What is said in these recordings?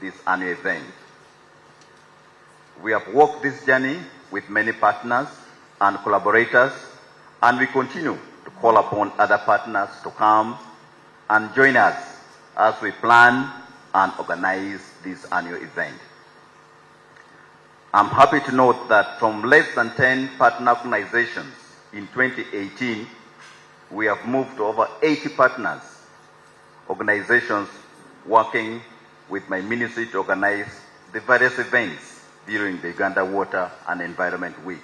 this annual event. We have walked this journey with many partners and collaborators, and we continue to call upon other partners to come and join us as we plan and organize this annual event. I'm happy to note that from less than 10 partner organizations in 2018, we have moved to over 80 partners, organizations working with my ministry to organize the various events during the Uganda Water and Environment Week.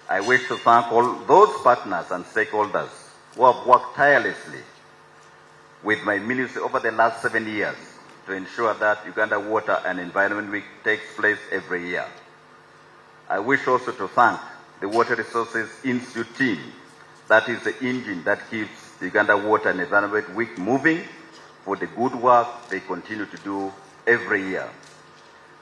I wish to thank all those partners and stakeholders who have worked tirelessly with my ministry over the last 7 years to ensure that Uganda Water and Environment Week takes place every year. I wish also to thank the Water Resources Institute team, that is the engine that keeps the Uganda Water and Environment Week moving, for the good work they continue to do every year.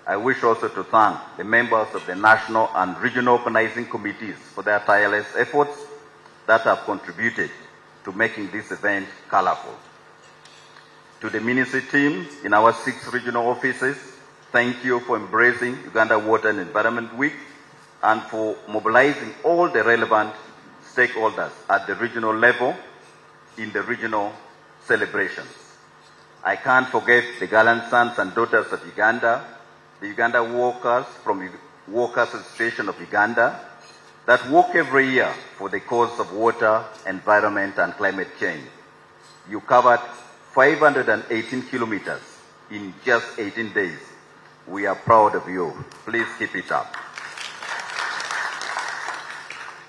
I wish also to thank the members of the national and regional organizing committees for their tireless efforts that have contributed to making this event colorful. To the ministry team in our 6 regional offices, thank you for embracing Uganda Water and Environment Week and for mobilizing all the relevant stakeholders at the regional level in the regional celebrations. I can't forget the gallant sons and daughters of Uganda, the Uganda workers from the Workers Association of Uganda that work every year for the cause of water, environment and climate change. You covered 518 kilometers in just 18 days. We are proud of you. Please keep it up.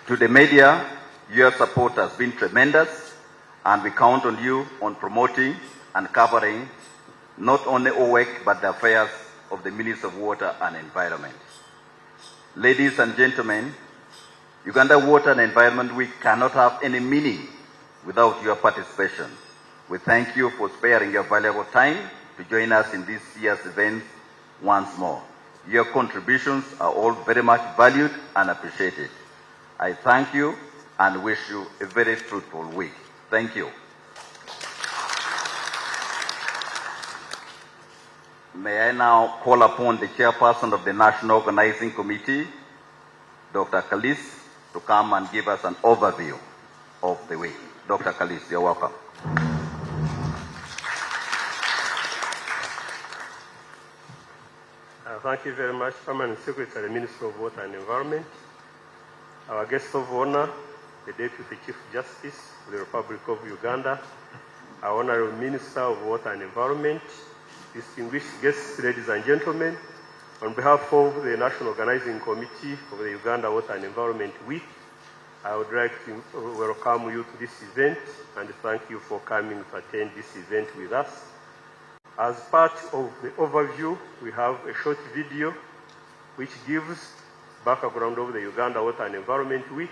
To the media, your support has been tremendous, and we count on you on promoting and covering not only OWEC but the affairs of the Ministry of Water and Environment. Ladies and gentlemen, Uganda Water and Environment Week cannot have any meaning without your participation. We thank you for sparing your valuable time to join us in this year's event once more. Your contributions are all very much valued and appreciated. I thank you and wish you a very fruitful week. Thank you. May I now call upon the chairperson of the National Organizing Committee, Dr. Kalis, to come and give us an overview of the week. Dr. Kalis, you're welcome. Thank you very much, Permanent Secretary, Minister of Water and Environment. Our guest of honor, the Deputy Chief Justice of the Republic of Uganda, our Honorable Minister of Water and Environment, distinguished guests, ladies and gentlemen, on behalf of the National Organizing Committee of the Uganda Water and Environment Week, I would like to welcome you to this event and thank you for coming to attend this event with us. As part of the overview, we have a short video which gives background of the Uganda Water and Environment Week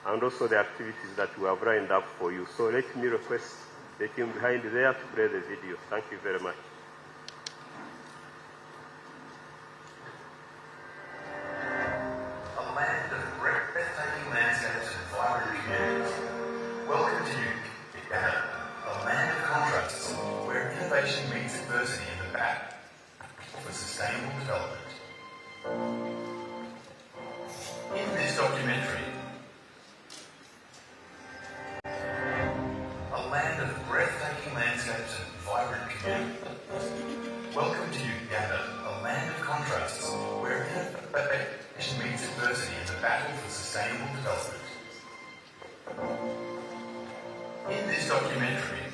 and also the activities that we have lined up for you. So let me request the team behind there to play the video. Thank you very much. A land of breathtaking landscapes and vibrant communities. Welcome to Uganda, a land of contrasts where innovation meets adversity in the battle for sustainable development. In this documentary, a land of breathtaking landscapes and vibrant communities. Welcome to Uganda, a land of contrasts where innovation meets adversity in the battle for sustainable development. In this documentary,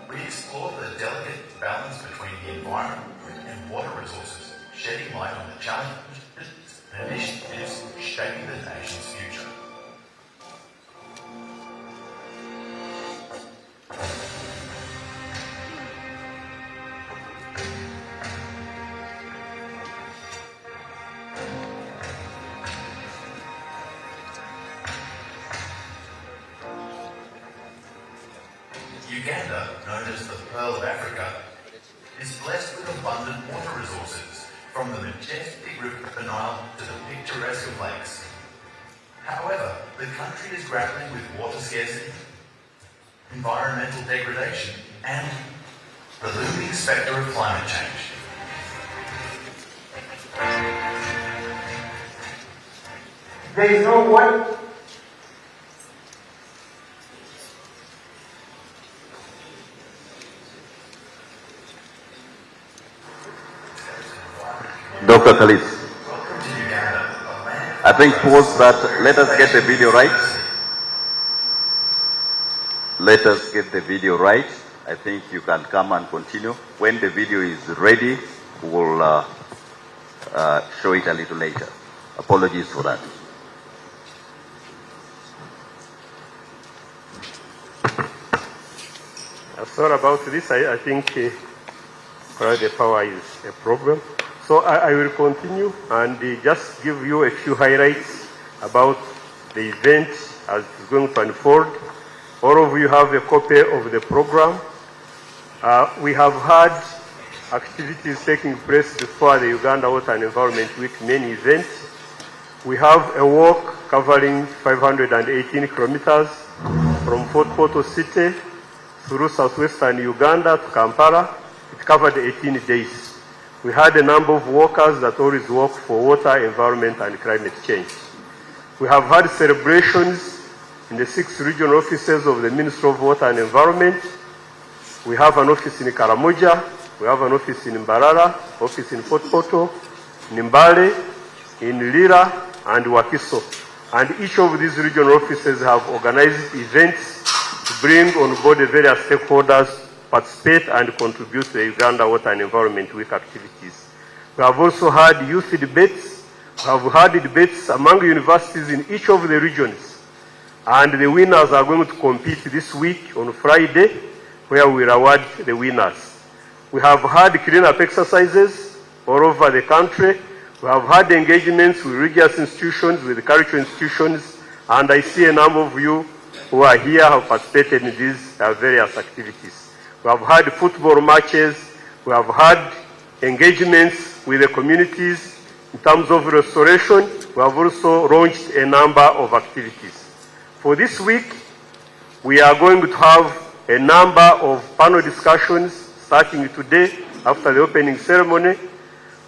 we explore the delicate balance between the environment and water resources, shedding light on the challenges and initiatives shaping the nation's future. Uganda, known as the Pearl of Africa, is blessed with abundant water resources, from the majestic river Nile to the picturesque lakes. However, the country is grappling with water scarcity, environmental degradation, and the looming spectre of climate change. There is no what? Dr. Kalis. I think pause that. Let us get the video right. Let us get the video right. I think you can come and continue. When the video is ready, we'll show it a little later. Apologies for that. Sorry about this. I think the power is a problem. So I will continue and just give you a few highlights about the event as it's going to unfold. All of you have a copy of the program. We have had activities taking place before the Uganda Water and Environment Week main event. We have a walk covering 518 kilometers from Fort Portal City through southwestern Uganda to Kampala. It covered 18 days. We had a number of workers that always work for water, environment, and climate change. We have had celebrations in the 6 regional offices of the Ministry of Water and Environment. We have an office in Karamoja, we have an office in Mbarara, office in Fort Portal, in Mbale, in Lira, and Wakiso. And each of these regional offices have organized events to bring on board the various stakeholders, participate and contribute to the Uganda Water and Environment Week activities. We have also had youth debates. We have had debates among universities in each of the regions. And the winners are going to compete this week on Friday, where we'll award the winners. We have had cleanup exercises all over the country. We have had engagements with religious institutions, with cultural institutions, and I see a number of you who are here have participated in these various activities. We have had football matches. We have had engagements with the communities in terms of restoration. We have also launched a number of activities. For this week, we are going to have a number of panel discussions starting today after the opening ceremony.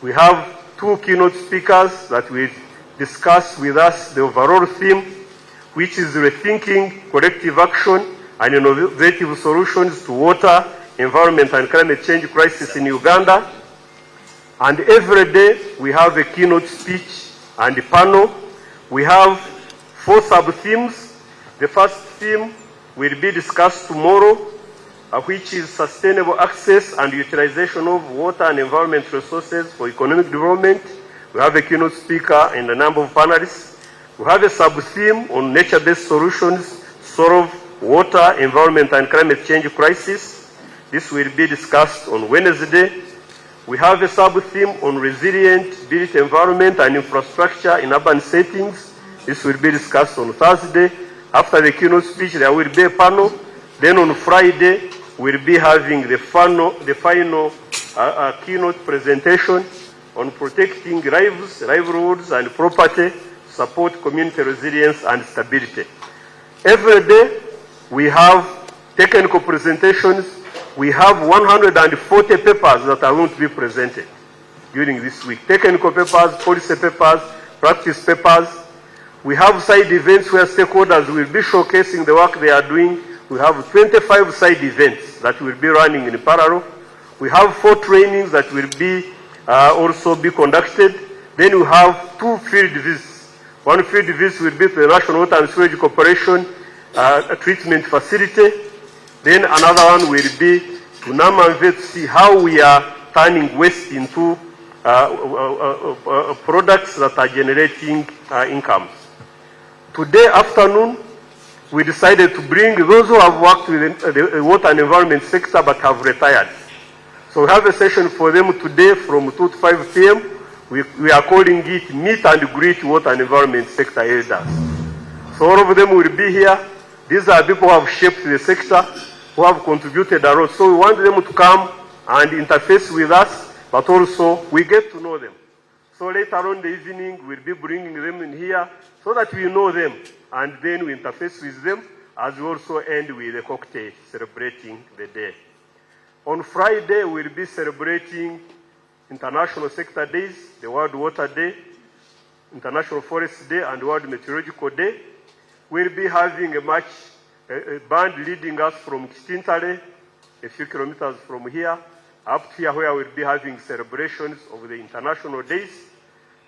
We have 2 keynote speakers that will discuss with us the overall theme, which is rethinking collective action and innovative solutions to water, environment, and climate change crisis in Uganda. And every day we have a keynote speech and a panel. We have 4 sub-themes. The first theme will be discussed tomorrow, which is sustainable access and utilization of water and environment resources for economic development. We have a keynote speaker and a number of panelists. We have a sub-theme on nature-based solutions to solve water, environment, and climate change crisis. This will be discussed on Wednesday. We have a sub-theme on resilient built environment and infrastructure in urban settings. This will be discussed on Thursday. After the keynote speech, there will be a panel. Then on Friday, we'll be having the final keynote presentation on protecting lives, livelihoods, and property to support community resilience and stability. Every day, we have technical presentations. We have 140 papers that are going to be presented during this week. Technical papers, policy papers, practice papers. We have side events where stakeholders will be showcasing the work they are doing. We have 25 side events that will be running in parallel. We have 4 trainings that will be also be conducted. Then we have 2 field visits. One field visit will be to the National Water and Sewage Corporation treatment facility. Then another one will be to Namanve to see how we are turning waste into products that are generating incomes. Today afternoon, we decided to bring those who have worked with the water and environment sector but have retired. So we have a session for them today from 2 to 5 p.m. We are calling it Meet and Greet Water and Environment Sector Elders. So all of them will be here. These are people who have shaped the sector, who have contributed a lot. So we want them to come and interface with us, but also we get to know them. So later on in the evening, we'll be bringing them in here so that we know them, and then we interface with them as we also end with a cocktail celebrating the day. On Friday, we'll be celebrating International Sector Days, the World Water Day, International Forest Day, and World Meteorological Day. We'll be having a band leading us from Kistintale, a few kilometers from here, up to here, where we'll be having celebrations of the international days,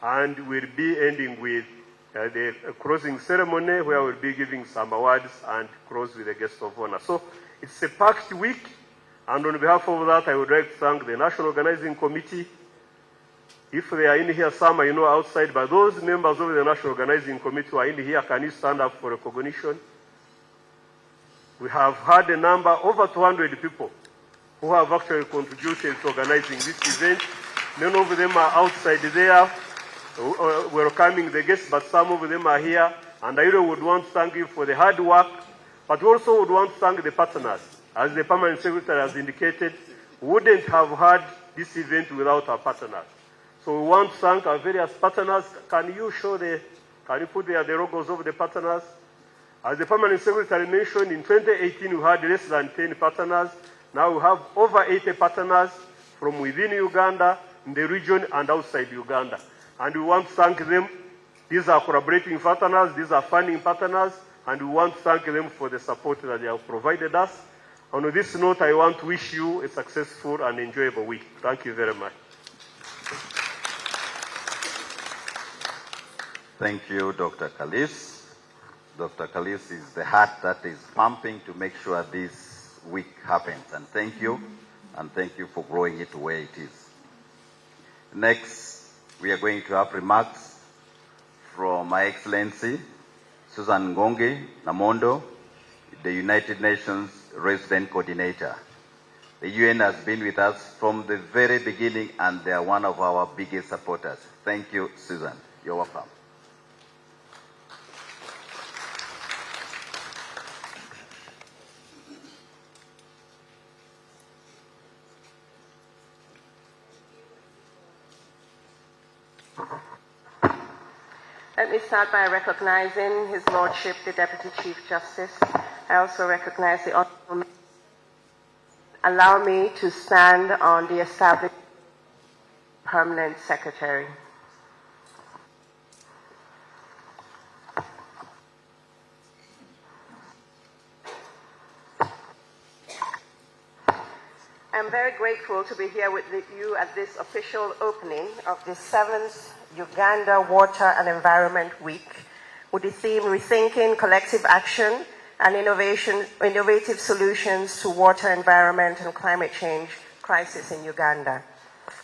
and we'll be ending with the closing ceremony, where we'll be giving some awards and close with a guest of honor. So it's a packed week, and on behalf of that, I would like to thank the National Organizing Committee. If they are in here, some I know outside, but those members of the National Organizing Committee who are in here, can you stand up for recognition? We have had a number, over 200 people, who have actually contributed to organizing this event. Many of them are outside there, welcoming the guests, but some of them are here. And I really would want to thank you for the hard work, but we also would want to thank the partners. As the Permanent Secretary has indicated, we wouldn't have had this event without our partners. So we want to thank our various partners. Can you put there the logos of the partners? As the Permanent Secretary mentioned, in 2018 we had less than 10 partners. Now we have over 80 partners from within Uganda, in the region and outside Uganda. And we want to thank them. These are collaborating partners, these are funding partners, and we want to thank them for the support that they have provided us. On this note, I want to wish you a successful and enjoyable week. Thank you very much. Thank you, Dr. Kalis. Dr. Kalis is the heart that is pumping to make sure this week happens. And thank you for growing it where it is. Next, we are going to have remarks from My Excellency Susan Ngongi Namondo, the United Nations Resident Coordinator. The UN has been with us from the very beginning, and they are one of our biggest supporters. Thank you, Susan. You're welcome. Let me start by recognizing His Lordship, the Deputy Chief Justice. I also recognize the Honorable. Allow me to stand on the established Permanent Secretary. I'm very grateful to be here with you at this official opening of the 7th Uganda Water and Environment Week, with the theme Rethinking Collective Action and Innovative Solutions to Water, Environment and Climate Change Crisis in Uganda.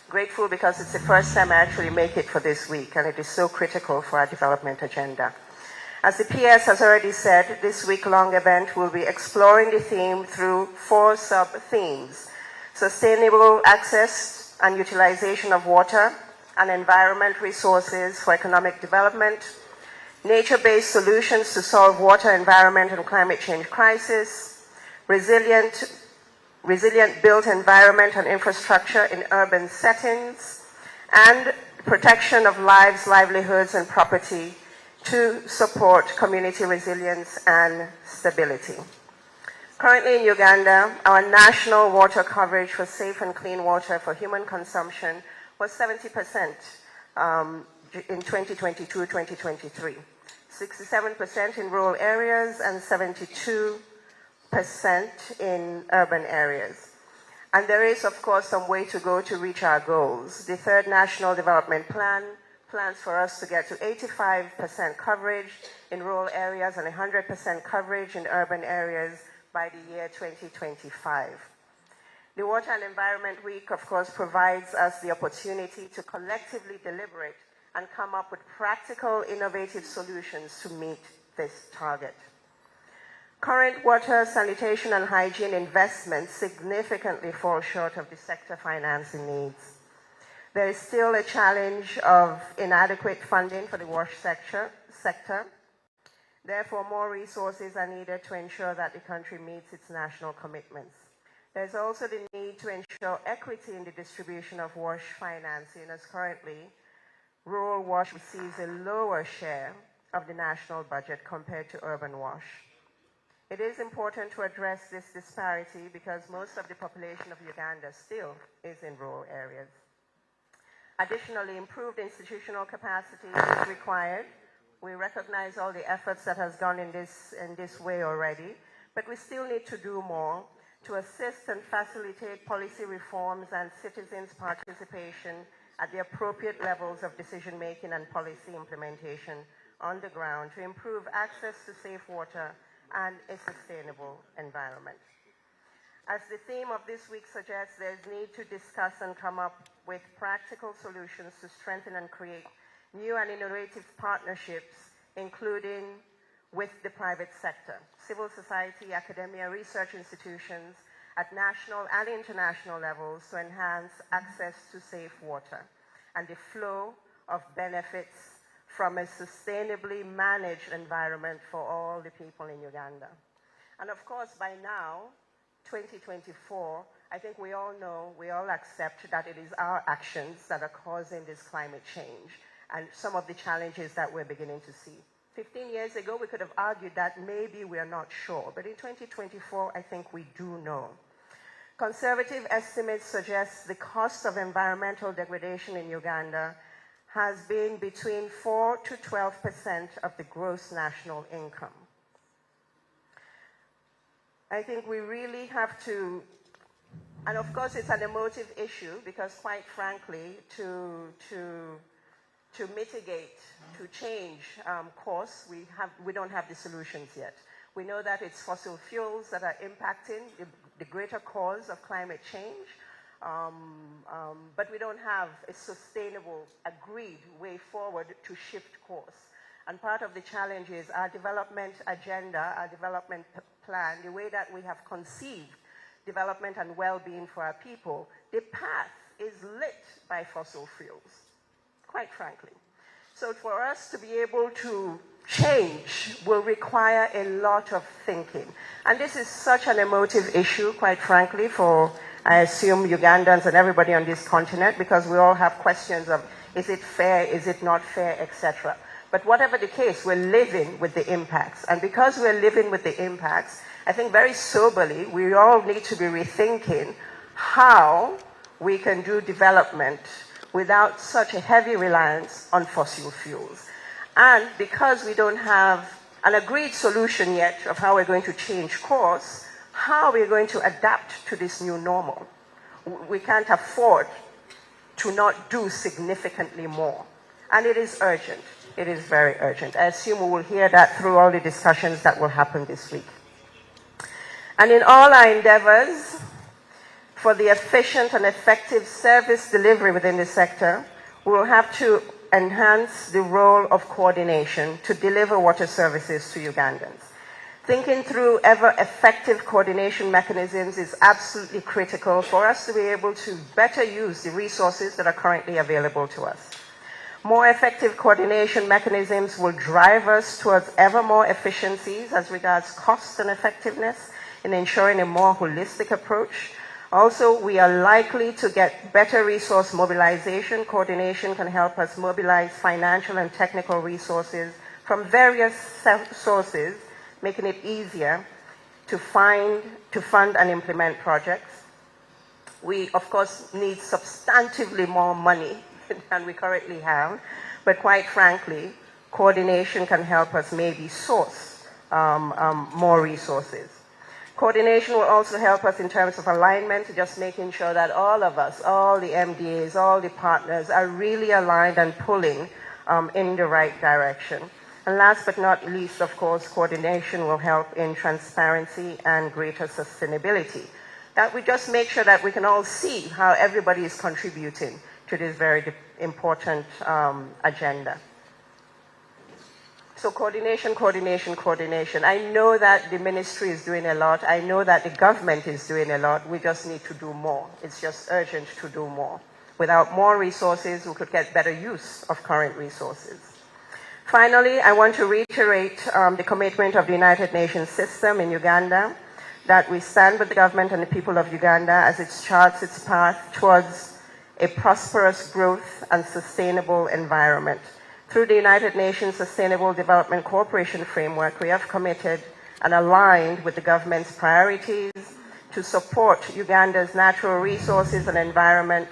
Grateful because it's the first time I actually make it for this week, and it is so critical for our development agenda. As the PS has already said, this week-long event will be exploring the theme through 4 sub-themes: sustainable access and utilization of water and environment resources for economic development, nature-based solutions to solve water, environment, and climate change crisis, resilient built environment and infrastructure in urban settings, and protection of lives, livelihoods, and property to support community resilience and stability. Currently in Uganda, our national water coverage for safe and clean water for human consumption was 70% in 2022-2023, 67% in rural areas and 72% in urban areas. And there is, of course, some way to go to reach our goals. The 3rd National Development Plan plans for us to get to 85% coverage in rural areas and 100% coverage in urban areas by the year 2025. The Water and Environment Week, of course, provides us the opportunity to collectively deliberate and come up with practical, innovative solutions to meet this target. Current water, sanitation, and hygiene investments significantly fall short of the sector financing needs. There is still a challenge of inadequate funding for the wash sector. Therefore, more resources are needed to ensure that the country meets its national commitments. There's also the need to ensure equity in the distribution of WASH financing, as currently rural WASH receives a lower share of the national budget compared to urban WASH. It is important to address this disparity because most of the population of Uganda still is in rural areas. Additionally, improved institutional capacity is required. We recognize all the efforts that has gone in this way already, but we still need to do more to assist and facilitate policy reforms and citizens' participation at the appropriate levels of decision-making and policy implementation on the ground to improve access to safe water and a sustainable environment. As the theme of this week suggests, there's need to discuss and come up with practical solutions to strengthen and create new and innovative partnerships, including with the private sector, civil society, academia, research institutions at national and international levels to enhance access to safe water and the flow of benefits from a sustainably managed environment for all the people in Uganda. And of course, by now, 2024, I think we all know, we all accept that it is our actions that are causing this climate change and some of the challenges that we're beginning to see. 15 years ago, we could have argued that maybe we're not sure, but in 2024, I think we do know. Conservative estimates suggest the cost of environmental degradation in Uganda has been between 4 to 12% of the gross national income. I think we really have to, and of course it's an emotive issue because quite frankly, to mitigate, to change course, we don't have the solutions yet. We know that it's fossil fuels that are impacting the greater cause of climate change, but we don't have a sustainable, agreed way forward to shift course. And part of the challenge is our development agenda, our development plan, the way that we have conceived development and well-being for our people, the path is lit by fossil fuels, quite frankly. So for us to be able to change will require a lot of thinking. And this is such an emotive issue, quite frankly, for, I assume, Ugandans and everybody on this continent, because we all have questions of, is it fair, is it not fair, etc. But whatever the case, we're living with the impacts. And because we're living with the impacts, I think very soberly, we all need to be rethinking how we can do development without such a heavy reliance on fossil fuels. And because we don't have an agreed solution yet of how we're going to change course, how we're going to adapt to this new normal. We can't afford to not do significantly more. And it is urgent. It is very urgent. I assume we will hear that through all the discussions that will happen this week. And in all our endeavors for the efficient and effective service delivery within the sector, we will have to enhance the role of coordination to deliver water services to Ugandans. Thinking through ever-effective coordination mechanisms is absolutely critical for us to be able to better use the resources that are currently available to us. More effective coordination mechanisms will drive us towards ever more efficiencies as regards cost and effectiveness in ensuring a more holistic approach. Also, we are likely to get better resource mobilization. Coordination can help us mobilize financial and technical resources from various sources, making it easier to fund and implement projects. We, of course, need substantively more money than we currently have, but quite frankly, coordination can help us maybe source more resources. Coordination will also help us in terms of alignment, just making sure that all of us, all the MDAs, all the partners are really aligned and pulling in the right direction. And last but not least, of course, coordination will help in transparency and greater sustainability. That we just make sure that we can all see how everybody is contributing to this very important agenda. So coordination, coordination, coordination. I know that the ministry is doing a lot. I know that the government is doing a lot. We just need to do more. It's just urgent to do more. Without more resources, we could get better use of current resources. Finally, I want to reiterate the commitment of the United Nations system in Uganda, that we stand with the government and the people of Uganda as it charts its path towards a prosperous growth and sustainable environment. Through the United Nations Sustainable Development Cooperation Framework, we have committed and aligned with the government's priorities to support Uganda's natural resources and environment,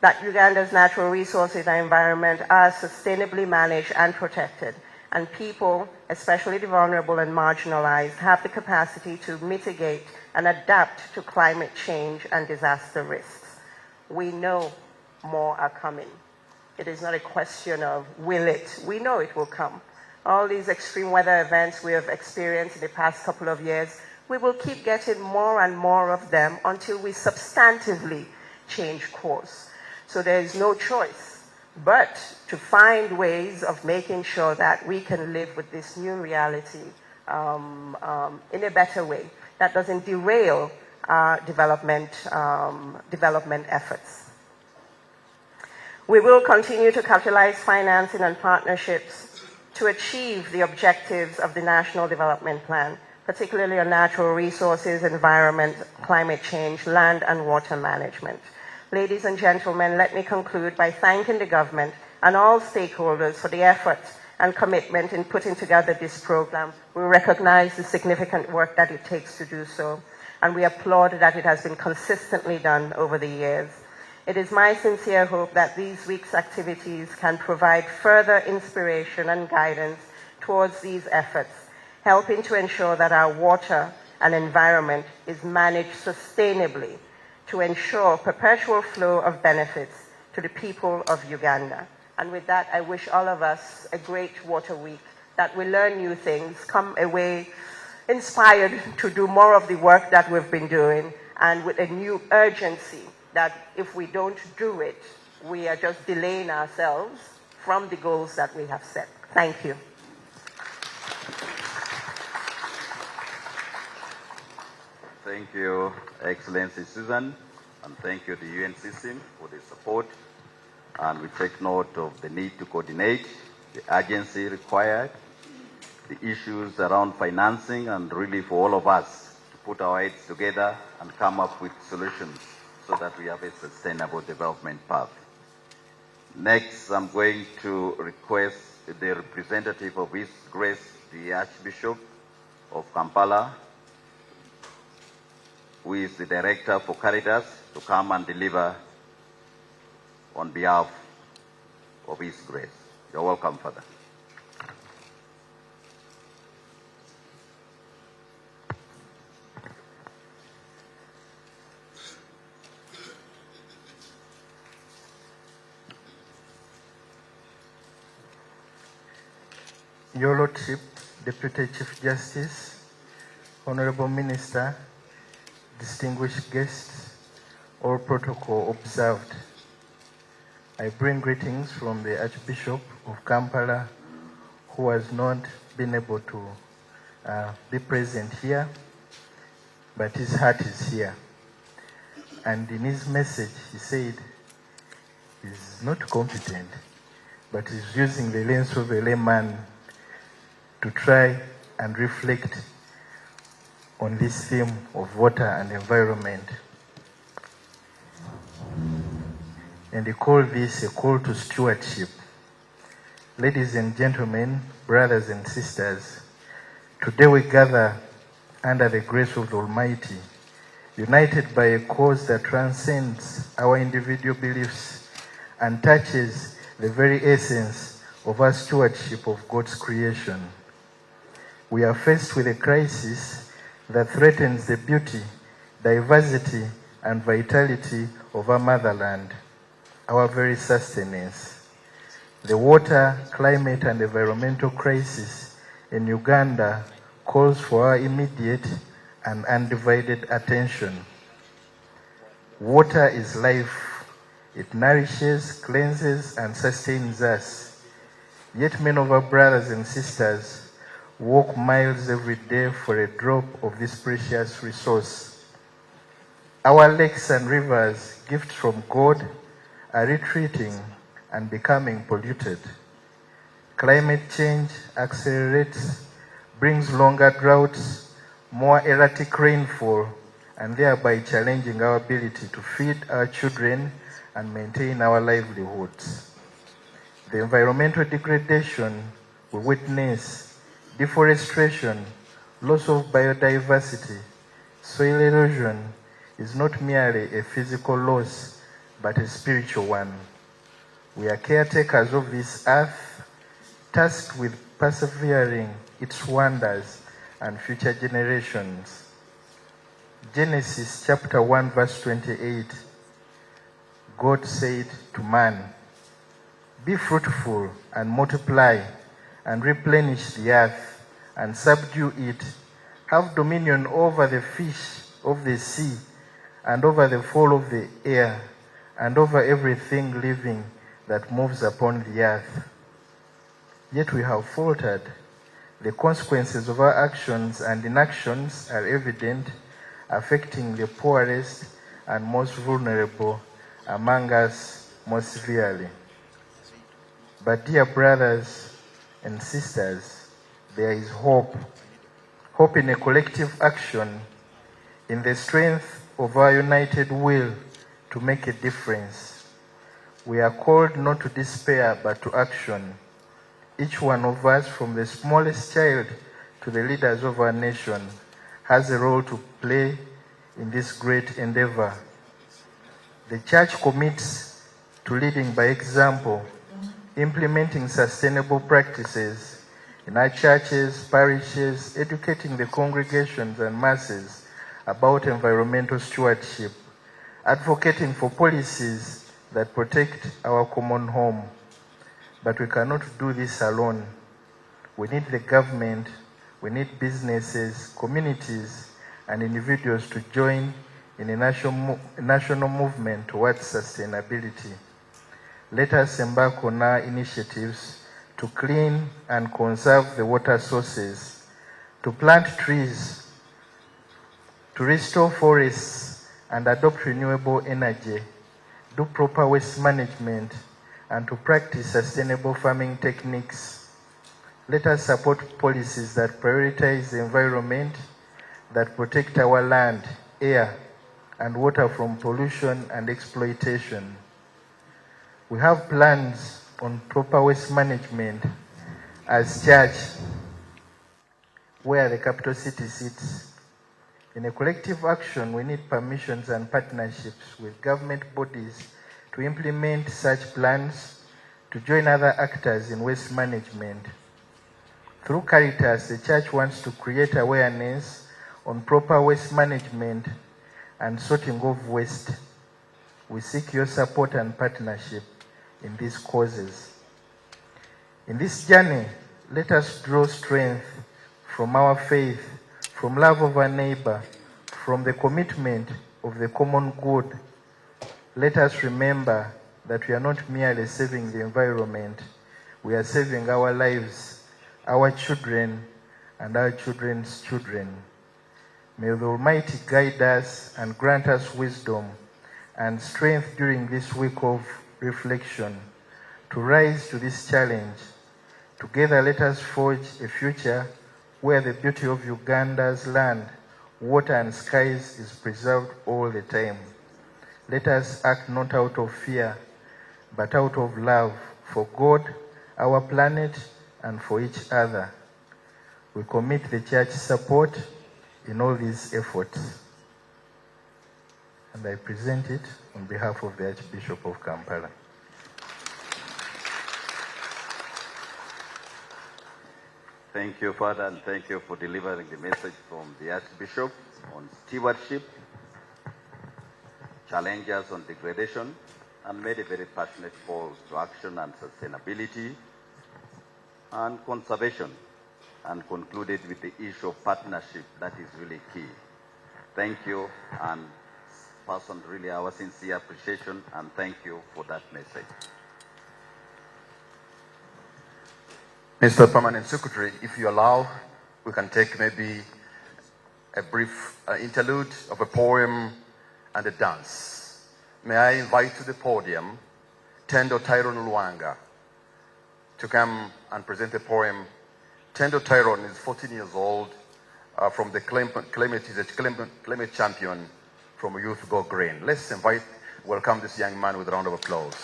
that Uganda's natural resources and environment are sustainably managed and protected, and people, especially the vulnerable and marginalized, have the capacity to mitigate and adapt to climate change and disaster risks. We know more are coming. It is not a question of will it. We know it will come. All these extreme weather events we have experienced in the past couple of years, we will keep getting more and more of them until we substantively change course. So there is no choice but to find ways of making sure that we can live with this new reality in a better way that doesn't derail our development efforts. We will continue to capitalize financing and partnerships to achieve the objectives of the National Development Plan, particularly on natural resources, environment, climate change, land and water management. Ladies and gentlemen, let me conclude by thanking the government and all stakeholders for the effort and commitment in putting together this program. We recognize the significant work that it takes to do so, and we applaud that it has been consistently done over the years. It is my sincere hope that these week's activities can provide further inspiration and guidance towards these efforts, helping to ensure that our water and environment is managed sustainably to ensure perpetual flow of benefits to the people of Uganda. And with that, I wish all of us a great water week, that we learn new things, come away inspired to do more of the work that we've been doing, and with a new urgency that if we don't do it, we are just delaying ourselves from the goals that we have set. Thank you. Thank you, Excellency Susan, and thank you to the UN system for the support. And we take note of the need to coordinate, the urgency required, the issues around financing, and really for all of us to put our heads together and come up with solutions so that we have a sustainable development path. Next, I'm going to request the representative of His Grace, the Archbishop of Kampala, who is the Director for Caritas, to come and deliver on behalf of His Grace. You're welcome, Father. Your Lordship, Deputy Chief Justice, Honorable Minister, distinguished guests, all protocol observed. I bring greetings from the Archbishop of Kampala, who has not been able to be present here, but his heart is here. And in his message, he said he's not competent, but he's using the lens of a layman to try and reflect on this theme of water and environment. And he called this a call to stewardship. Ladies and gentlemen, brothers and sisters, today we gather under the grace of the Almighty, united by a cause that transcends our individual beliefs and touches the very essence of our stewardship of God's creation. We are faced with a crisis that threatens the beauty, diversity, and vitality of our motherland, our very sustenance. The water, climate, and environmental crisis in Uganda calls for our immediate and undivided attention. Water is life. It nourishes, cleanses, and sustains us. Yet many of our brothers and sisters walk miles every day for a drop of this precious resource. Our lakes and rivers, gifts from God, are retreating and becoming polluted. Climate change accelerates, brings longer droughts, more erratic rainfall, and thereby challenging our ability to feed our children and maintain our livelihoods. The environmental degradation we witness, deforestation, loss of biodiversity, soil erosion is not merely a physical loss, but a spiritual one. We are caretakers of this earth, tasked with persevering its wonders and future generations. Genesis chapter 1 verse 28, God said to man, "Be fruitful and multiply and replenish the earth and subdue it. Have dominion over the fish of the sea and over the fowl of the air and over everything living that moves upon the earth." Yet we have faltered. The consequences of our actions and inactions are evident, affecting the poorest and most vulnerable among us most severely. But dear brothers and sisters, there is hope. Hope in a collective action, in the strength of our united will to make a difference. We are called not to despair but to action. Each one of us, from the smallest child to the leaders of our nation, has a role to play in this great endeavor. The church commits to leading by example, implementing sustainable practices in our churches, parishes, educating the congregations and masses about environmental stewardship, advocating for policies that protect our common home. But we cannot do this alone. We need the government, we need businesses, communities, and individuals to join in a national movement towards sustainability. Let us embark on our initiatives to clean and conserve the water sources, to plant trees, to restore forests and adopt renewable energy, do proper waste management, and to practice sustainable farming techniques. Let us support policies that prioritize the environment, that protect our land, air, and water from pollution and exploitation. We have plans on proper waste management as church, where the capital city sits. In a collective action, we need permissions and partnerships with government bodies to implement such plans, to join other actors in waste management. Through Caritas, the church wants to create awareness on proper waste management and sorting of waste. We seek your support and partnership in these causes. In this journey, let us draw strength from our faith, from love of our neighbor, from the commitment of the common good. Let us remember that we are not merely saving the environment, we are saving our lives, our children, and our children's children. May the Almighty guide us and grant us wisdom and strength during this week of reflection to rise to this challenge. Together, let us forge a future where the beauty of Uganda's land, water, and skies is preserved all the time. Let us act not out of fear, but out of love for God, our planet, and for each other. We commit the church's support in all these efforts. And I present it on behalf of the Archbishop of Kampala. Thank you, Father, and thank you for delivering the message from the Archbishop on stewardship, challenges on degradation, and made a very passionate call to action and sustainability and conservation, and concluded with the issue of partnership. That is really key. Thank you, and person really our sincere appreciation, and thank you for that message. Mr. Permanent Secretary, if you allow, we can take maybe a brief interlude of a poem and a dance. May I invite to the podium Tendo Tyrone Luanga to come and present a poem. Tendo Tyrone is 14 years old, from the climate champion from Youth Go Green. Let's welcome this young man with a round of applause.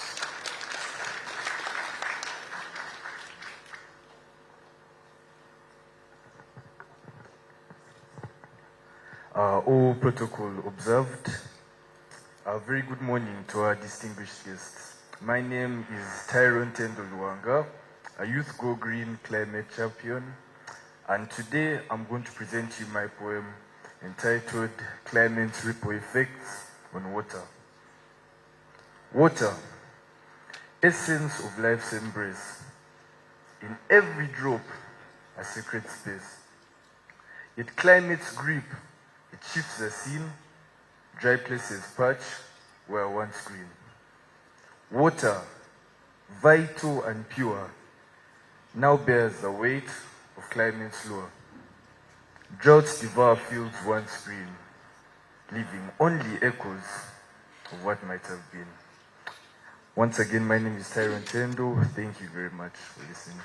All protocol observed. A very good morning to our distinguished guests. My name is Tyrone Tendo Luanga, a Youth Go Green climate champion, and today I'm going to present you my poem entitled Climate's Ripple Effects on Water. Water, essence of life's embrace. In every drop, a sacred space. Yet climate's grip, it shifts the scene, dry places patch where once green. Water, vital and pure, now bears the weight of climate's lure. Droughts devour fields once green, leaving only echoes of what might have been. Once again, my name is Tyrone Tendo. Thank you very much for listening.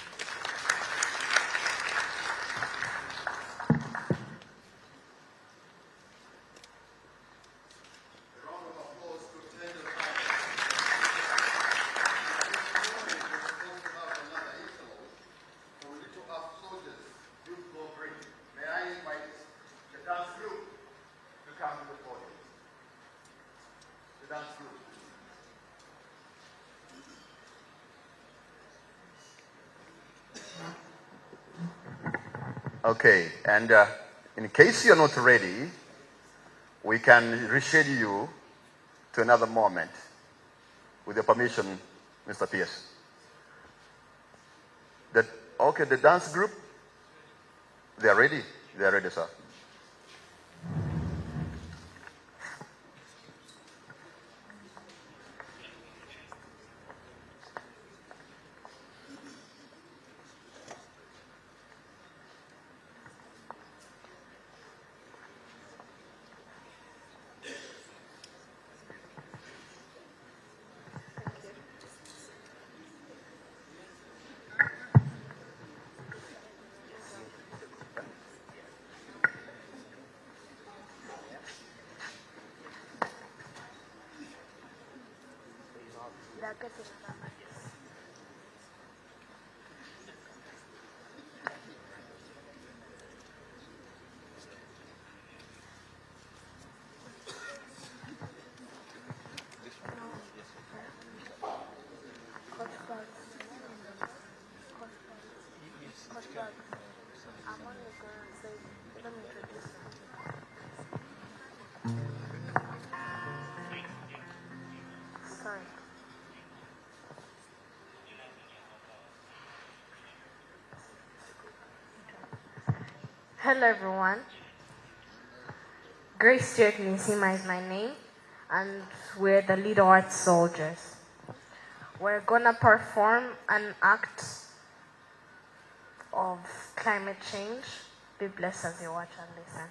Okay, and in case you're not ready, we can reschedule you to another moment. With your permission, Mr. Pierce. Okay, the dance group, they are ready? They are ready, sir. Hello everyone. Grace Stewart Nisima is my name, and we're the Little Arts Soldiers. We're gonna perform an act of climate change. Be blessed as you watch and listen.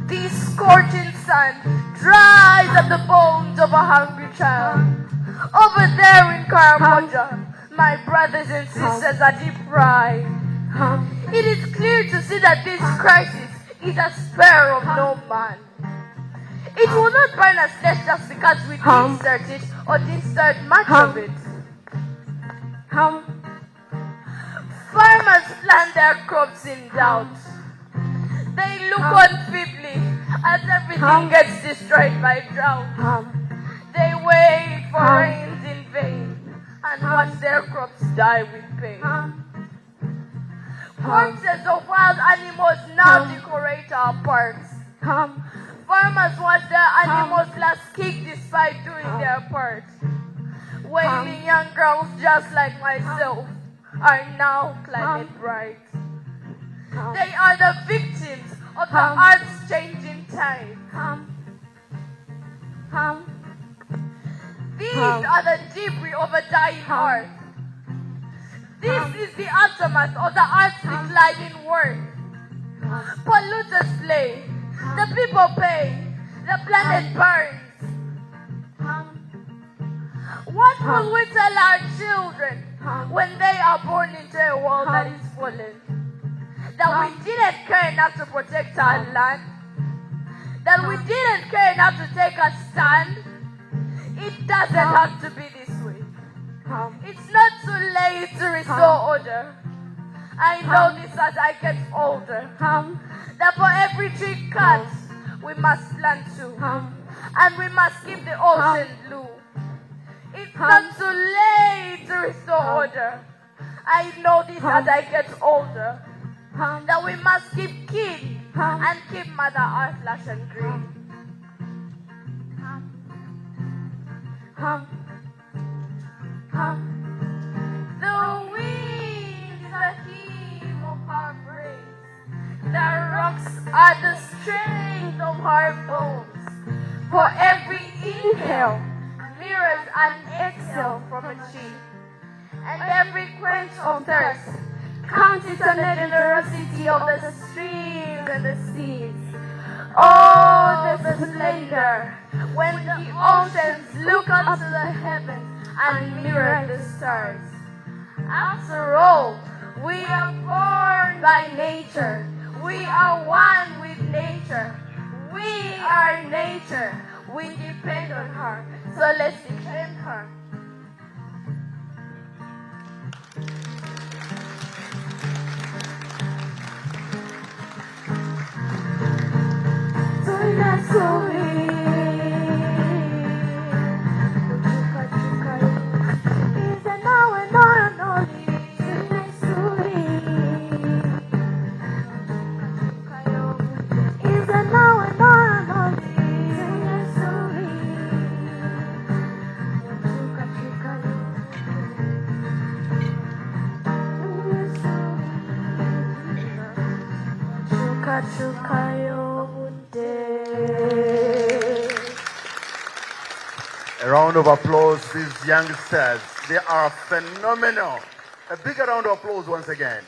The scorching sun dries at the bones of a hungry child. Over there in Karamoja, my brothers and sisters are deprived. It is clear to see that this crisis is a spare of no man. It will not burn us less just because we didn't start it or didn't start much of it. Farmers plant their crops in doubt. They look on feebly as everything gets destroyed by drought. They wait for rains in vain and watch their crops die with pain. Corpses of wild animals now decorate our parks. Farmers watch their animals last kick despite doing their part. Wailing young girls just like myself are now climate bright. They are the victims of the earth's changing tide. These are the debris of a dying earth. This is the aftermath of the earth's declining worth. Polluters play, the people pay, the planet burns. What will we tell our children when they are born into a world that is fallen? That we didn't care enough to protect our land? That we didn't care enough to take a stand? It doesn't have to be this way. It's not too late to restore order. I know this as I get older. That for every tree cut, we must plant two. And we must keep the ocean blue. It's not too late to restore order. I know this as I get older. That we must keep kin and keep Mother Earth lush and green. The wind is the heave of our brains. The rocks are the strength of our bones. For every inhale mirrors an exhale from a cheek, and every quench of thirst counts on the generosity of the streams and the seas. Oh, the splendor when the oceans look up to the heavens and mirror the stars. After all, we are born by nature. We are one with nature. We are nature. We depend on her. So let's defend her. A round of applause, these youngsters. They are phenomenal. A bigger round of applause once again.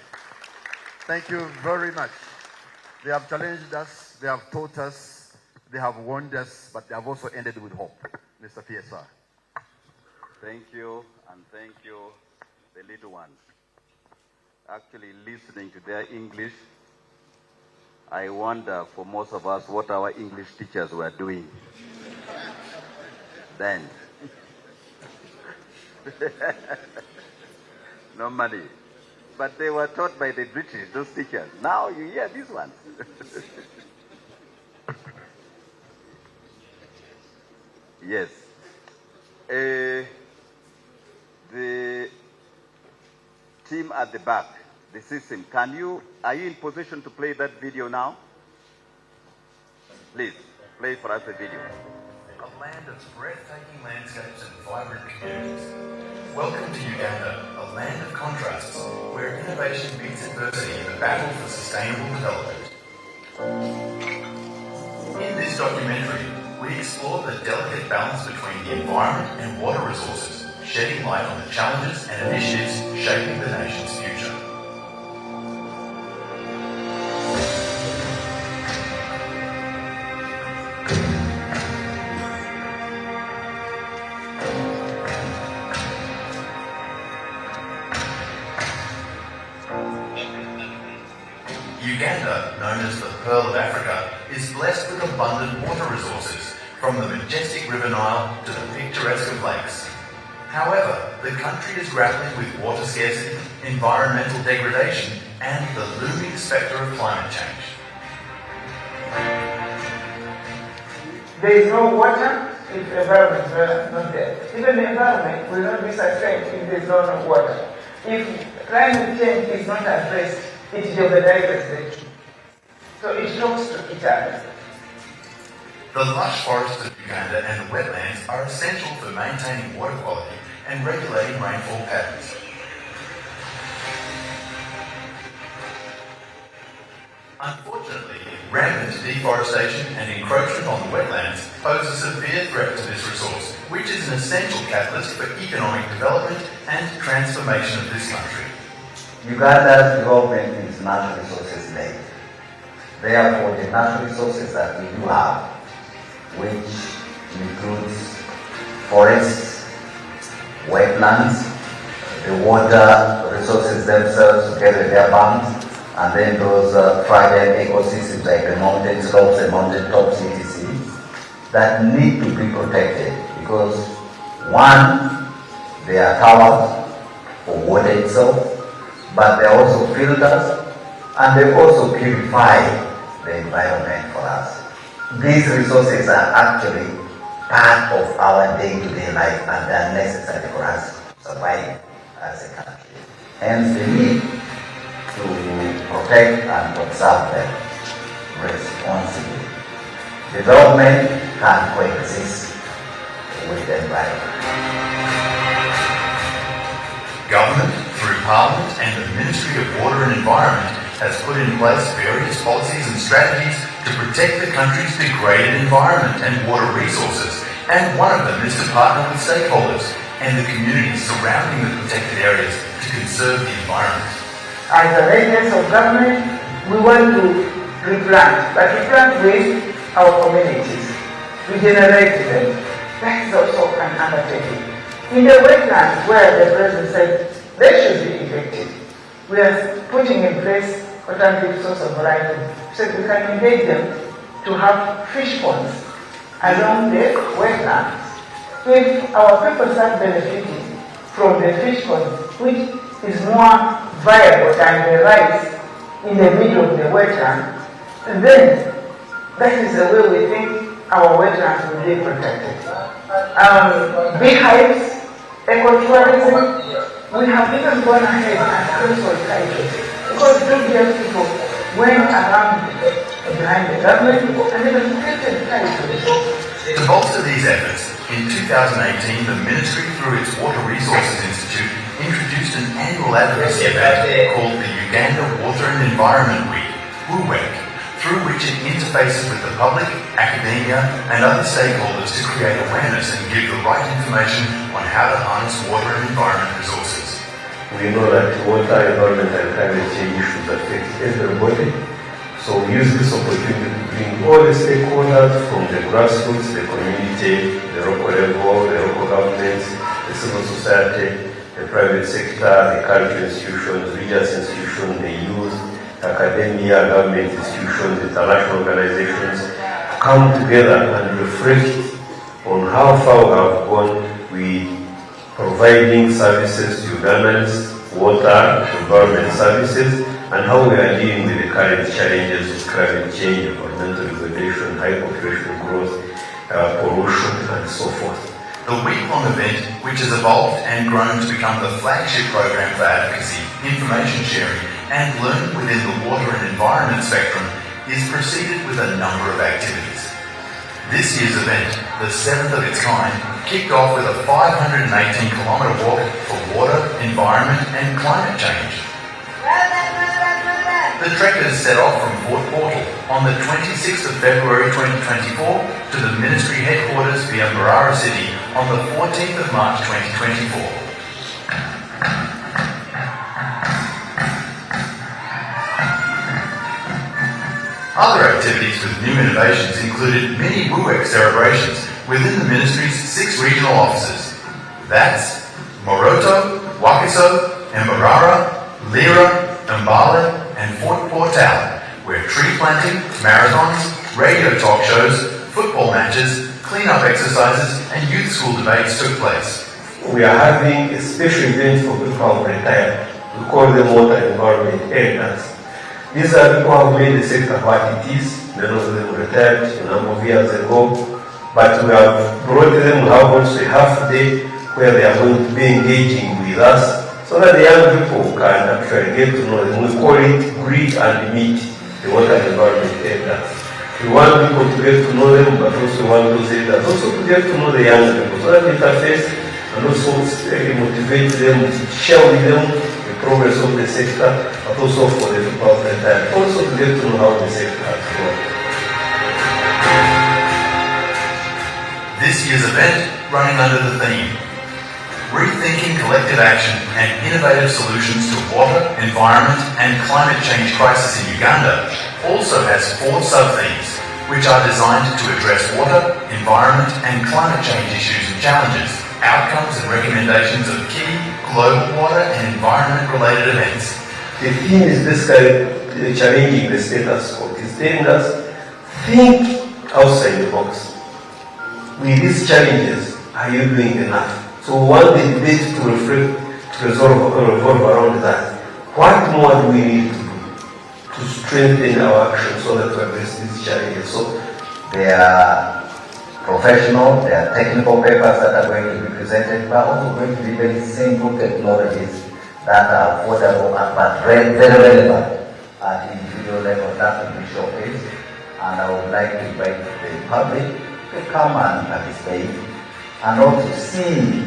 Thank you very much. They have challenged us, they have taught us, they have warned us, but they have also ended with hope. Mr. PSR. Thank you, and thank you, the little ones. Actually, listening to their English, I wonder for most of us what our English teachers were doing then. Normally. But they were taught by the British, those teachers. Now you hear these ones. Yes. The team at the back, the system, are you in position to play that video now? Please, play for us the video. A land of breathtaking landscapes and vibrant communities. Welcome to Uganda, a land of contrasts, where innovation meets adversity in the battle for sustainable development. In this documentary, we explore the delicate balance between the environment and water resources, shedding light on the challenges and initiatives shaping the nation's future. Uganda, known as the Pearl of Africa, is blessed with abundant water resources, from the majestic River Nile to the picturesque of lakes. However, the country is grappling with water scarcity, environmental degradation, and the looming spectre of climate change. There is no water if the environment is not there. Even the environment will not be sustained if there is no water. If climate change is not addressed, it jeopardizes the two. So it talks to each other. The lush forests of Uganda and the wetlands are essential for maintaining water quality and regulating rainfall patterns. Unfortunately, rampant deforestation and encroachment on the wetlands pose a severe threat to this resource, which is an essential catalyst for economic development and transformation of this country. Uganda's development is natural resources led. Therefore, the natural resources that we do have, which includes forests, wetlands, the water resources themselves together with their banks, and then those fragile ecosystems like the mountain slopes and mountain tops, etc., that need to be protected because, one, they are towers for water itself, but they are also filters and they also purify the environment for us. These resources are actually part of our day-to-day life and they are necessary for us to survive as a country. Hence the need to protect and observe them responsibly. Development can coexist with the environment. Government, through Parliament and the Ministry of Water and Environment, has put in place various policies and strategies to protect the country's degraded environment and water resources, and one of them is to partner with stakeholders and the communities surrounding the protected areas to conserve the environment. As the agents of government, we want to replant, but replant with our communities, regenerate them. That is also an undertaking. In the wetlands where the President said they should be effective, we are putting in place alternative source of variety so we can engage them to have fish ponds along the wetlands. If our people start benefiting from the fish ponds, which is more viable than the rice in the middle of the wetland, then that is the way we think our wetlands will be protected. Beehives, ecotourism, we have even gone ahead and also titles because those young people went around behind the government and even created titles. To bolster these efforts, in 2018 the Ministry, through its Water Resources Institute, introduced an annual advocacy event called the Uganda Water and Environment Week, WUWEC, through which it interfaces with the public, academia and other stakeholders to create awareness and give the right information on how to harness water and environment resources. We know that water, environment and climate change issues affect everybody, so we use this opportunity to bring all the stakeholders from the grassroots, the community, the local level, the local governments, the civil society, the private sector, the cultural institutions, religious institutions, the youth, academia, government institutions, international organizations, come together and reflect on how far we have gone with providing services to Ugandans, water, environment services, and how we are dealing with the current challenges of climate change, environmental degradation, high population growth, pollution, and so forth. The week-long event, which has evolved and grown to become the flagship program for advocacy, information sharing, and learning within the water and environment spectrum, is preceded with a number of activities. This year's event, the 7th of its kind, kicked off with a 518-kilometre walk for water, environment, and climate change. The trekkers set off from Fort Portal on the 26th of February 2024 to the ministry headquarters via Mbarara City on the 14th of March 2024. Other activities with new innovations included mini WUWEC celebrations within the ministry's 6 regional offices. That's Moroto, Wakiso, Mbarara, Lira, Mbale, and Fort Portal, where tree planting, marathons, radio talk shows, football matches, clean-up exercises, and youth school debates took place. we are having a special event for people who have retired. We call them water environment elders. These are people who have made the sector what it is. Many of them retired a number of years ago, but we have brought them. We have also a half day where they are going to be engaging with us, so that the young people can actually get to know them. We call it greet and meet the water environment elders. We want people to get to know them, but also we want those elders also to get to know the young people, so that interface and also motivate them, share with them the progress of the sector, but also for the people of the time, also to get to know how the sector has grown. This year's event, running under the theme, Rethinking Collective Action and Innovative Solutions to Water, Environment and Climate Change Crisis in Uganda, also has 4 sub-themes, which are designed to address water, environment and climate change issues and challenges, outcomes and recommendations of key global water and environment-related events. The theme is basically challenging the status quo. It's telling us, think outside the box. With these challenges, are you doing enough? So we want the debate to reflect, to revolve around that. What more do we need to do to strengthen our action so that we address these challenges? So there are professional, there are technical papers that are going to be presented, but also going to be very simple technologies that are affordable but very relevant at individual level. That will be showcased, and I would like to invite the public to come and participate and also see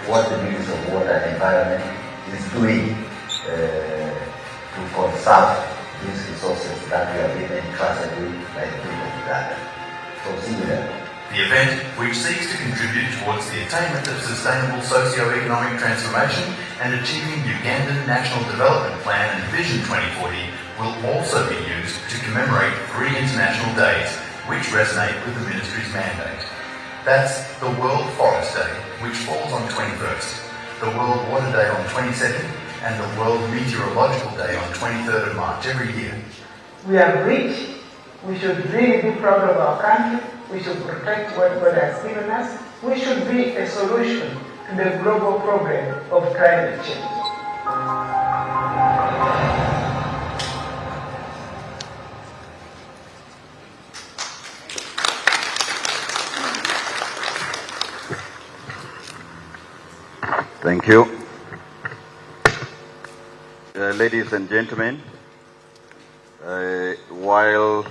what the Ministry of Water and Environment is doing to conserve these resources that we have been entrusted with by the people of Uganda. So see you there. The event, which seeks to contribute towards the attainment of sustainable socio-economic transformation and achieving Ugandan National Development Plan and Vision 2040, will also be used to commemorate 3 international days, which resonate with the Ministry's mandate. That's the World Forest Day, which falls on 21st, the World Water Day on 22nd, and the World Meteorological Day on 23rd of March every year. We are rich. We should really be proud of our country. We should protect what God has given us. We should be a solution to the global problem of climate change. Thank you. Ladies and gentlemen, while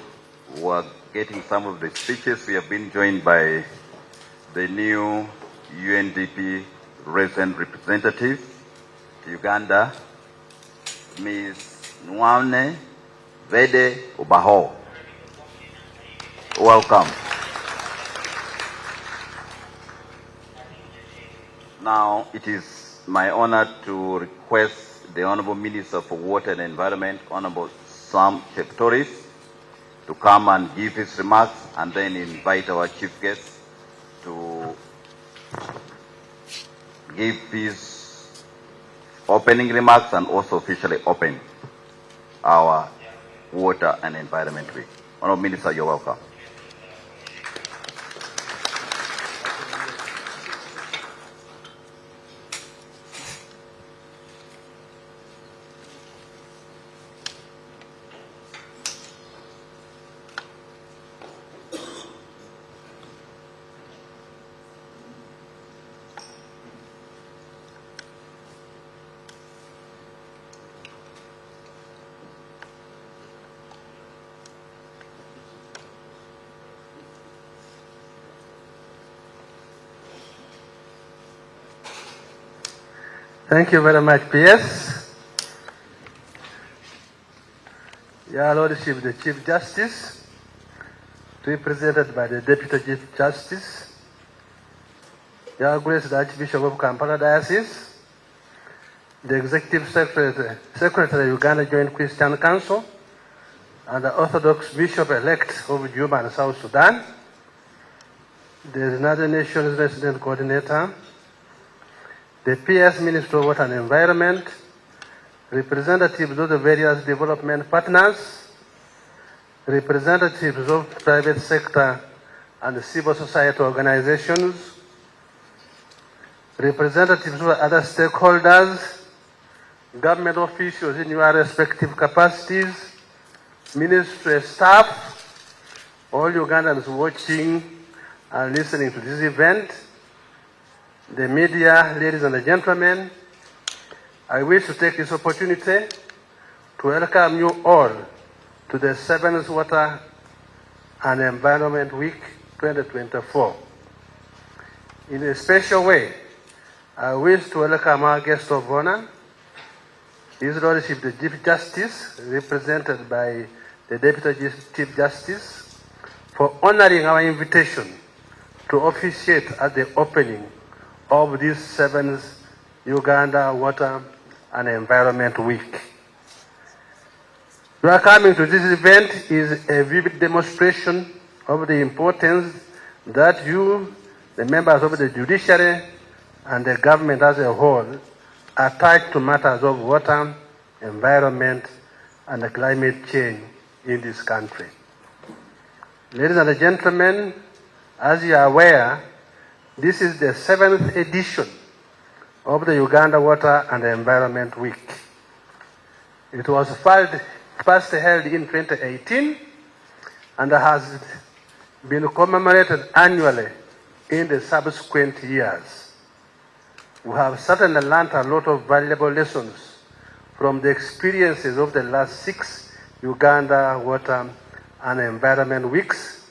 we're getting some of the speeches, we have been joined by the new UNDP resident representative to Uganda, Ms. Nwane Vede Obaho. Welcome. Now it is my honor to request the Honorable Minister for Water and Environment, Honorable Sam Cheptoris, to come and give his remarks, and then invite our chief guest to give his opening remarks and also officially open our Water and Environment Week. Honorable Minister, you're welcome. Thank you very much, PS. Your Lordship, the Chief Justice, represented by the Deputy Chief Justice, Your Grace, the Archbishop of Kampala Diocese, the Executive Secretary of Uganda Joint Christian Council, and the Orthodox Bishop-elect of Juba and South Sudan, the United Nations Resident Coordinator, the PS Minister of Water and Environment, representatives of the various development partners, representatives of private sector and civil society organizations, representatives of other stakeholders, government officials in your respective capacities, ministry staff, all Ugandans watching and listening to this event, the media, ladies and gentlemen, I wish to take this opportunity to welcome you all to the 7th Water and Environment Week 2024. In a special way, I wish to welcome our guest of honor, His Lordship the Chief Justice, represented by the Deputy Chief Justice, for honoring our invitation to officiate at the opening of this 7th Uganda Water and Environment Week. Your coming to this event is a vivid demonstration of the importance that you, the members of the judiciary, and the government as a whole attach to matters of water, environment, and climate change in this country. Ladies and gentlemen, as you are aware, this is the 7th edition of the Uganda Water and Environment Week. It was first held in 2018 and has been commemorated annually in the subsequent years. We have certainly learned a lot of valuable lessons from the experiences of the last 6 Uganda Water and Environment Weeks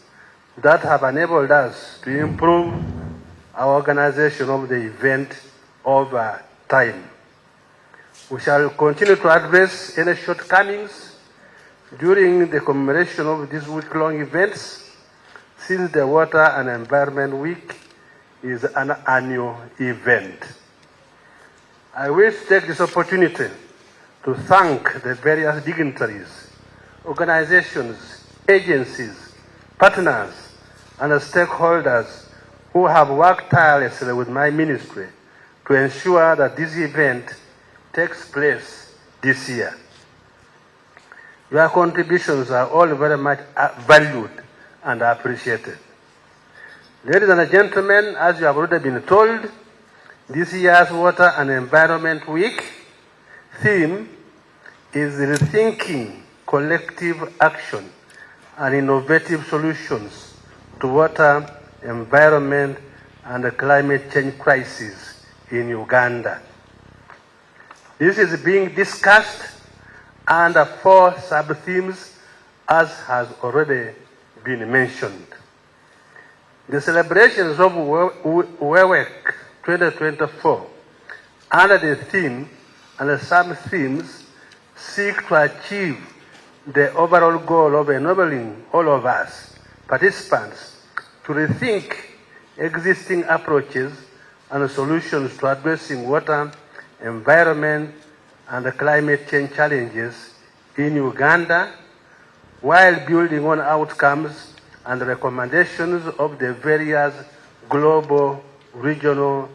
that have enabled us to improve our organization of the event over time. We shall continue to address any shortcomings during the commemoration of these week-long events, since the Water and Environment Week is an annual event. I wish to take this opportunity to thank the various dignitaries, organizations, agencies, partners, and stakeholders who have worked tirelessly with my ministry to ensure that this event takes place this year. Your contributions are all very much valued and appreciated. Ladies and gentlemen, as you have already been told, this year's Water and Environment Week theme is rethinking collective action and innovative solutions to water, environment, and the climate change crisis in Uganda. This is being discussed under 4 sub-themes, as has already been mentioned. The celebrations of WEWEC 2024 under the theme and the sub-themes seek to achieve the overall goal of enabling all of us, participants, to rethink existing approaches and solutions to addressing water, environment, and the climate change challenges in Uganda, while building on outcomes and recommendations of the various global, regional,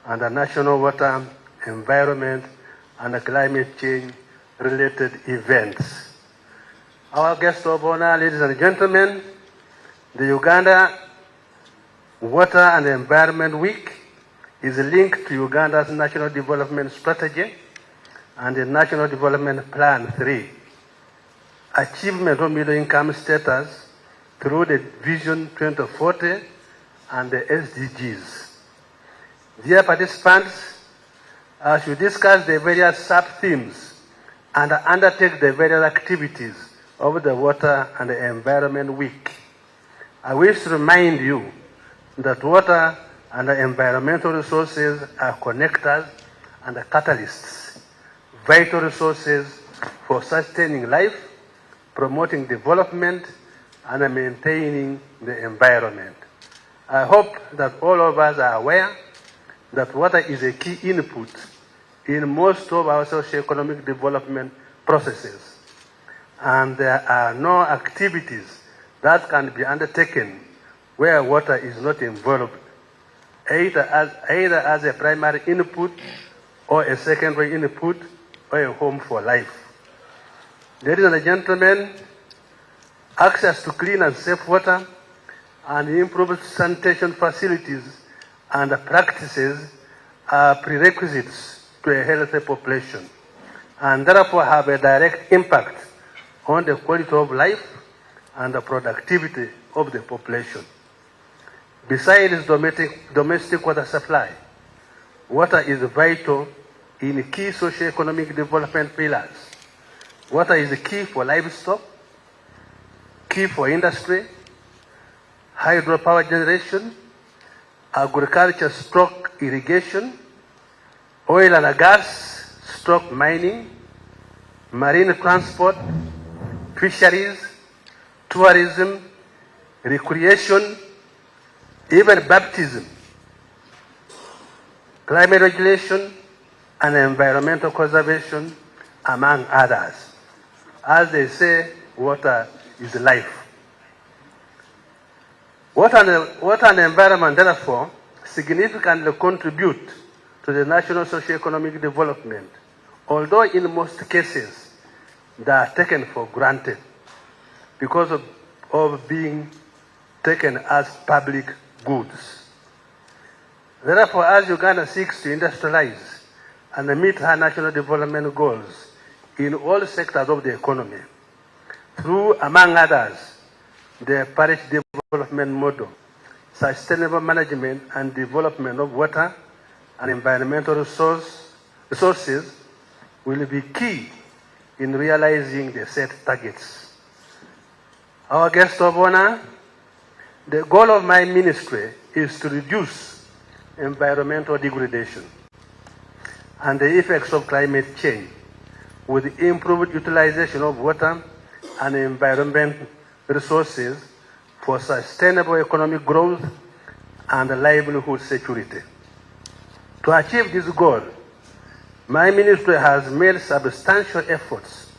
and national water, environment, and climate change related events. Our guest of honor, ladies and gentlemen, the Uganda Water and Environment Week is linked to Uganda's National Development Strategy and the National Development Plan 3, achievement of middle income status through the Vision 2040 and the SDGs. Dear participants, as we discuss the various sub-themes and undertake the various activities of the Water and the Environment Week, I wish to remind you that water and the environmental resources are connectors and catalysts, vital resources for sustaining life, promoting development, and maintaining the environment. I hope that all of us are aware that water is a key input in most of our socio-economic development processes, and there are no activities that can be undertaken where water is not involved, either as a primary input or a secondary input or a home for life. Ladies and gentlemen, access to clean and safe water and improved sanitation facilities and practices are prerequisites to a healthy population and therefore have a direct impact on the quality of life and the productivity of the population. Besides domestic water supply, water is vital in key socio-economic development pillars. Water is key for livestock, key for industry, hydropower generation, agriculture stroke irrigation, oil and gas stroke mining, marine transport, fisheries, tourism, recreation, even baptism, climate regulation, and environmental conservation, among others. As they say, water is life. Water and environment, therefore, significantly contribute to the national socio-economic development, although in most cases they are taken for granted because of being taken as public goods. Therefore, as Uganda seeks to industrialize and meet her national development goals in all sectors of the economy, through, among others, the parish development model, sustainable management and development of water and environmental resources will be key in realizing the set targets. Our guest of honor, the goal of my ministry is to reduce environmental degradation and the effects of climate change with improved utilization of water and environment resources for sustainable economic growth and livelihood security. To achieve this goal, my ministry has made substantial efforts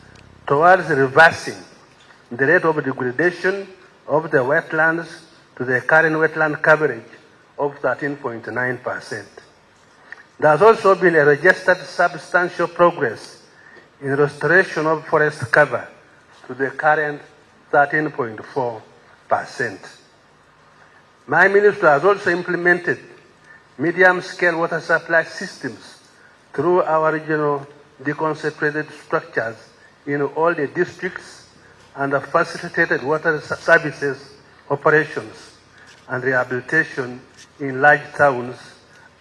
towards reversing the rate of degradation of the wetlands to the current wetland coverage of 13.9%. There has also been a registered substantial progress in restoration of forest cover to the current 13.4%. My ministry has also implemented medium-scale water supply systems through our regional deconcentrated structures in all the districts and have facilitated water services operations and rehabilitation in large towns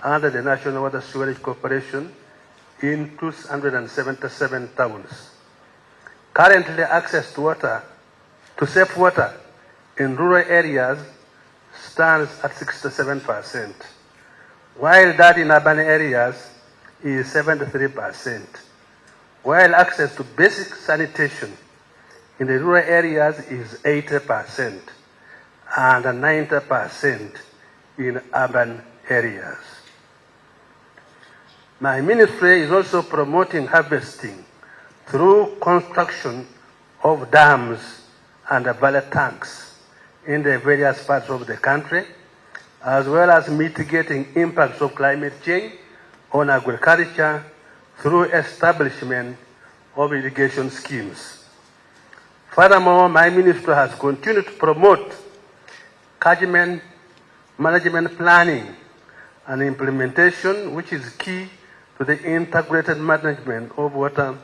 under the National Water Sewerage Corporation in 277 towns. Currently, access to safe water in rural areas stands at 67%, while that in urban areas is 73%, while access to basic sanitation in the rural areas is 80% and 90% in urban areas. My ministry is also promoting harvesting through construction of dams and valley tanks in the various parts of the country, as well as mitigating impacts of climate change on agriculture through establishment of irrigation schemes. Furthermore, my ministry has continued to promote catchment management planning and implementation, which is key to the integrated management of water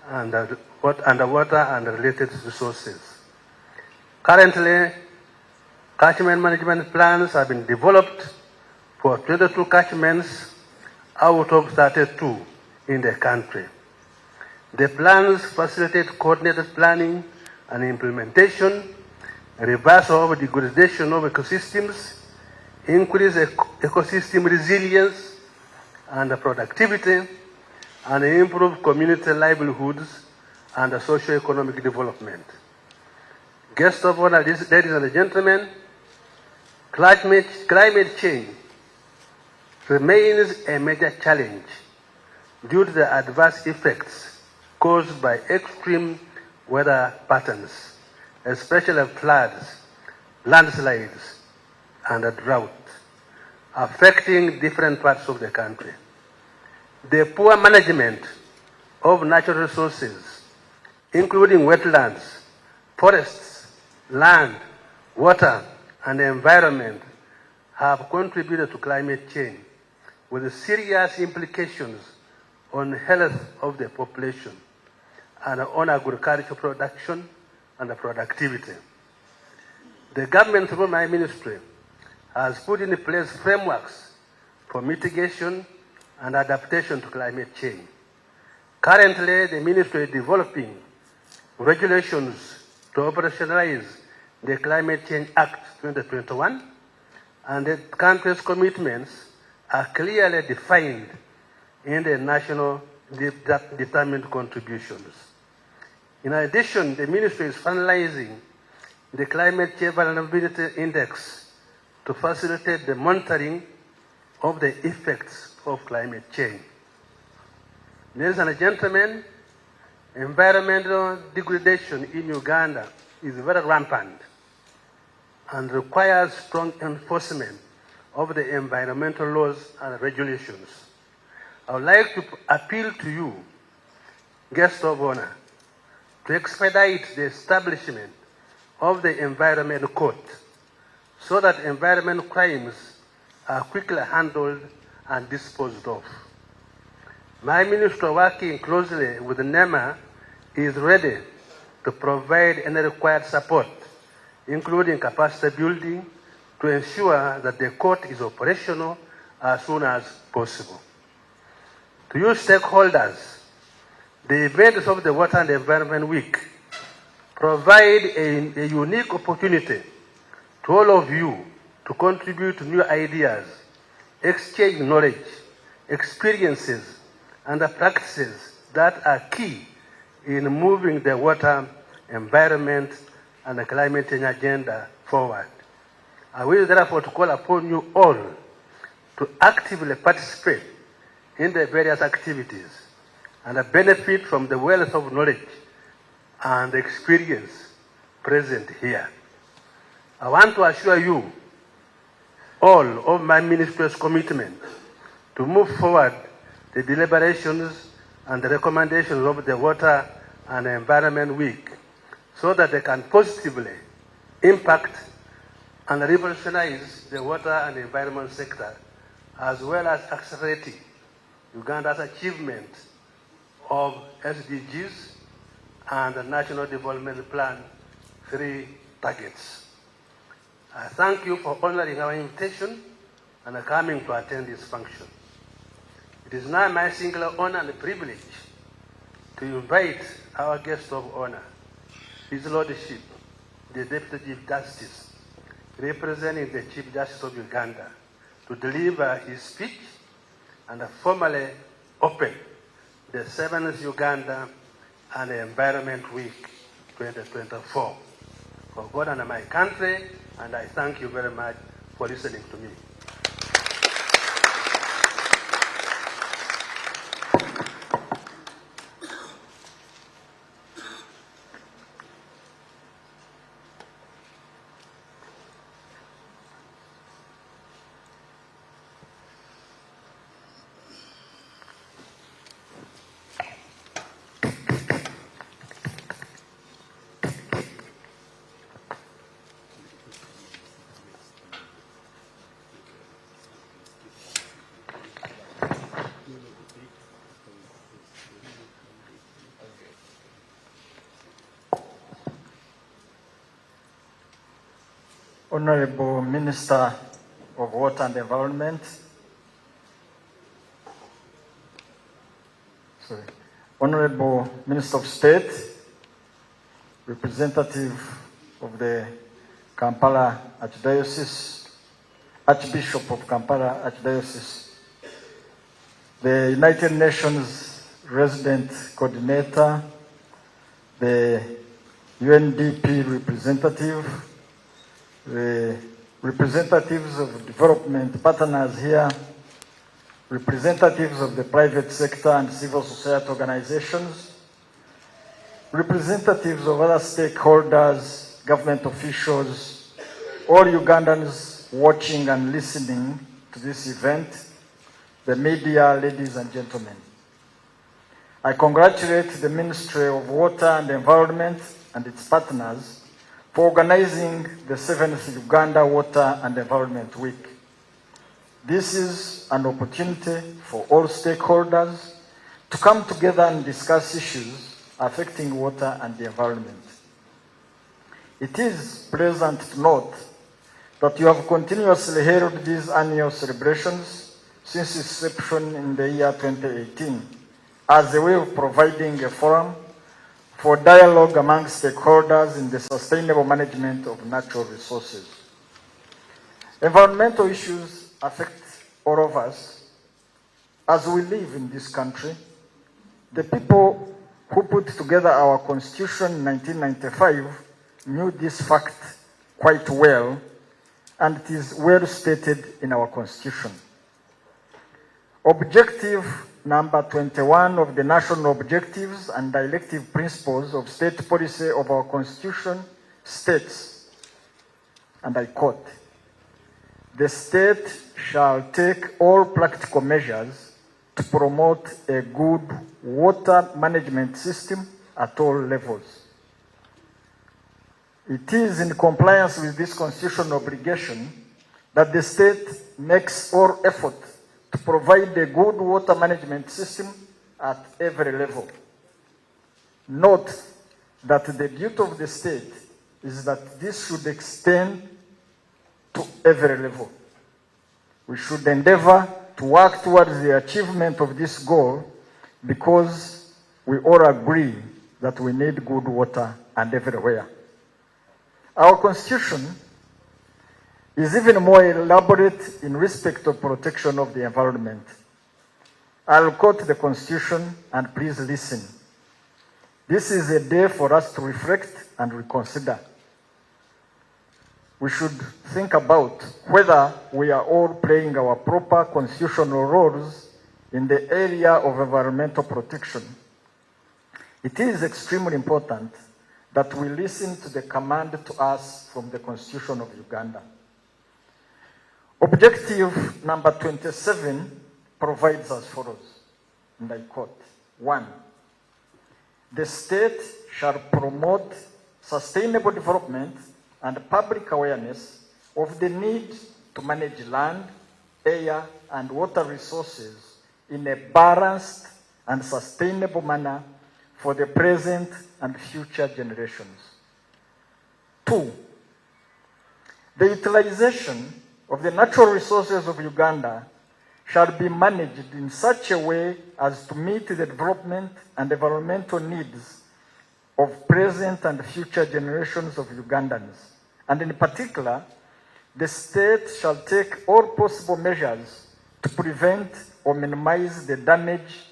and related resources. Currently, catchment management plans have been developed for 22 catchments out of 32 in the country. The plans facilitate coordinated planning and implementation, reversal of degradation of ecosystems, increase ecosystem resilience and productivity, and improve community livelihoods and socio-economic development. Guests of honor, ladies and gentlemen, climate change remains a major challenge due to the adverse effects caused by extreme weather patterns, especially floods, landslides, and drought, affecting different parts of the country. The poor management of natural resources, including wetlands, forests, land, water, and environment, have contributed to climate change, with serious implications on health of the population and on agricultural production and productivity. The government, through my ministry, has put in place frameworks for mitigation and adaptation to climate change. Currently, the ministry is developing regulations to operationalize the Climate Change Act 2021, and the country's commitments are clearly defined in the national determined contributions. In addition, the ministry is finalizing the Climate Change Vulnerability Index to facilitate the monitoring of the effects of climate change. Ladies and gentlemen, environmental degradation in Uganda is very rampant and requires strong enforcement of the environmental laws and regulations. I would like to appeal to you, guests of honor, to expedite the establishment of the Environment Court so that environmental crimes are quickly handled and disposed of. My ministry, working closely with NEMA, is ready to provide any required support, including capacity building, to ensure that the court is operational as soon as possible. To you stakeholders, the events of the Water and Environment Week provide a unique opportunity to all of you to contribute to new ideas, exchange knowledge, experiences, and practices that are key in moving the water, environment, and the climate change agenda forward. I wish therefore to call upon you all to actively participate in the various activities and benefit from the wealth of knowledge and experience present here. I want to assure you all of my ministry's commitment to move forward the deliberations and the recommendations of the Water and Environment Week so that they can positively impact and revolutionize the water and environment sector, as well as accelerating Uganda's achievement of SDGs and the National Development Plan 3 targets. I thank you for honoring our invitation and coming to attend this function. It is now my singular honor and privilege to invite our guest of honor, His Lordship, the Deputy Chief Justice, representing the Chief Justice of Uganda, to deliver his speech and formally open the 7th Uganda and Environment Week 2024. For God and my country, and I thank you very much for listening to me. Honorable Minister of Water and Environment, Honorable Minister of State, representative of the Kampala Archdiocese, Archbishop of Kampala Archdiocese, the United Nations Resident Coordinator, the UNDP representative, the representatives of development partners here, representatives of the private sector and civil society organizations, representatives of other stakeholders, government officials, all Ugandans watching and listening to this event, the media, ladies and gentlemen. I congratulate the Ministry of Water and Environment and its partners for organizing the 7th Uganda Water and Environment Week. This is an opportunity for all stakeholders to come together and discuss issues affecting water and the environment. It is pleasant to note that you have continuously held these annual celebrations since inception in the year 2018 as a way of providing a forum for dialogue among stakeholders in the sustainable management of natural resources. Environmental issues affect all of us as we live in this country. The people who put together our constitution in 1995 knew this fact quite well, and it is well stated in our constitution. Objective number 21 of the national objectives and directive principles of state policy of our constitution states, and I quote, "The state shall take all practical measures to promote a good water management system at all levels." It is in compliance with this constitutional obligation that the state makes all effort to provide a good water management system at every level. Note that the duty of the state is that this should extend to every level. We should endeavor to work towards the achievement of this goal because we all agree that we need good water and everywhere. Our constitution is even more elaborate in respect of protection of the environment. I'll quote the constitution and please listen. This is a day for us to reflect and reconsider. We should think about whether we are all playing our proper constitutional roles in the area of environmental protection. It is extremely important that we listen to the command to us from the Constitution of Uganda. Objective number 27 provides as follows, and I quote, 1. The state shall promote sustainable development and public awareness of the need to manage land, air, and water resources in a balanced and sustainable manner for the present and future generations. 2. The utilization of the natural resources of Uganda shall be managed in such a way as to meet the development and environmental needs of present and future generations of Ugandans. And in particular, the state shall take all possible measures to prevent or minimize the damage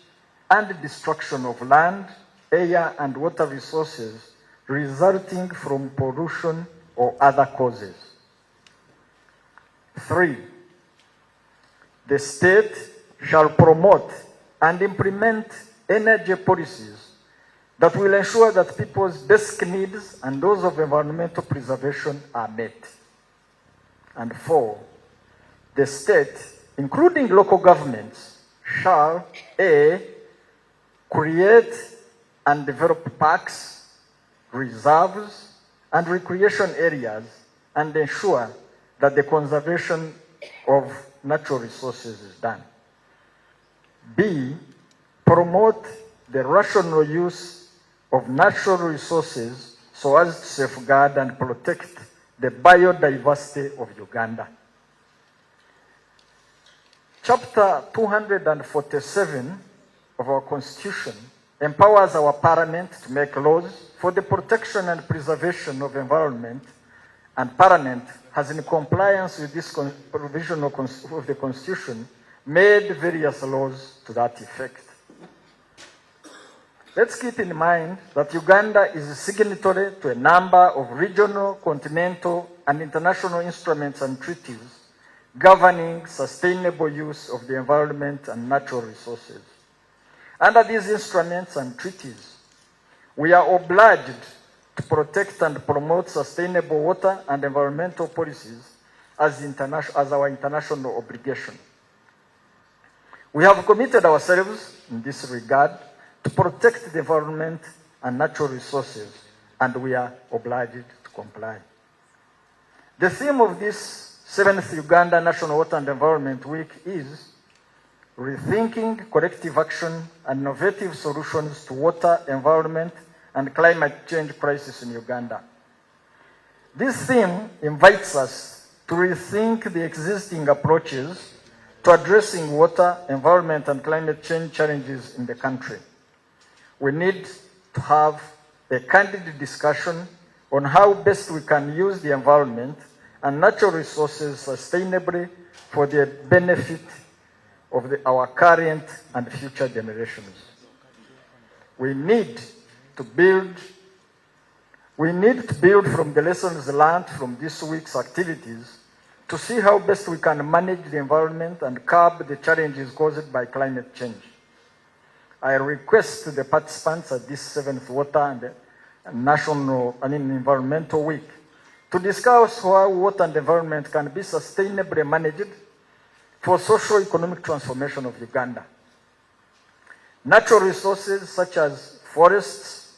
and destruction of land, air, and water resources resulting from pollution or other causes. 3. The state shall promote and implement energy policies that will ensure that people's basic needs and those of environmental preservation are met. And 4. The state, including local governments, shall A. create and develop parks, reserves, and recreation areas and ensure that the conservation of natural resources is done. B. Promote the rational use of natural resources so as to safeguard and protect the biodiversity of Uganda. Chapter 247 of our Constitution empowers our Parliament to make laws for the protection and preservation of environment, and Parliament has, in compliance with this provision of the Constitution, made various laws to that effect. Let's keep in mind that Uganda is a signatory to a number of regional, continental, and international instruments and treaties governing sustainable use of the environment and natural resources. Under these instruments and treaties, we are obliged to protect and promote sustainable water and environmental policies as our international obligation. We have committed ourselves in this regard to protect the environment and natural resources, and we are obliged to comply. The theme of this 7th Uganda National Water and Environment Week is rethinking collective action and innovative solutions to water, environment, and climate change crisis in Uganda. This theme invites us to rethink the existing approaches to addressing water, environment, and climate change challenges in the country. We need to have a candid discussion on how best we can use the environment and natural resources sustainably for the benefit of our current and future generations. We need to build from the lessons learned from this week's activities to see how best we can manage the environment and curb the challenges caused by climate change. I request the participants at this 7th Water and National Environmental Week to discuss how water and environment can be sustainably managed for socio-economic transformation of Uganda. Natural resources such as forests,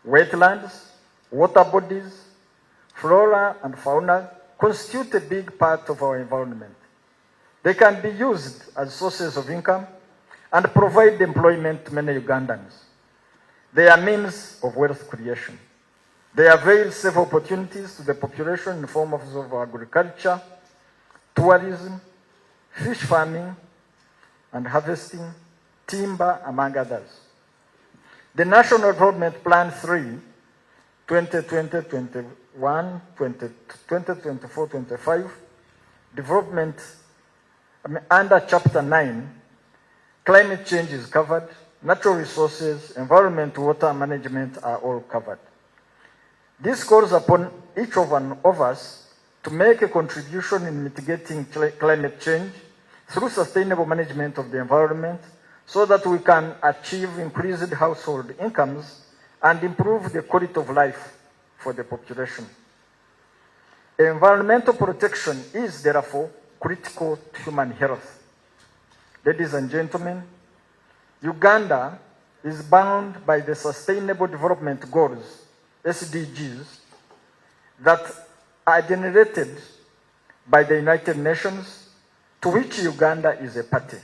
wetlands, water bodies, flora and fauna constitute a big part of our environment. They can be used as sources of income and provide employment to many Ugandans. They are means of wealth creation. They avail several opportunities to the population in the form of agriculture, tourism, fish farming and harvesting, timber, among others. The National Development Plan 3, 2020-21, 2024-25, development under Chapter 9, climate change is covered, natural resources, environment, water management are all covered. This calls upon each of us to make a contribution in mitigating climate change through sustainable management of the environment so that we can achieve increased household incomes and improve the quality of life for the population. Environmental protection is therefore critical to human health. Ladies and gentlemen, Uganda is bound by the Sustainable Development Goals, SDGs, that are generated by the United Nations, to which Uganda is a party.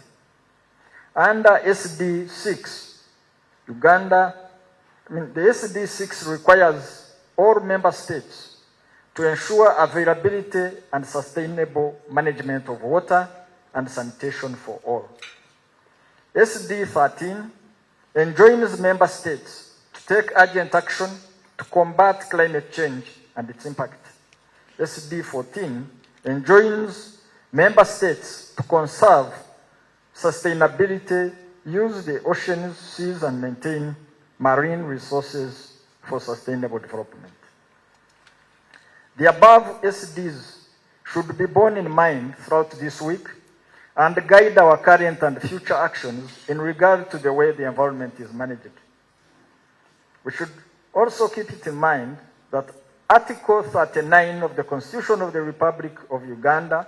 Under SD 6, the SD 6 requires all member states to ensure availability and sustainable management of water and sanitation for all. SD 13 enjoins member states to take urgent action to combat climate change and its impact. SD 14 enjoins member states to conserve sustainability, use the oceans, seas, and maintain marine resources for sustainable development. The above SDs should be borne in mind throughout this week and guide our current and future actions in regard to the way the environment is managed. We should also keep it in mind that Article 39 of the Constitution of the Republic of Uganda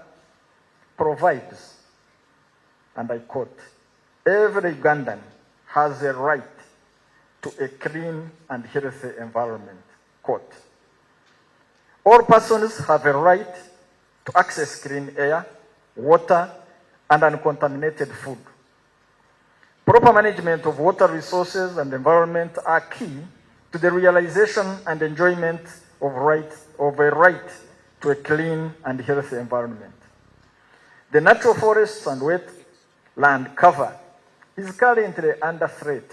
provides, and I quote, "Every Ugandan has a right to a clean and healthy environment." Quote. All persons have a right to access clean air, water, and uncontaminated food. Proper management of water resources and environment are key to the realization and enjoyment of a right to a clean and healthy environment. The natural forests and wetland cover is currently under threat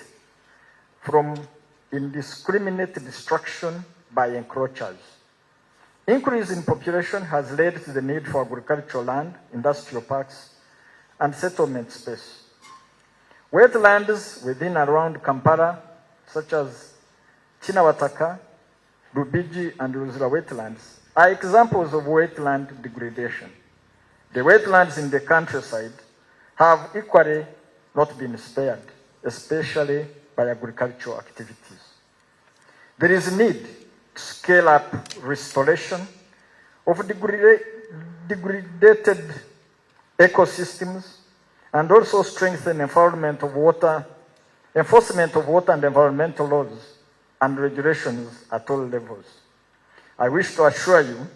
from indiscriminate destruction by encroachers. Increase in population has led to the need for agricultural land, industrial parks, and settlement space. Wetlands within and around Kampala, such as Chinawataka, Rubiji, and Luzira wetlands, are examples of wetland degradation. The wetlands in the countryside have equally not been spared, especially by agricultural activities. There is a need to scale up restoration of degraded ecosystems and also strengthen enforcement of water and environmental laws and regulations at all levels. I wish to assure you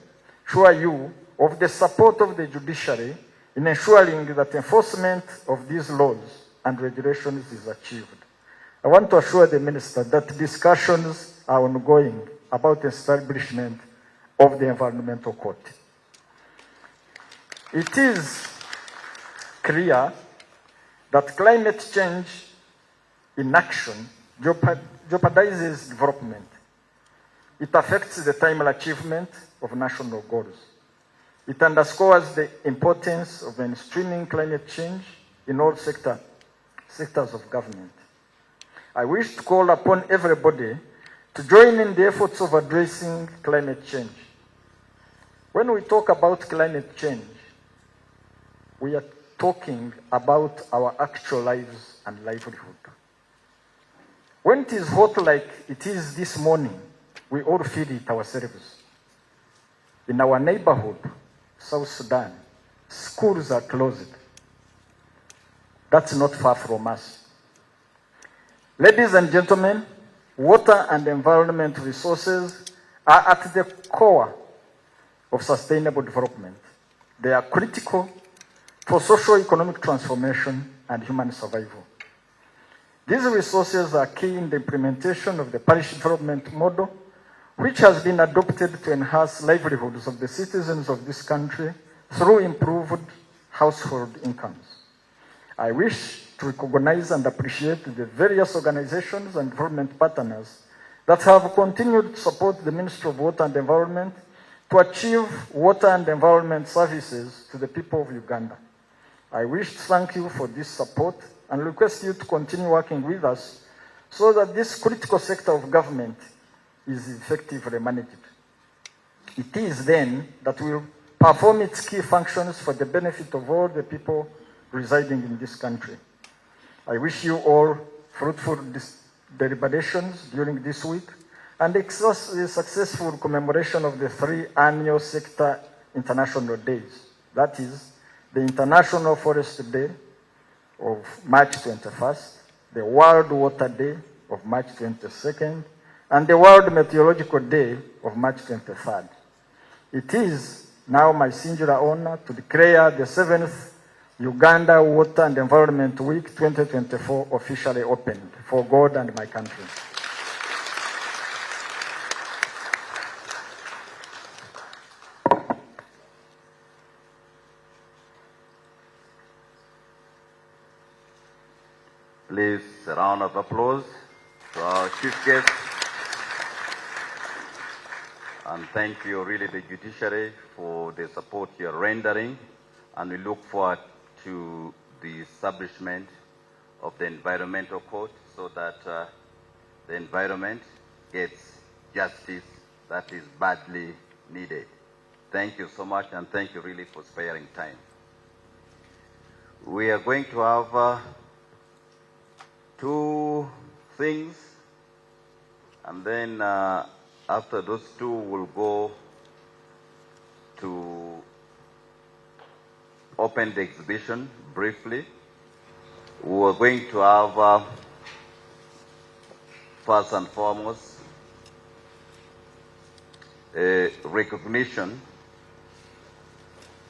of the support of the judiciary in ensuring that enforcement of these laws and regulations is achieved. I want to assure the Minister that discussions are ongoing about the establishment of the Environmental Court. It is clear that climate change inaction jeopardizes development. It affects the timely achievement of national goals. It underscores the importance of mainstreaming climate change in all sectors of government. I wish to call upon everybody to join in the efforts of addressing climate change. When we talk about climate change, we are talking about our actual lives and livelihood. When it is hot like it is this morning, we all feel it ourselves. In our neighborhood, South Sudan, schools are closed. That's not far from us. Ladies and gentlemen, water and environment resources are at the core of sustainable development. They are critical for socio-economic transformation and human survival. These resources are key in the implementation of the parish development model, which has been adopted to enhance livelihoods of the citizens of this country through improved household incomes. I wish to recognize and appreciate the various organizations and development partners that have continued to support the Ministry of Water and Environment to achieve water and environment services to the people of Uganda. I wish to thank you for this support and request you to continue working with us so that this critical sector of government is effectively managed. It is then that we will perform its key functions for the benefit of all the people residing in this country. I wish you all fruitful deliberations during this week and a successful commemoration of the 3 annual sector international days. That is, the International Forest Day of March 21st, the World Water Day of March 22nd, and the World Meteorological Day of March 23rd. It is now my singular honor to declare the 7th Uganda Water and Environment Week 2024 officially opened for God and my country. Please, a round of applause to our chief guest. And thank you, really, the judiciary, for the support you're rendering. And we look forward to the establishment of the Environmental Court so that the environment gets justice that is badly needed. Thank you so much, and thank you really for sparing time. We are going to have 2 things, and then after those 2, we'll go to open the exhibition briefly. We're going to have, first and foremost, a recognition,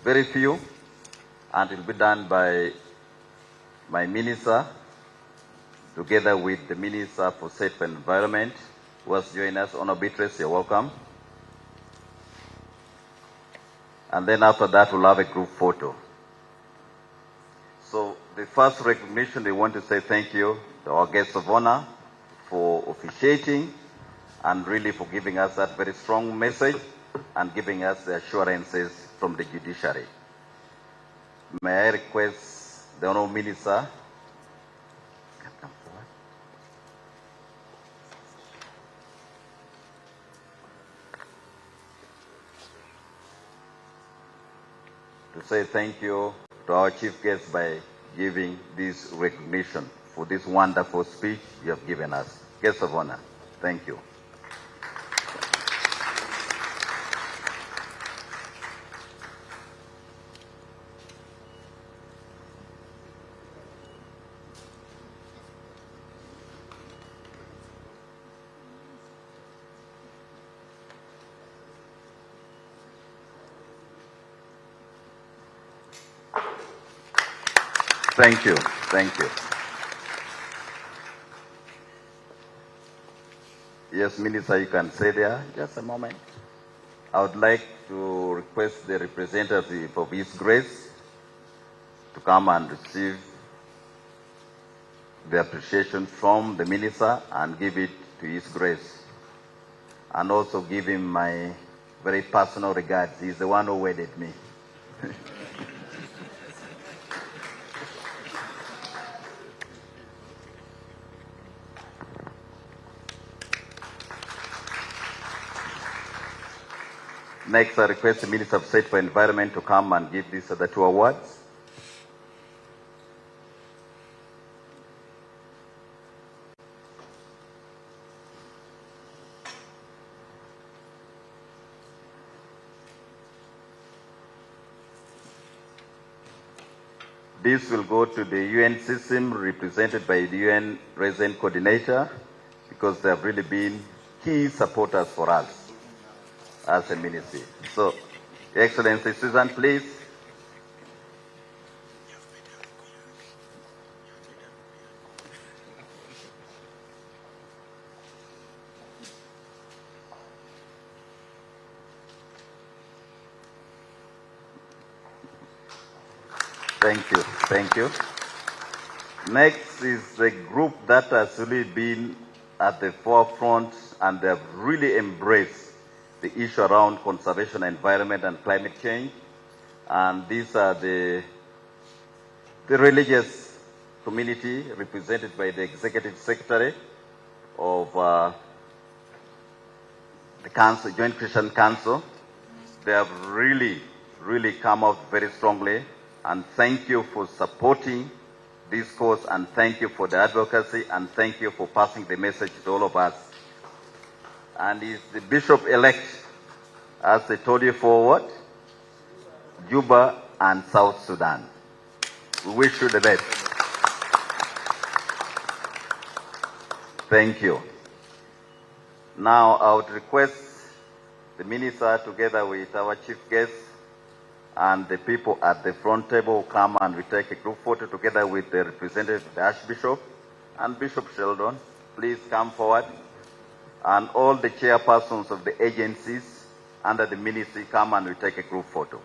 very few, and it will be done by my minister, together with the Minister for Safety and Environment, who has joined us. Honorable Beatrice, you're welcome. And then after that, we'll have a group photo. So the first recognition, we want to say thank you to our guests of honor for officiating and really for giving us that very strong message and giving us the assurances from the judiciary. May I request the Honorable Minister to say thank you to our chief guest by giving this recognition for this wonderful speech you have given us. Guests of honor, thank you. Thank you. Thank you. Yes, Minister, you can stay there. Just a moment. I would like to request the representative of His Grace to come and receive the appreciation from the Minister and give it to His Grace. And also give him my very personal regards. He's the one who wedded me. Next, I request the Minister of State for Environment to come and give these other two awards. This will go to the UN system represented by the UN resident coordinator because they have really been key supporters for us as a ministry. So, Your Excellency, Susan, please. Thank you. Thank you. Next is the group that has really been at the forefront and they have really embraced the issue around conservation, environment, and climate change. And these are the religious community represented by the Executive Secretary of the Council, Joint Christian Council. They have really come out very strongly. And thank you for supporting this cause, and thank you for the advocacy, and thank you for passing the message to all of us. And is the Bishop-elect, as they told you, for what? Juba and South Sudan. We wish you the best. Thank you. Now I would request the Minister, together with our Chief Guest, and the people at the front table come and we take a group photo together with the representative of the Archbishop and Bishop Sheldon. Please come forward. And all the chairpersons of the agencies under the ministry come and we take a group photo.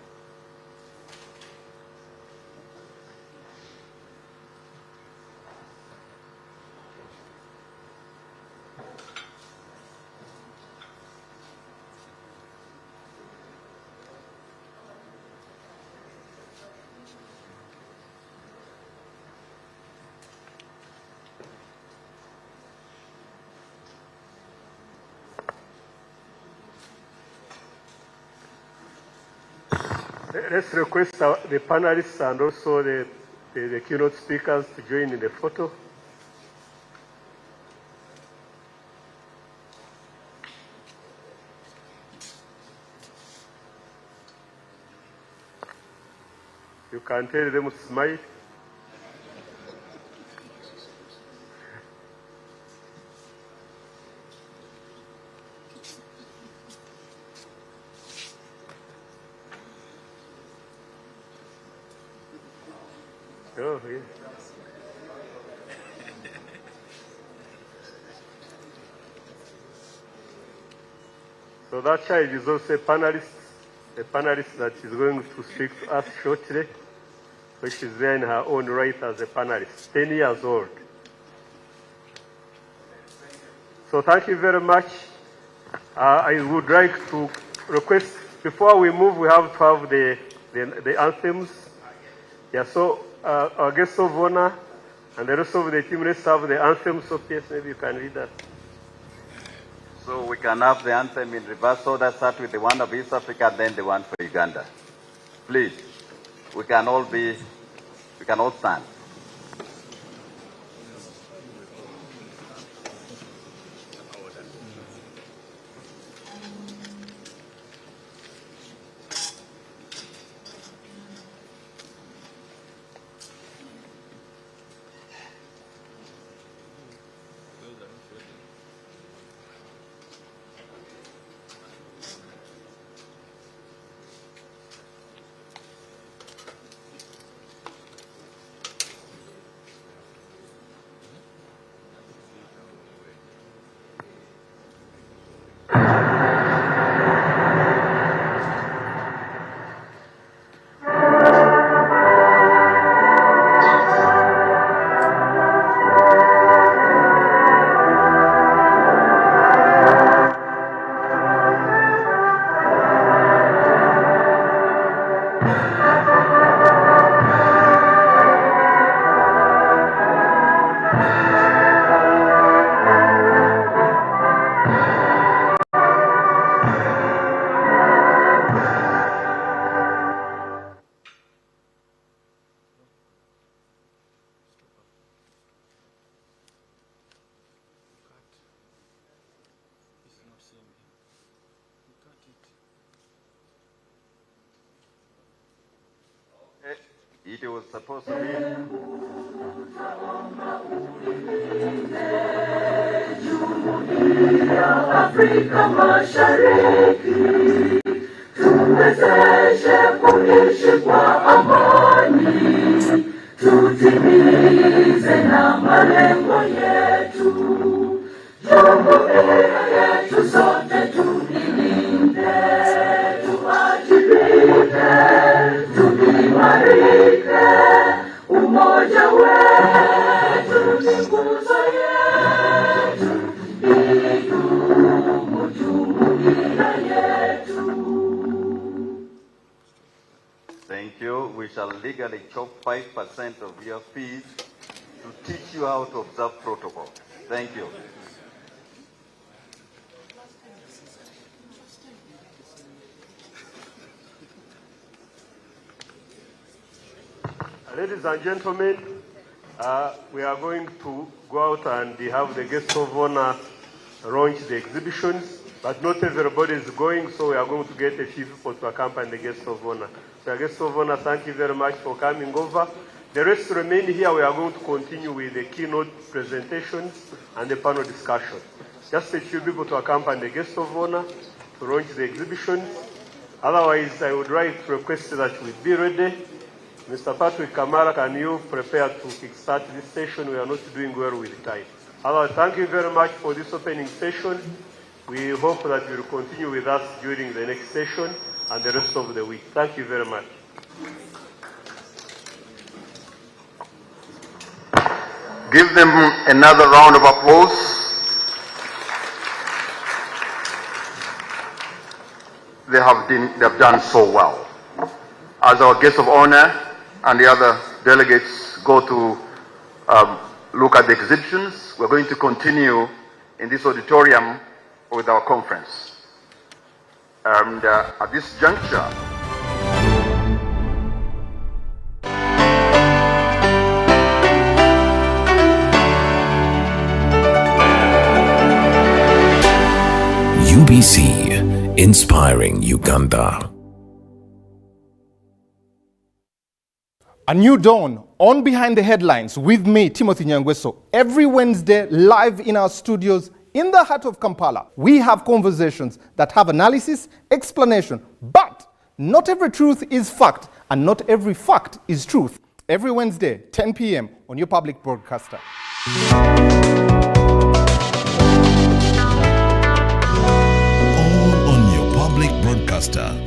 Let's request the panelists and also the keynote speakers to join in the photo. You can tell them to smile. Oh, yeah. So that child is also a panelist that is going to speak to us shortly. So she's there in her own right as a panelist, 10 years old. So thank you very much. I would like to request, before we move, we have to have the anthems. Yeah, so our guest of honor and the rest of the team, let's have the anthem. So please, maybe you can read that. So we can have the anthem in reverse order, start with the one of East Africa, then the one for Uganda. Please, we can all stand. It was supposed to be. Afrika Mashariki, tuwezeshe kuishi kwa amani, tutimize na malengo yetu. Jumuiya yetu sote tuilinde, tuajibike, tuimarike, umoja wetu ni nguzo yetu, idumu jumuiya yetu. Thank you. We shall legally chop 5% of your fees to teach you how to observe protocol. Thank you. Ladies and gentlemen, we are going to go out and have the guest of honor launch the exhibitions, but not everybody is going, so we are going to get a few people to accompany the guest of honor. So, guest of honor, thank you very much for coming over. The rest remain here. We are going to continue with the keynote presentations and the panel discussion. Just a few people to accompany the guest of honor to launch the exhibitions. Otherwise, I would like to request that we be ready. Mr. Patrick Kamara, can you prepare to kickstart this session? We are not doing well with time. Otherwise, thank you very much for this opening session. We hope that you will continue with us during the next session and the rest of the week. Thank you very much. Give them another round of applause. They have done so well. As our guest of honor and the other delegates go to look at the exhibitions, we're going to continue in this auditorium with our conference. And at this juncture, UBC, inspiring Uganda. A new dawn on Behind the Headlines with me, Timothy Nyangweso. Every Wednesday, live in our studios in the heart of Kampala. We have conversations that have analysis, explanation, but not every truth is fact and not every fact is truth. Every Wednesday, 10 p.m. on your public broadcaster. All on your public broadcaster.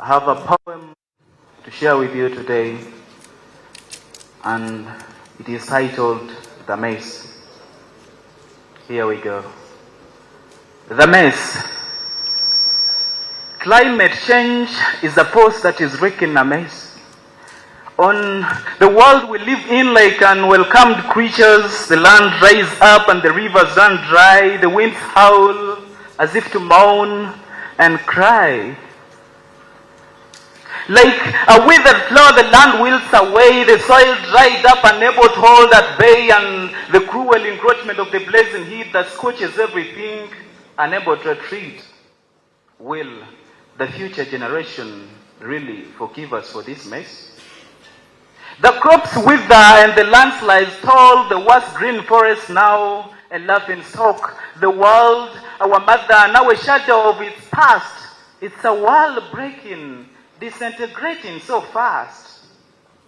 I have a poem to share with you today, and it is titled The Mess. Here we go. The Mess. Climate change is a force that is wreaking a mess on the world we live in. Like unwelcomed creatures, the land dries up and the rivers run dry. The winds howl as if to moan and cry. Like a withered flower, the land wilts away, the soil dried up, unable to hold at bay, and the cruel encroachment of the blazing heat that scorches everything, unable to retreat. Will the future generation really forgive us for this mess? The crops wither and the landslides tall, the worst green forest now a laughing stock. The world, our mother, now a shadow of its past. It's a world breaking, disintegrating so fast.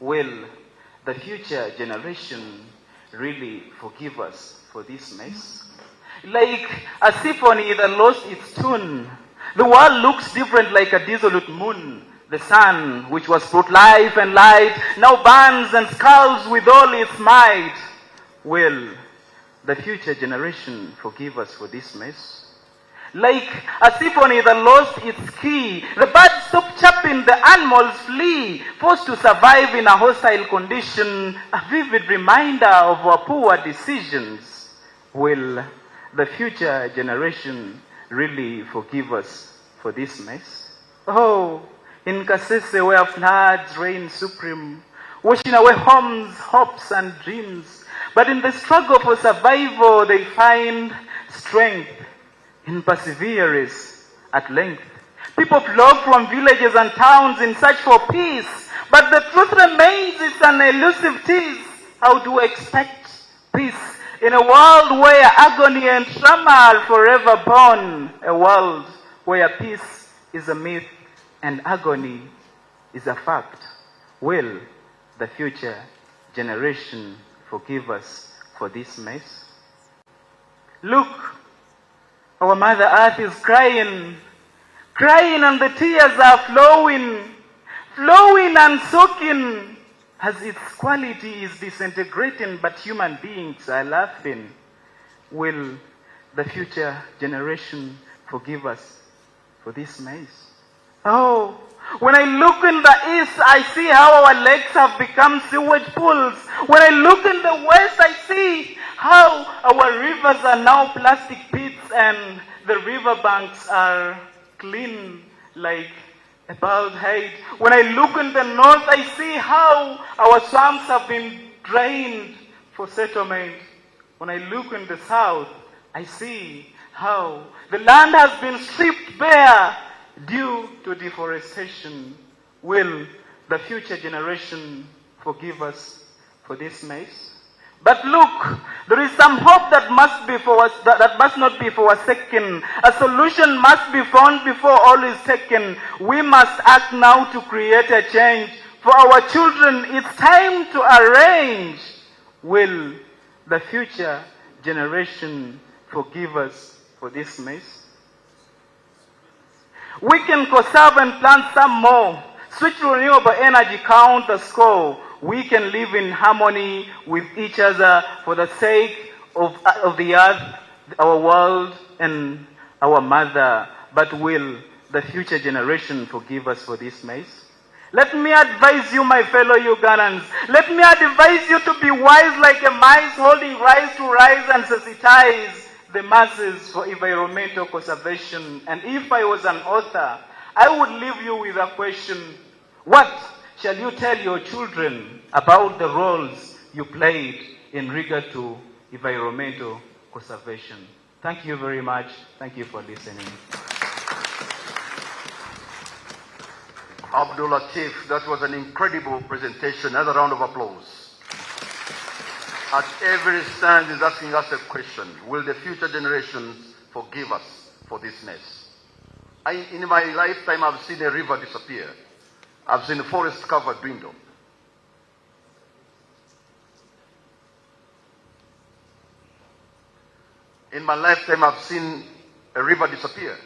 Will the future generation really forgive us for this mess? Like a symphony that lost its tune, the world looks different like a dissolute moon. The sun, which was brought life and light, now burns and scowls with all its might. Will the future generation forgive us for this mess? Like a symphony that lost its key, the birds stop chirping, the animals flee, forced to survive in a hostile condition, a vivid reminder of our poor decisions. Will the future generation really forgive us for this mess? Oh, in Kasese where floods reign supreme, washing away homes, hopes and dreams, But in the struggle for survival, they find strength in perseverance at length. People flock from villages and towns in search for peace, but the truth remains it's an elusive tease. How do we expect peace in a world where agony and trauma are forever born? A world where peace is a myth and agony is a fact. Will the future generation forgive us for this mess? Look, our Mother Earth is crying, crying, and the tears are flowing, flowing and soaking as its quality is disintegrating, but human beings are laughing. Will the future generation forgive us for this mess? Oh, when I look in the east, I see how our lakes have become sewage pools. When I look in the west, I see how our rivers are now plastic pits and the riverbanks are clean like a bald head. When I look in the north, I see how our swamps have been drained for settlement. When I look in the south, I see how the land has been stripped bare due to deforestation. Will the future generation forgive us for this mess? But look, there is some hope that must be for us, that must not be for a second. A solution must be found before all is taken. We must act now to create a change. For our children, it's time to arrange. Will the future generation forgive us for this mess? We can conserve and plant some more. Switch to renewable energy, count the score. We can live in harmony with each other for the sake of the earth, our world, and our mother. But will the future generation forgive us for this mess? Let me advise you, my fellow Ugandans. Let me advise you to be wise like a mice holding rice to rise and sensitize the masses for environmental conservation. And if I was an author, I would leave you with a question. What shall you tell your children about the roles you played in regard to environmental conservation? Thank you very much. Thank you for listening. Abdul Latif, that was an incredible presentation. Another round of applause. At every stand is asking us a question. Will the future generations forgive us for this mess? In my lifetime, I've seen a river disappear. I've seen a forest cover dwindle. In my lifetime, I've seen a river disappear.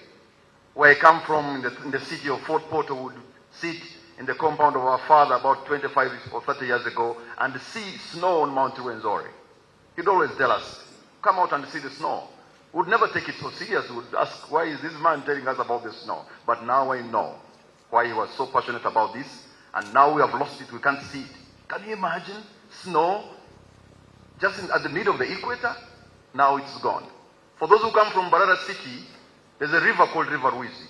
Where I come from, in the city of Fort Porter, would sit in the compound of our father about 25 or 30 years ago and see snow on Mount Rwenzori. He'd always tell us, come out and see the snow. We'd never take it so serious. We would ask, why is this man telling us about the snow? But now I know why he was so passionate about this. And now we have lost it. We can't see it. Can you imagine snow just at the middle of the equator? Now it's gone. For those who come from Barara City, there's a river called River Ruizi.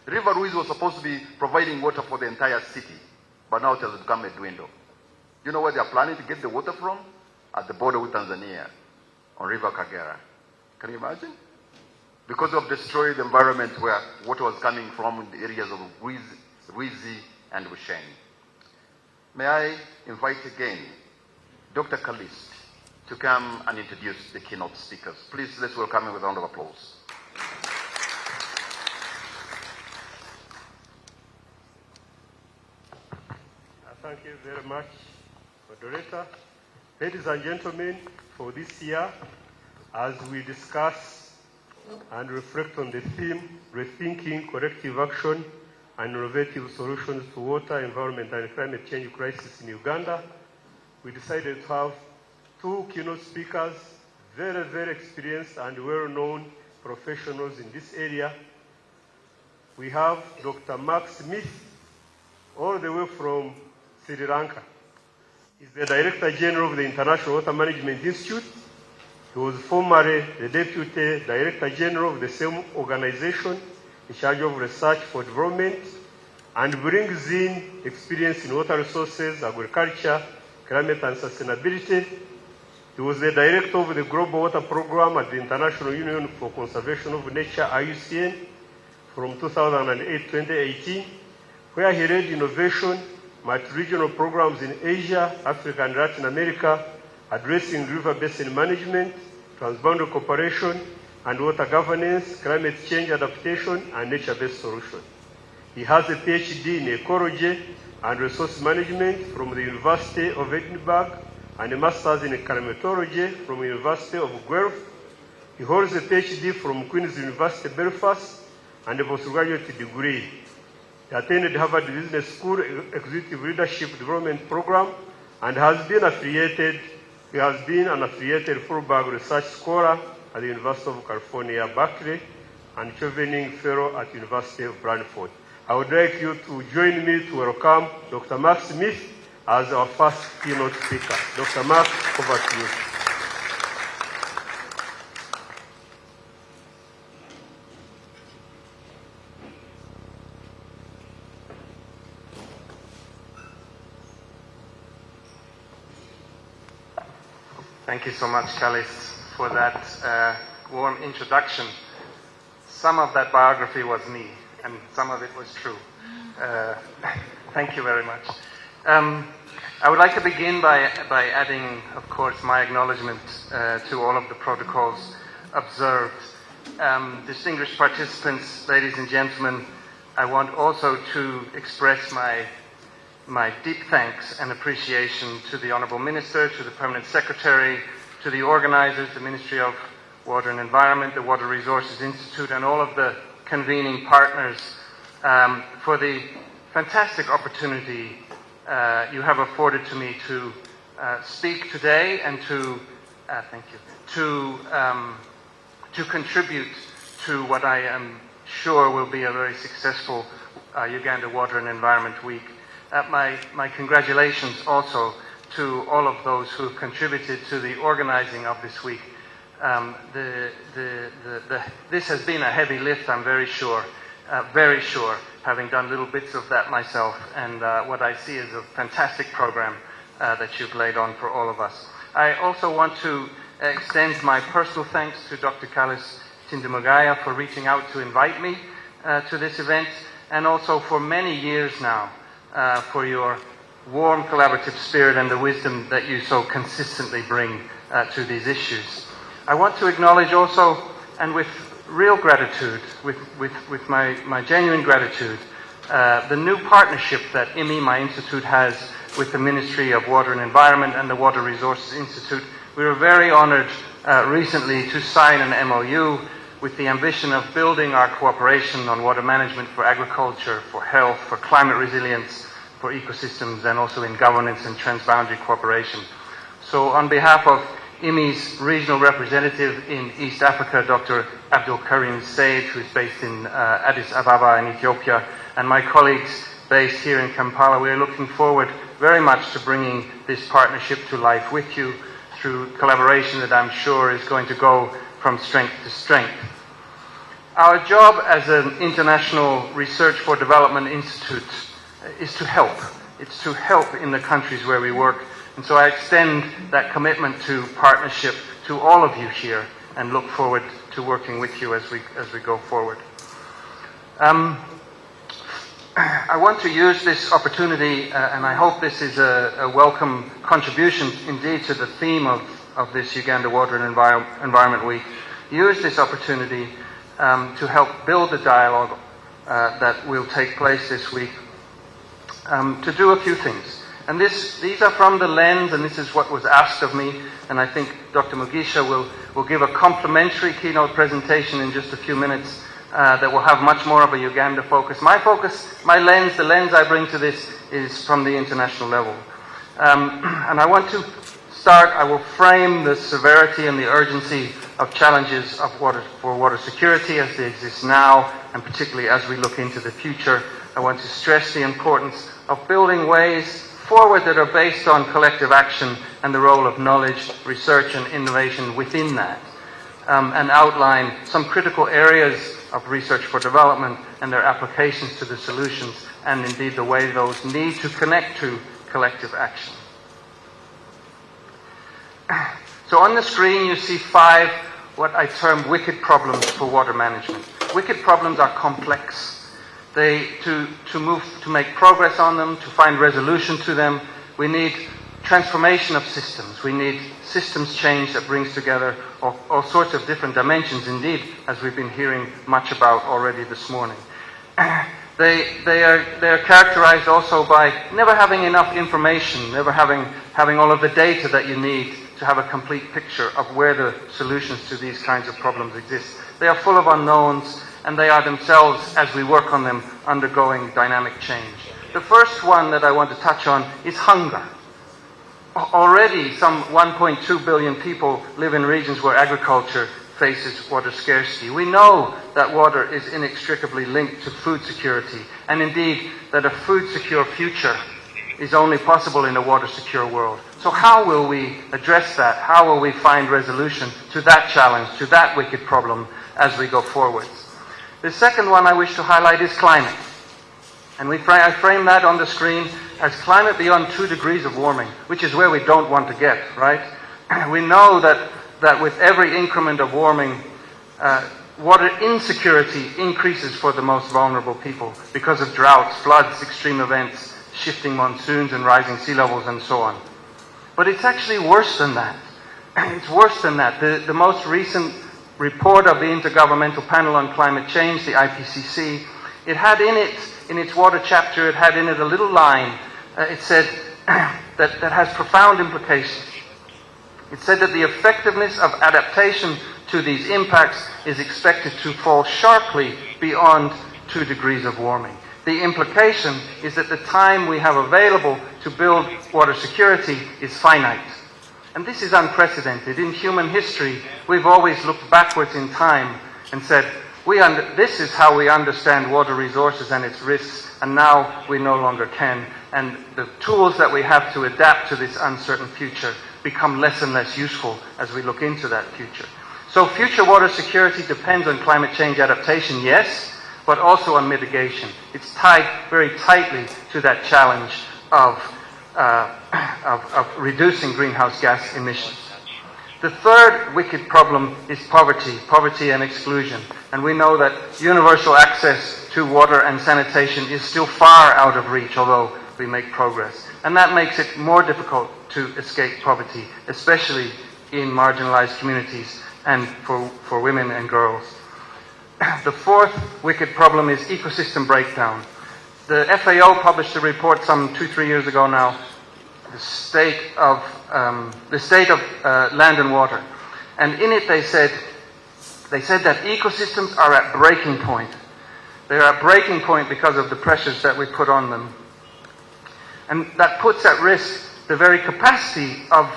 River Ruizi was supposed to be providing water for the entire city, but now it has become a dwindle. You know where they are planning to get the water from? At the border with Tanzania, on River Kagera. Can you imagine? Because of destroyed the environment where water was coming from in the areas of Ruizi and Busheni. May I invite again Dr. Kalist to come and introduce the keynote speakers. Please, let's welcome him with a round of applause. Thank you very much, moderator. Ladies and gentlemen, for this year, as we discuss and reflect on the theme, rethinking corrective action and innovative solutions to water, environment, and climate change crisis in Uganda, we decided to have two keynote speakers, very, very experienced and well-known professionals in this area. We have Dr. Mark Smith, all the way from Sri Lanka. He's the Director General of the International Water Management Institute. He was formerly the Deputy Director General of the same organization in charge of research for development, and brings in experience in water resources, agriculture, climate and sustainability. He was the director of the Global Water Program at the International Union for Conservation of Nature, IUCN, from 2008 to 2018, where he led innovation, multi-regional programs in Asia, Africa, and Latin America, addressing river basin management, transboundary cooperation, and water governance, climate change adaptation, and nature-based solutions. He has a PhD in ecology and resource management from the University of Edinburgh and a master's in climatology from the University of Guelph. He holds a PhD from Queen's University Belfast and a postgraduate degree. He attended Harvard Business School Executive Leadership Development Program and has been an affiliated Fulbright Research Scholar at the University of California, Berkeley, and Chevening Fellow at the University of Brantford. I would like you to join me to welcome Dr. Mark Smith as our first keynote speaker. Dr. Mark, over to you. Thank you so much, Kalis, for that warm introduction. Some of that biography was me, and some of it was true. Thank you very much. I would like to begin by adding, of course, my acknowledgement to all of the protocols observed. Distinguished participants, ladies and gentlemen, I want also to express my deep thanks and appreciation to the Honourable Minister, to the Permanent Secretary, to the organisers, the Ministry of Water and Environment, the Water Resources Institute, and all of the convening partners for the fantastic opportunity you have afforded to me to speak today and to contribute to what I am sure will be a very successful Uganda Water and Environment Week. My congratulations also to all of those who have contributed to the organizing of this week. This has been a heavy lift, I'm very sure, having done little bits of that myself, and what I see is a fantastic program that you've laid on for all of us. I also want to extend my personal thanks to Dr. Kalis Tindamugaya for reaching out to invite me to this event, and also for many years now for your warm collaborative spirit and the wisdom that you so consistently bring to these issues. I want to acknowledge also, and with real gratitude, with my genuine gratitude, the new partnership that IMI, my institute, has with the Ministry of Water and Environment and the Water Resources Institute. We were very honoured recently to sign an MOU with the ambition of building our cooperation on water management for agriculture, for health, for climate resilience, for ecosystems, and also in governance and transboundary cooperation. So on behalf of IMI's regional representative in East Africa, Dr. Abdul Karim Said, who is based in Addis Ababa in Ethiopia, and my colleagues based here in Kampala, we are looking forward very much to bringing this partnership to life with you through collaboration that I'm sure is going to go from strength to strength. Our job as an international research for development institute is to help. It's to help in the countries where we work. And so I extend that commitment to partnership to all of you here and look forward to working with you as we go forward. I want to use this opportunity, and I hope this is a welcome contribution indeed to the theme of this Uganda Water and Environment Week, use this opportunity to help build the dialogue that will take place this week, to do a few things. And these are from the lens, and this is what was asked of me, and I think Dr. Mugisha will give a complimentary keynote presentation in just a few minutes that will have much more of a Uganda focus. My lens, the lens I bring to this is from the international level. And I want to start, I will frame the severity and the urgency of challenges for water security as they exist now, and particularly as we look into the future. I want to stress the importance of building ways forward that are based on collective action and the role of knowledge, research and innovation within that, and outline some critical areas of research for development and their applications to the solutions, and indeed the way those need to connect to collective action. So on the screen you see 5 what I term wicked problems for water management. Wicked problems are complex. To make progress on them, to find resolution to them, we need transformation of systems. We need systems change that brings together all sorts of different dimensions, indeed, as we've been hearing much about already this morning. They are characterized also by never having enough information, never having all of the data that you need to have a complete picture of where the solutions to these kinds of problems exist. They are full of unknowns, and they are themselves, as we work on them, undergoing dynamic change. The first one that I want to touch on is hunger. Already some 1.2 billion people live in regions where agriculture faces water scarcity. We know that water is inextricably linked to food security, and indeed that a food secure future is only possible in a water secure world. So how will we address that? How will we find resolution to that challenge, to that wicked problem as we go forwards? The second one I wish to highlight is climate. And I frame that on the screen as climate beyond 2 degrees of warming, which is where we don't want to get, right? We know that with every increment of warming, water insecurity increases for the most vulnerable people because of droughts, floods, extreme events, shifting monsoons and rising sea levels and so on. But it's actually worse than that. It's worse than that. The most recent report of the Intergovernmental Panel on Climate Change, the IPCC, it had in its water chapter, it had in it a little line. It said that has profound implications. It said that the effectiveness of adaptation to these impacts is expected to fall sharply beyond 2 degrees of warming. The implication is that the time we have available to build water security is finite. And this is unprecedented. In human history, we've always looked backwards in time and said, this is how we understand water resources and its risks, and now we no longer can. And the tools that we have to adapt to this uncertain future become less and less useful as we look into that future. So future water security depends on climate change adaptation, yes, but also on mitigation. It's tied very tightly to that challenge of reducing greenhouse gas emissions. The third wicked problem is poverty and exclusion. And we know that universal access to water and sanitation is still far out of reach, although we make progress. And that makes it more difficult to escape poverty, especially in marginalized communities and for women and girls. The fourth wicked problem is ecosystem breakdown. The FAO published a report some 2-3 years ago now, the state of land and water, and in it they said that ecosystems are at breaking point. They are at breaking point because of the pressures that we put on them, and that puts at risk the very capacity of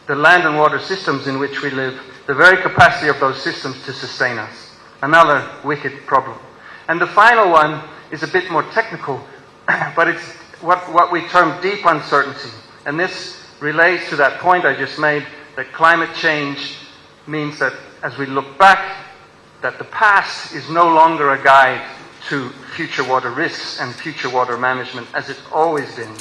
the land and water systems in which we live, the very capacity of those systems to sustain us. Another wicked problem. And the final one is a bit more technical, but it's what we term deep uncertainty. And this relates to that point I just made, that climate change means that as we look back, that the past is no longer a guide to future water risks and future water management as it's always been,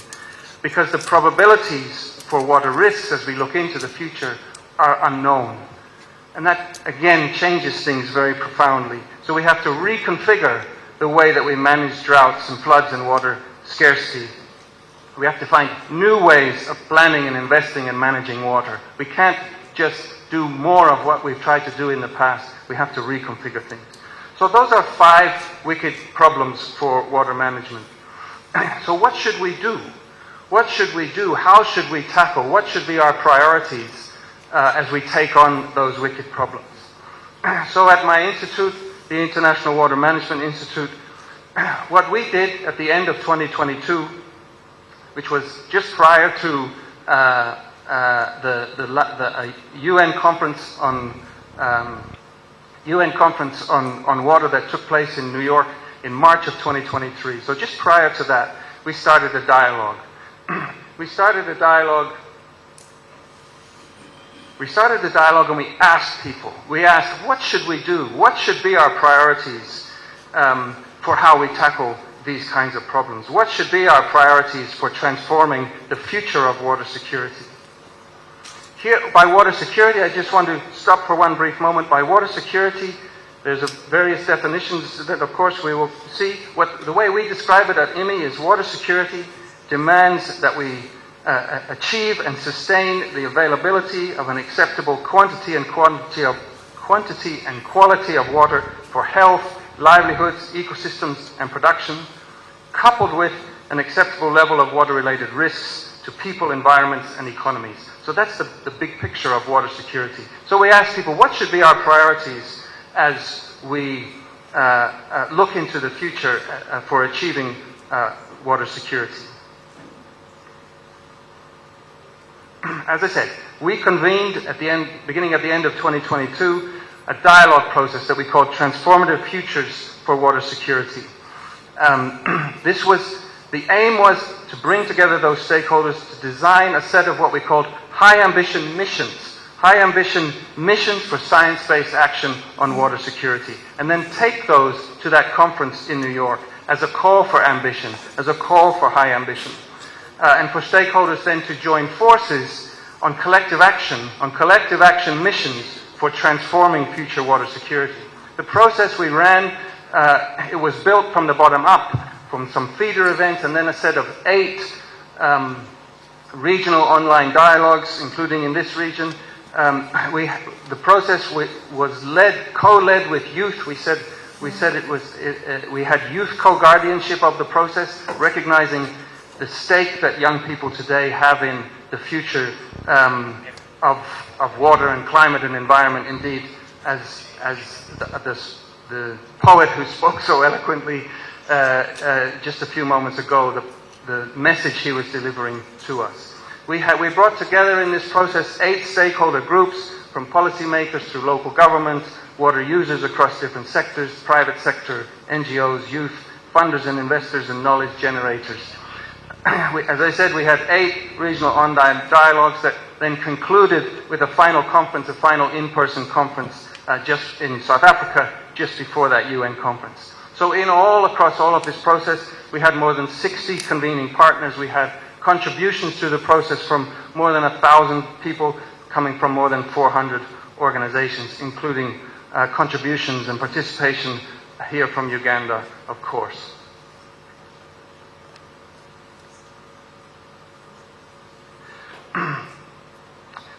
because the probabilities for water risks as we look into the future are unknown. And that, again, changes things very profoundly. So we have to reconfigure the way that we manage droughts and floods and water scarcity. We have to find new ways of planning and investing and managing water. We can't just do more of what we've tried to do in the past. We have to reconfigure things. So those are 5 wicked problems for water management. So what should we do? What should we do? How should we tackle? What should be our priorities as we take on those wicked problems? So at my institute, the International Water Management Institute, what we did at the end of 2022, which was just prior to the UN conference on water that took place in New York in March of 2023. So just prior to that, we started a dialogue. We started a dialogue and we asked people. We asked, what should we do? What should be our priorities for how we tackle these kinds of problems? What should be our priorities for transforming the future of water security? Here, by water security, I just want to stop for one brief moment. By water security, there's various definitions that, of course, we will see. The way we describe it at IMI is water security demands that we achieve and sustain the availability of an acceptable quantity and quality of water for health, livelihoods, ecosystems, and production, coupled with an acceptable level of water-related risks to people, environments, and economies. So that's the big picture of water security. So we ask people, what should be our priorities as we look into the future for achieving water security? As I said, we convened beginning at the end of 2022, a dialogue process that we called Transformative Futures for Water Security. The aim was to bring together those stakeholders to design a set of what we called high ambition missions for science-based action on water security, and then take those to that conference in New York as a call for ambition, as a call for high ambition, and for stakeholders then to join forces on collective action missions for transforming future water security. The process we ran, it was built from the bottom up, from some feeder events, and then a set of 8 regional online dialogues, including in this region. The process was co-led with youth. We said we had youth co-guardianship of the process, recognizing the stake that young people today have in the future of water and climate and environment. Indeed, as the poet who spoke so eloquently just a few moments ago, the message he was delivering to us. We brought together in this process 8 stakeholder groups, from policymakers through local government, water users across different sectors, private sector, NGOs, youth, funders and investors, and knowledge generators. As I said, we had 8 regional online dialogues that then concluded with a final conference, a final in-person conference just in South Africa, just before that UN conference. So across all of this process, we had more than 60 convening partners. We had contributions to the process from more than 1,000 people coming from more than 400 organizations, including contributions and participation here from Uganda, of course.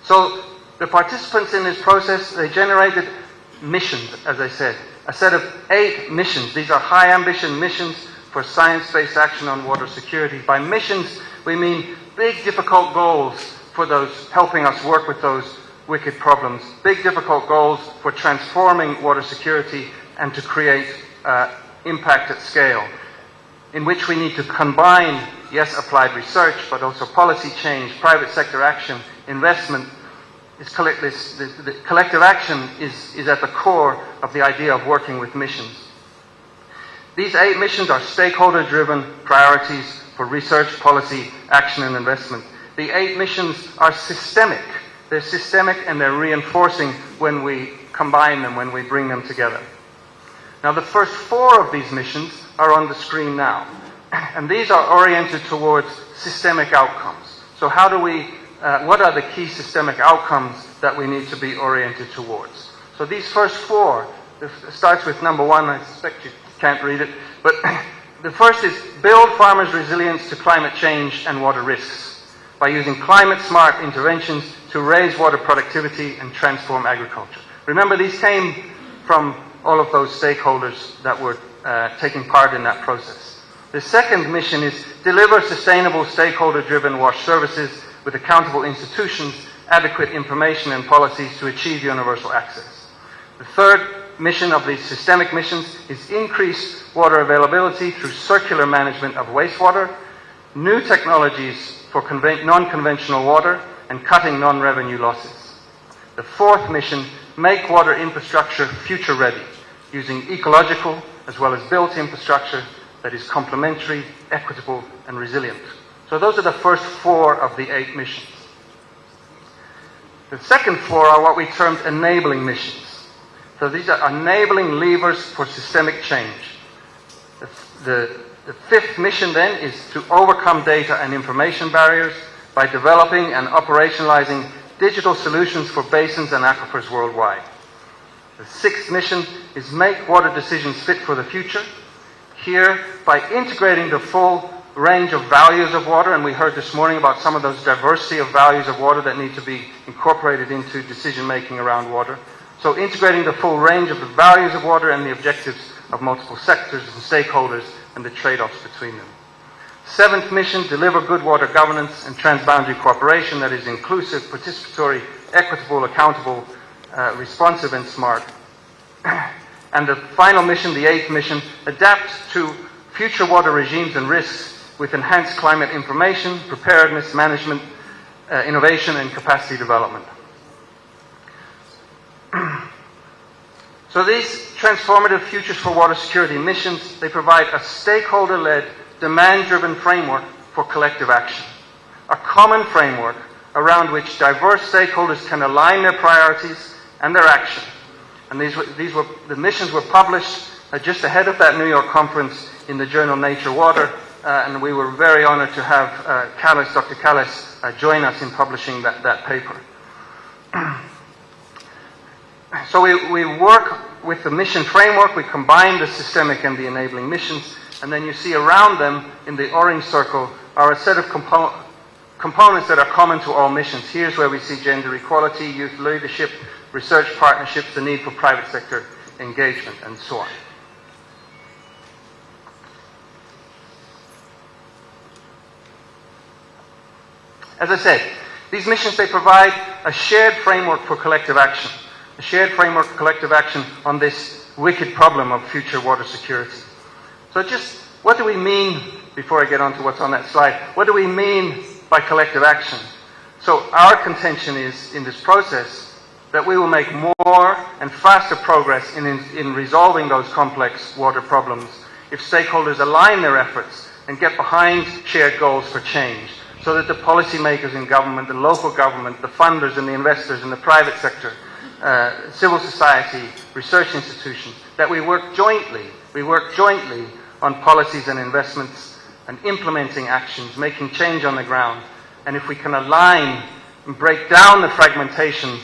So the participants in this process, they generated missions, as I said, a set of 8 missions. These are high ambition missions for science-based action on water security. By missions, we mean big difficult goals for those helping us work with those wicked problems, big difficult goals for transforming water security and to create impact at scale, in which we need to combine, yes, applied research, but also policy change, private sector action, investment. The collective action is at the core of the idea of working with missions. These 8 missions are stakeholder-driven priorities for research, policy, action, and investment. The 8 missions are systemic. They're systemic and they're reinforcing when we combine them, when we bring them together. Now, the first 4 of these missions are on the screen now. And these are oriented towards systemic outcomes. So what are the key systemic outcomes that we need to be oriented towards? So these first 4, it starts with number 1, I suspect you can't read it, but the first is build farmers' resilience to climate change and water risks by using climate-smart interventions to raise water productivity and transform agriculture. Remember, these came from all of those stakeholders that were taking part in that process. The second mission is deliver sustainable stakeholder-driven wash services with accountable institutions, adequate information and policies to achieve universal access. The third mission of these systemic missions is increase water availability through circular management of wastewater, new technologies for non-conventional water, and cutting non-revenue losses. The fourth mission, make water infrastructure future-ready, using ecological as well as built infrastructure that is complementary, equitable, and resilient. So those are the first 4 of the 8 missions. The second 4 are what we termed enabling missions. So these are enabling levers for systemic change. The 5th mission then is to overcome data and information barriers by developing and operationalizing digital solutions for basins and aquifers worldwide. The 6th mission is make water decisions fit for the future. Here, by integrating the full range of values of water, and we heard this morning about some of those diversity of values of water that need to be incorporated into decision-making around water. So integrating the full range of the values of water and the objectives of multiple sectors and stakeholders and the trade-offs between them. 7th mission, deliver good water governance and transboundary cooperation that is inclusive, participatory, equitable, accountable, responsive and smart. And the final mission, the 8th mission, adapt to future water regimes and risks with enhanced climate information, preparedness, management, innovation and capacity development. So these transformative Futures for Water Security missions, they provide a stakeholder-led, demand-driven framework for collective action. A common framework around which diverse stakeholders can align their priorities and their action. And the missions were published just ahead of that New York conference in the journal Nature Water, and we were very honored to have Dr. Callis join us in publishing that paper. So we work with the mission framework, we combine the systemic and the enabling missions, and then you see around them in the orange circle are a set of components that are common to all missions. Here's where we see gender equality, youth leadership, research partnerships, the need for private sector engagement, and so on. As I said, these missions, they provide a shared framework for collective action. A shared framework for collective action on this wicked problem of future water security. So just, what do we mean, before I get on to what's on that slide, what do we mean by collective action? So our contention is, in this process, that we will make more and faster progress in resolving those complex water problems if stakeholders align their efforts and get behind shared goals for change, so that the policymakers in government, the local government, the funders and the investors in the private sector, civil society, research institutions, that we work jointly on policies and investments and implementing actions, making change on the ground. And if we can align and break down the fragmentation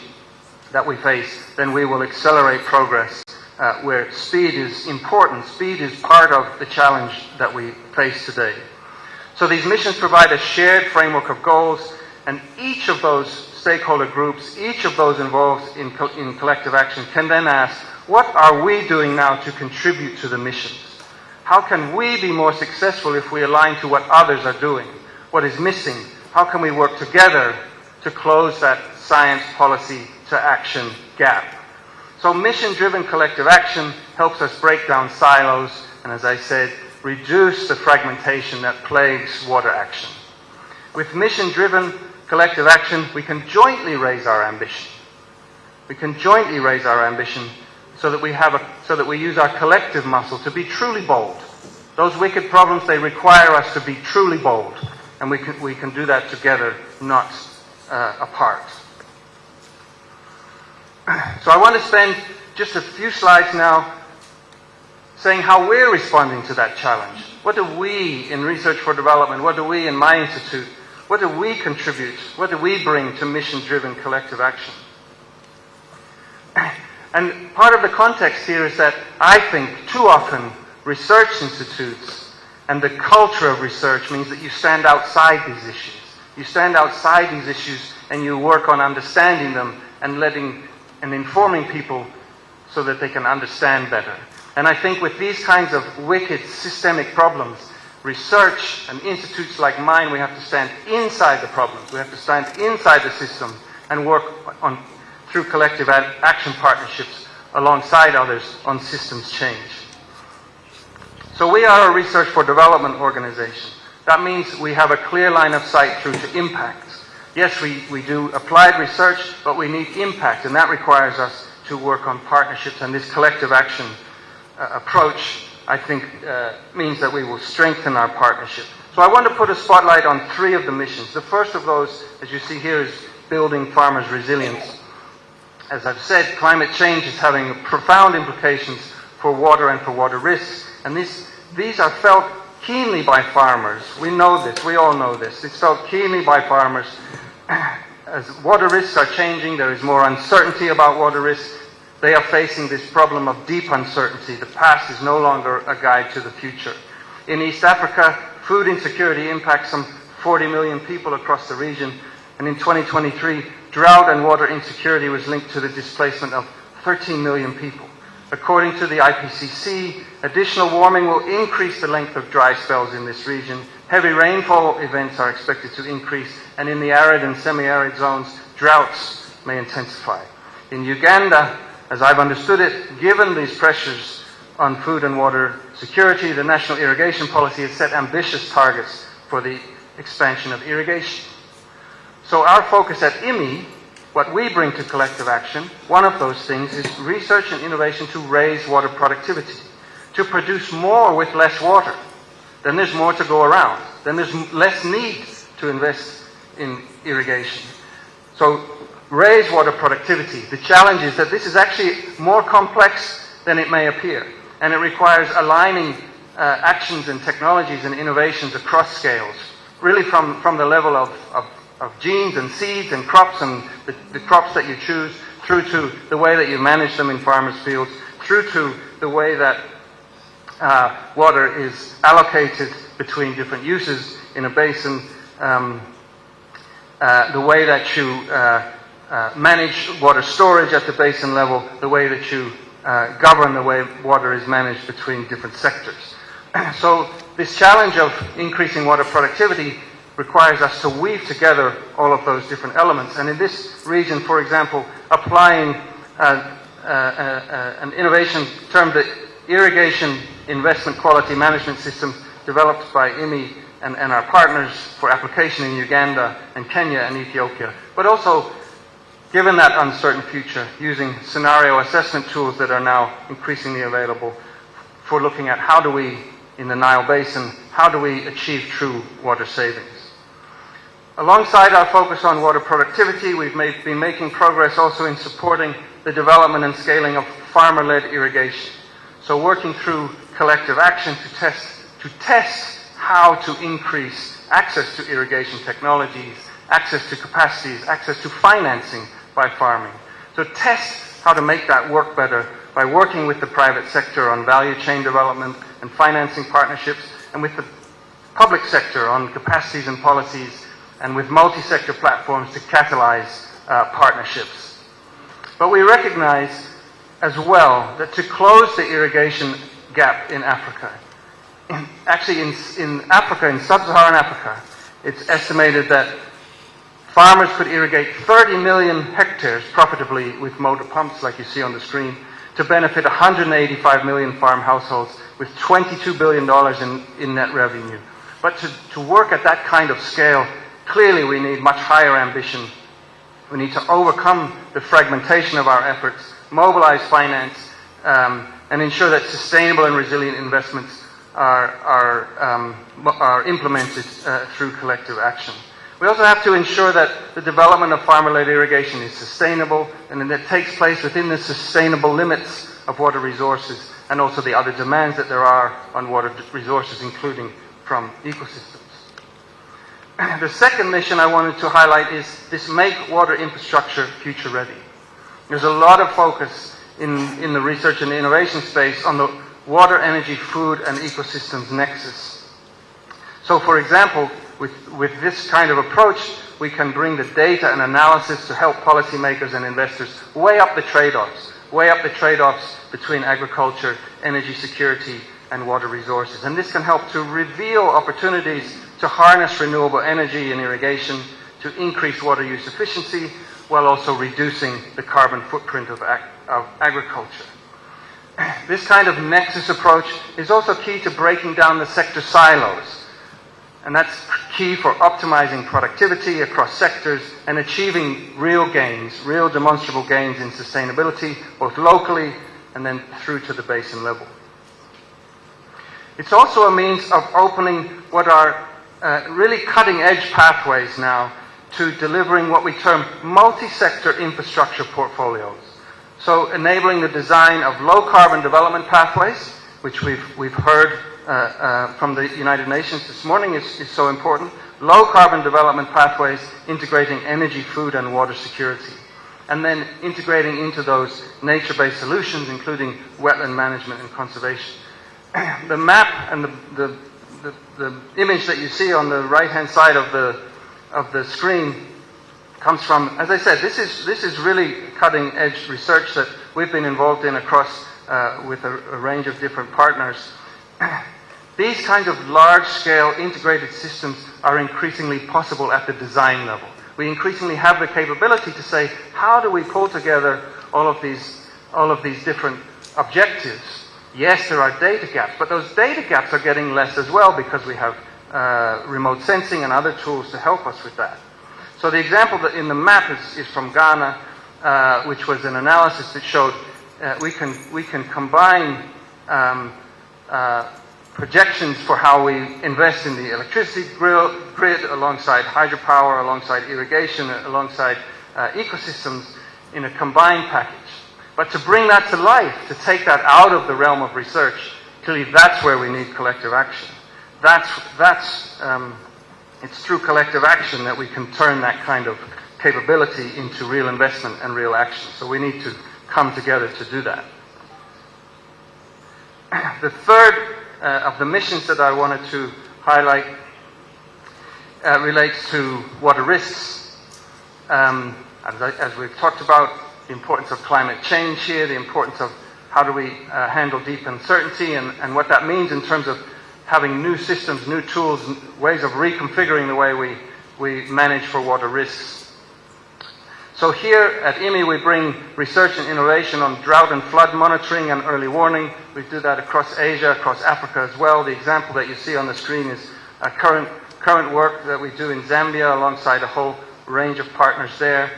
that we face, then we will accelerate progress where speed is important. Speed is part of the challenge that we face today. So these missions provide a shared framework of goals, and each of those stakeholder groups, each of those involved in collective action can then ask, what are we doing now to contribute to the missions? How can we be more successful if we align to what others are doing? What is missing? How can we work together to close that science policy to action gap? So mission-driven collective action helps us break down silos and, as I said, reduce the fragmentation that plagues water action. With mission-driven collective action, we can jointly raise our ambition. We can jointly raise our ambition so that we use our collective muscle to be truly bold. Those wicked problems, they require us to be truly bold, and we can do that together, not apart. So I want to spend just a few slides now saying how we're responding to that challenge. What do we in Research for Development, what do we in my institute, what do we contribute, what do we bring to mission-driven collective action? And part of the context here is that I think too often research institutes and the culture of research means that you stand outside these issues. You stand outside these issues and you work on understanding them and informing people so that they can understand better. And I think with these kinds of wicked systemic problems, research and institutes like mine, we have to stand inside the problems. We have to stand inside the system and work through collective action partnerships alongside others on systems change. So we are a Research for Development organization. That means we have a clear line of sight through to impact. Yes, we do applied research, but we need impact, and that requires us to work on partnerships, and this collective action approach, I think, means that we will strengthen our partnership. So I want to put a spotlight on 3 of the missions. The first of those, as you see here, is building farmers' resilience. As I've said, climate change is having profound implications for water and for water risks, and these are felt keenly by farmers. We know this, we all know this. It's felt keenly by farmers, as water risks are changing, there is more uncertainty about water risks. They are facing this problem of deep uncertainty. The past is no longer a guide to the future. In East Africa, food insecurity impacts some 40 million people across the region, and in 2023, drought and water insecurity was linked to the displacement of 13 million people. According to the IPCC, additional warming will increase the length of dry spells in this region. Heavy rainfall events are expected to increase, and in the arid and semi-arid zones, droughts may intensify. In Uganda, as I've understood it, given these pressures on food and water security, the national irrigation policy has set ambitious targets for the expansion of irrigation. So our focus at IMI, what we bring to collective action, one of those things is research and innovation to raise water productivity, to produce more with less water. Then there's more to go around. Then there's less need to invest in irrigation. So raise water productivity. The challenge is that this is actually more complex than it may appear, and it requires aligning actions and technologies and innovations across scales, really from the level of genes and seeds and crops and the crops that you choose, through to the way that you manage them in farmers' fields, through to the way that water is allocated between different uses in a basin, the way that you manage water storage at the basin level, the way that you govern the way water is managed between different sectors. So this challenge of increasing water productivity requires us to weave together all of those different elements. And in this region, for example, applying an innovation termed the Irrigation Investment Quality Management System, developed by IMI and our partners for application in Uganda and Kenya and Ethiopia, but also, given that uncertain future, using scenario assessment tools that are now increasingly available for looking at how do we, in the Nile Basin, how do we achieve true water savings. Alongside our focus on water productivity, we've been making progress also in supporting the development and scaling of farmer-led irrigation. So working through collective action to test how to increase access to irrigation technologies, access to capacities, access to financing by farming. So test how to make that work better by working with the private sector on value chain development and financing partnerships, and with the public sector on capacities and policies, and with multi-sector platforms to catalyze partnerships. But we recognize as well that to close the irrigation gap in Africa, in Africa, in sub-Saharan Africa, it's estimated that farmers could irrigate 30 million hectares profitably with motor pumps, like you see on the screen, to benefit 185 million farm households with $22 billion in net revenue. But to work at that kind of scale, clearly we need much higher ambition. We need to overcome the fragmentation of our efforts, mobilize finance, and ensure that sustainable and resilient investments are implemented through collective action. We also have to ensure that the development of farmer-led irrigation is sustainable and that it takes place within the sustainable limits of water resources and also the other demands that there are on water resources, including from ecosystems. The second mission I wanted to highlight is this Make Water Infrastructure Future Ready. There's a lot of focus in the research and innovation space on the water, energy, food, and ecosystems nexus. So, for example, with this kind of approach, we can bring the data and analysis to help policymakers and investors weigh up the trade-offs between agriculture, energy security, and water resources. And this can help to reveal opportunities to harness renewable energy and irrigation, to increase water use efficiency, while also reducing the carbon footprint of agriculture. This kind of nexus approach is also key to breaking down the sector silos. And that's key for optimizing productivity across sectors and achieving real gains, real demonstrable gains in sustainability, both locally and then through to the basin level. It's also a means of opening what are really cutting-edge pathways now to delivering what we term multi-sector infrastructure portfolios. So enabling the design of low-carbon development pathways, which we've heard from the United Nations this morning is so important. low carbon development pathways, integrating energy, food and water security, and then integrating into those nature-based solutions, including wetland management and conservation. The map and the image that you see on the right-hand side of the screen comes from, as I said, this is really cutting-edge research that we've been involved in across with a range of different partners. These kinds of large-scale integrated systems are increasingly possible at the design level. We increasingly have the capability to say, how do we pull together all of these different objectives? Yes, there are data gaps, but those data gaps are getting less as well because we have remote sensing and other tools to help us with that. So the example that in the map is from Ghana, which was an analysis that showed we can combine projections for how we invest in the electricity grid alongside hydropower, alongside irrigation, alongside ecosystems in a combined package. But to bring that to life, to take that out of the realm of research, clearly that's where we need collective action. It's through collective action that we can turn that kind of capability into real investment and real action. So we need to come together to do that. The third of the missions that I wanted to highlight relates to water risks. As we've talked about, the importance of climate change here, the importance of how do we handle deep uncertainty and what that means in terms of having new systems, new tools, ways of reconfiguring the way we manage for water risks. So here at IMI we bring research and innovation on drought and flood monitoring and early warning. We do that across Asia, across Africa as well. The example that you see on the screen is current work that we do in Zambia alongside a whole range of partners there.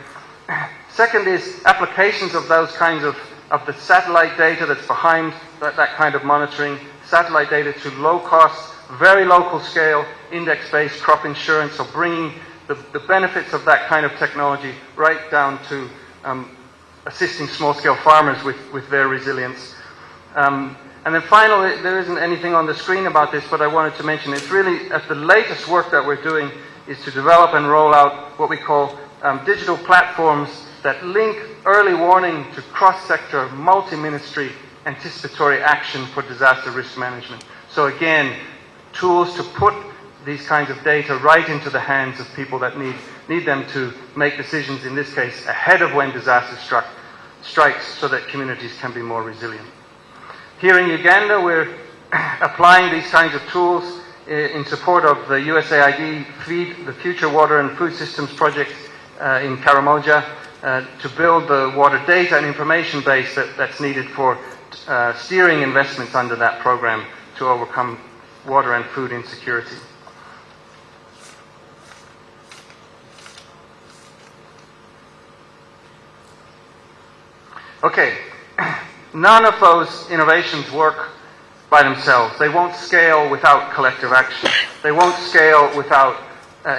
Second is applications of those kinds of the satellite data that's behind that kind of monitoring, satellite data to low cost, very local scale, index-based crop insurance, so bringing the benefits of that kind of technology right down to assisting small-scale farmers with their resilience. And then finally, there isn't anything on the screen about this, but I wanted to mention it's really at the latest work that we're doing is to develop and roll out what we call digital platforms that link early warning to cross-sector, multi-ministry anticipatory action for disaster risk management. So again, tools to put these kinds of data right into the hands of people that need them to make decisions, in this case, ahead of when disaster strikes so that communities can be more resilient. Here in Uganda, we're applying these kinds of tools in support of the USAID FEED, the Future Water and Food Systems Project in Karamoja, to build the water data and information base that's needed for steering investments under that program to overcome water and food insecurity. Okay, none of those innovations work by themselves. They won't scale without collective action. They won't scale without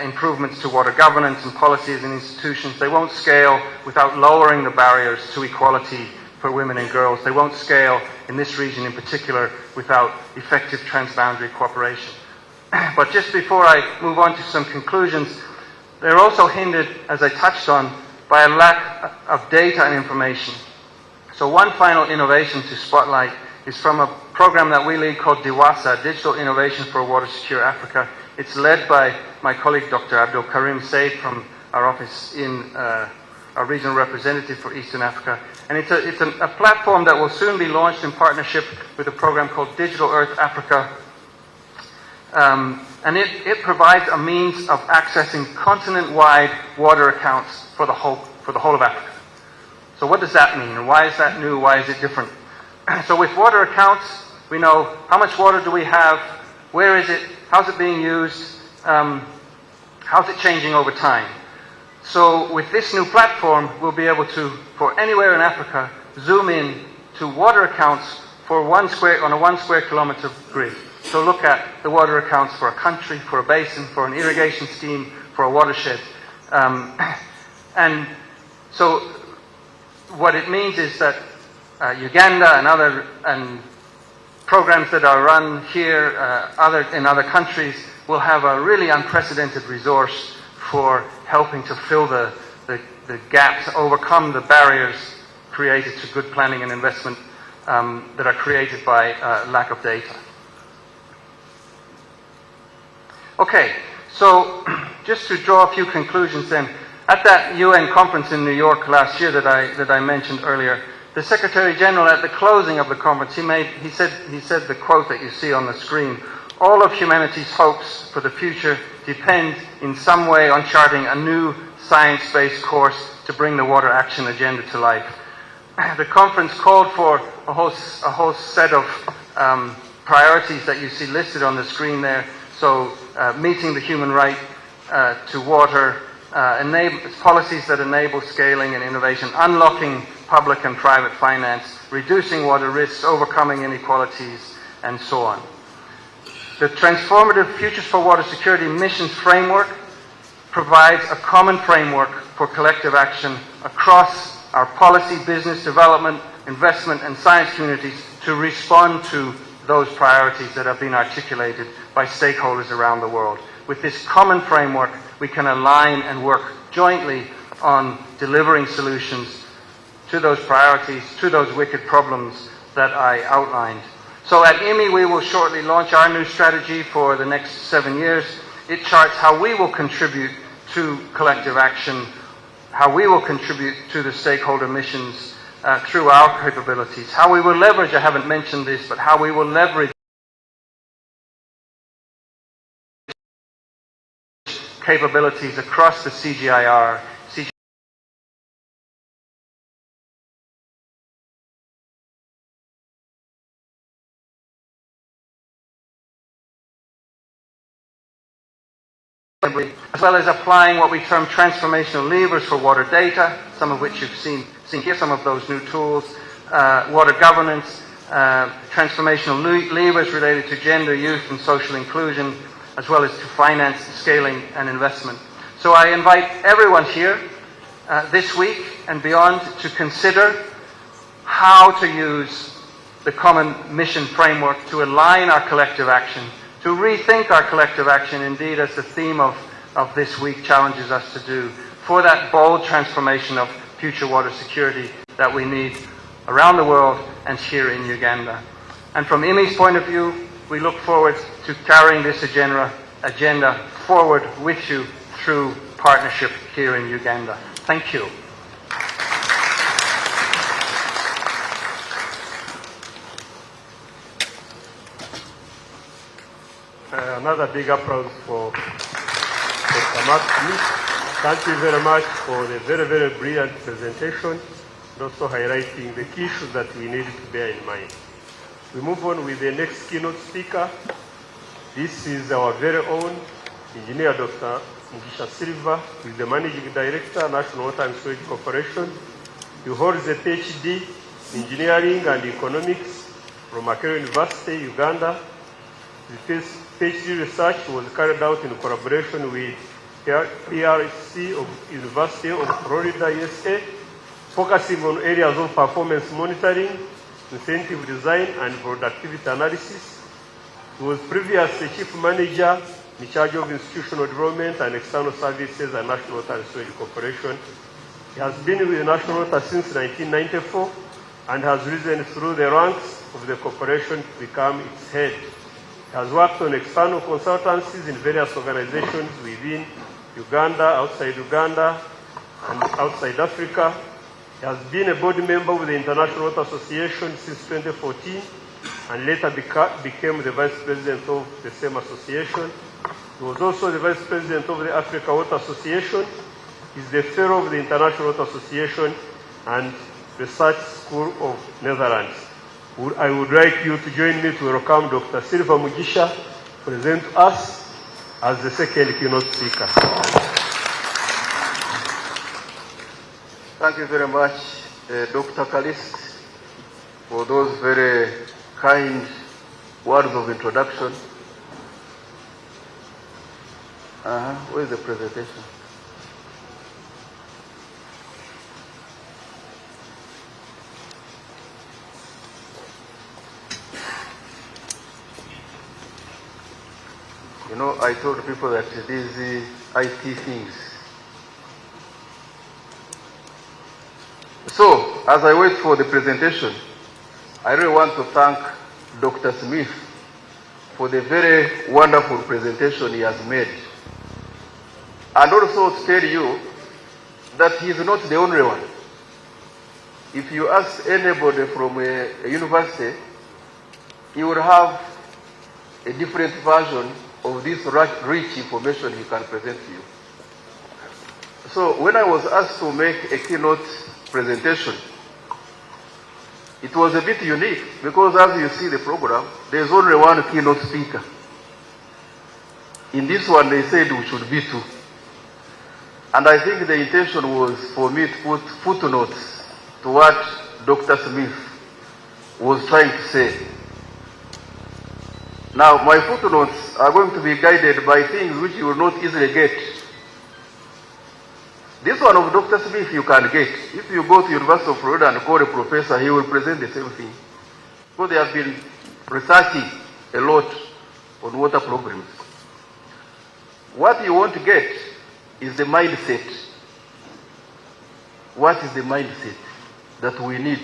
improvements to water governance and policies and institutions. They won't scale without lowering the barriers to equality for women and girls. They won't scale in this region in particular without effective transboundary cooperation. But just before I move on to some conclusions, they're also hindered, as I touched on, by a lack of data and information. So one final innovation to spotlight is from a program that we lead called DIWASA, Digital Innovation for a Water Secure Africa. It's led by my colleague Dr. Abdul Karim Said from our office in our regional representative for Eastern Africa. And it's a platform that will soon be launched in partnership with a program called Digital Earth Africa. And it provides a means of accessing continent-wide water accounts for the whole of Africa. So what does that mean? And why is that new? Why is it different? So with water accounts, we know how much water do we have, where is it, how's it being used, how's it changing over time. So with this new platform, we'll be able to, for anywhere in Africa, zoom in to water accounts for on a 1 square kilometer grid. So look at the water accounts for a country, for a basin, for an irrigation scheme, for a watershed. And so what it means is that Uganda and programs that are run here in other countries will have a really unprecedented resource for helping to fill the gap, to overcome the barriers created to good planning and investment that are created by lack of data. Okay, so just to draw a few conclusions then, at that UN conference in New York last year that I mentioned earlier, the Secretary General at the closing of the conference, he said the quote that you see on the screen: "All of humanity's hopes for the future depend in some way on charting a new science-based course to bring the water action agenda to life." The conference called for a whole set of priorities that you see listed on the screen there. So meeting the human right to water, policies that enable scaling and innovation, unlocking public and private finance, reducing water risks, overcoming inequalities, and so on. The Transformative Futures for Water Security Missions Framework provides a common framework for collective action across our policy, business, development, investment, and science communities to respond to those priorities that have been articulated by stakeholders around the world. With this common framework, we can align and work jointly on delivering solutions to those priorities, to those wicked problems that I outlined. So at IMI, we will shortly launch our new strategy for the next 7 years. It charts how we will contribute to collective action, how we will contribute to the stakeholder missions through our capabilities, how we will leverage, I haven't mentioned this, but how we will leverage capabilities across the CGIAR, as well as applying what we term transformational levers for water data, some of which you've seen here, some of those new tools, water governance, transformational levers related to gender, youth, and social inclusion, as well as to finance, scaling, and investment. So I invite everyone here this week and beyond to consider how to use the common mission framework to align our collective action, to rethink our collective action, indeed, as the theme of this week challenges us to do, for that bold transformation of future water security that we need around the world and here in Uganda. And from IMI's point of view, we look forward to carrying this agenda forward with you through partnership here in Uganda. Thank you. Another big applause for Dr. Maxi. Thank you very much for the very, very brilliant presentation, and also highlighting the key issues that we need to bear in mind. We move on with the next keynote speaker. This is our very own engineer, Dr. Mugisha Silva, who is the Managing Director, National Water and Sewage Corporation. He holds a PhD in Engineering and Economics from Makerere University, Uganda. The PhD research was carried out in collaboration with PRC of University of Florida, USA, focusing on areas of performance monitoring, incentive design, and productivity analysis. He was previously Chief Manager in charge of institutional development and external services at National Water and Sewage Corporation. He has been with National Water since 1994 and has risen through the ranks of the corporation to become its head. He has worked on external consultancies in various organizations within Uganda, outside Uganda, and outside Africa. He has been a board member with the International Water Association since 2014 and later became the Vice President of the same association. He was also the Vice President of the Africa Water Association. He is the Fellow of the International Water Association and Research School of Netherlands. I would like you to join me to welcome Dr. Silva Mugisha to present us as the second keynote speaker. Thank you very much, Dr. Kalist, for those very kind words of introduction. Where is the presentation? You know, I told people that these IT things. So, as I wait for the presentation, I really want to thank Dr. Smith for the very wonderful presentation he has made. And also to tell you that he is not the only one. If you ask anybody from a university, he will have a different version of this rich information he can present to you. So when I was asked to make a keynote presentation, it was a bit unique because as you see the program, there's only one keynote speaker. In this one, they said we should be two. And I think the intention was for me to put footnotes to what Dr. Smith was trying to say. Now, my footnotes are going to be guided by things which you will not easily get. This one of Dr. Smith you can get. If you go to University of Florida and call a professor, he will present the same thing. So they have been researching a lot on water programs. What you want to get is the mindset. What is the mindset that we need?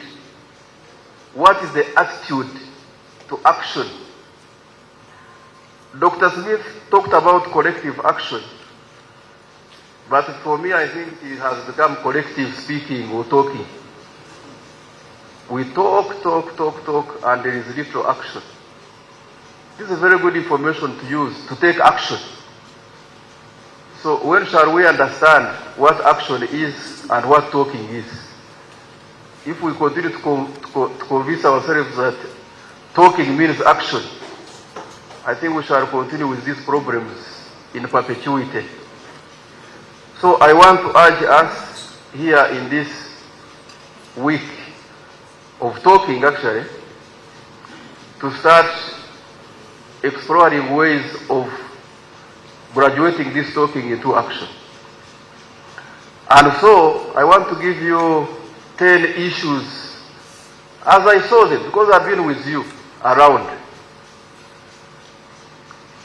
What is the attitude to action? Dr. Smith talked about collective action. But for me, I think it has become collective speaking or talking. We talk, and there is little action. This is very good information to use, to take action. So when shall we understand what action is and what talking is? If we continue to convince ourselves that talking means action, I think we shall continue with these problems in perpetuity. So I want to urge us here in this week of talking actually to start exploring ways of graduating this talking into action. And so I want to give you 10 issues as I saw them, because I've been with you around.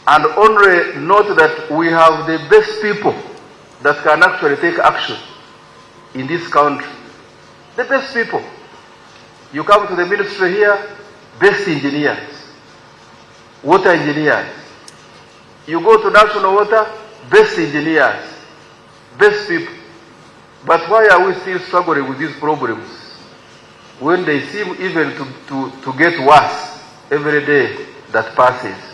And only note that we have the best people that can actually take action in this country. The best people. You come to the ministry here, best engineers, water engineers. You go to national water, best engineers, best people. But why are we still struggling with these problems when they seem even to get worse every day that passes?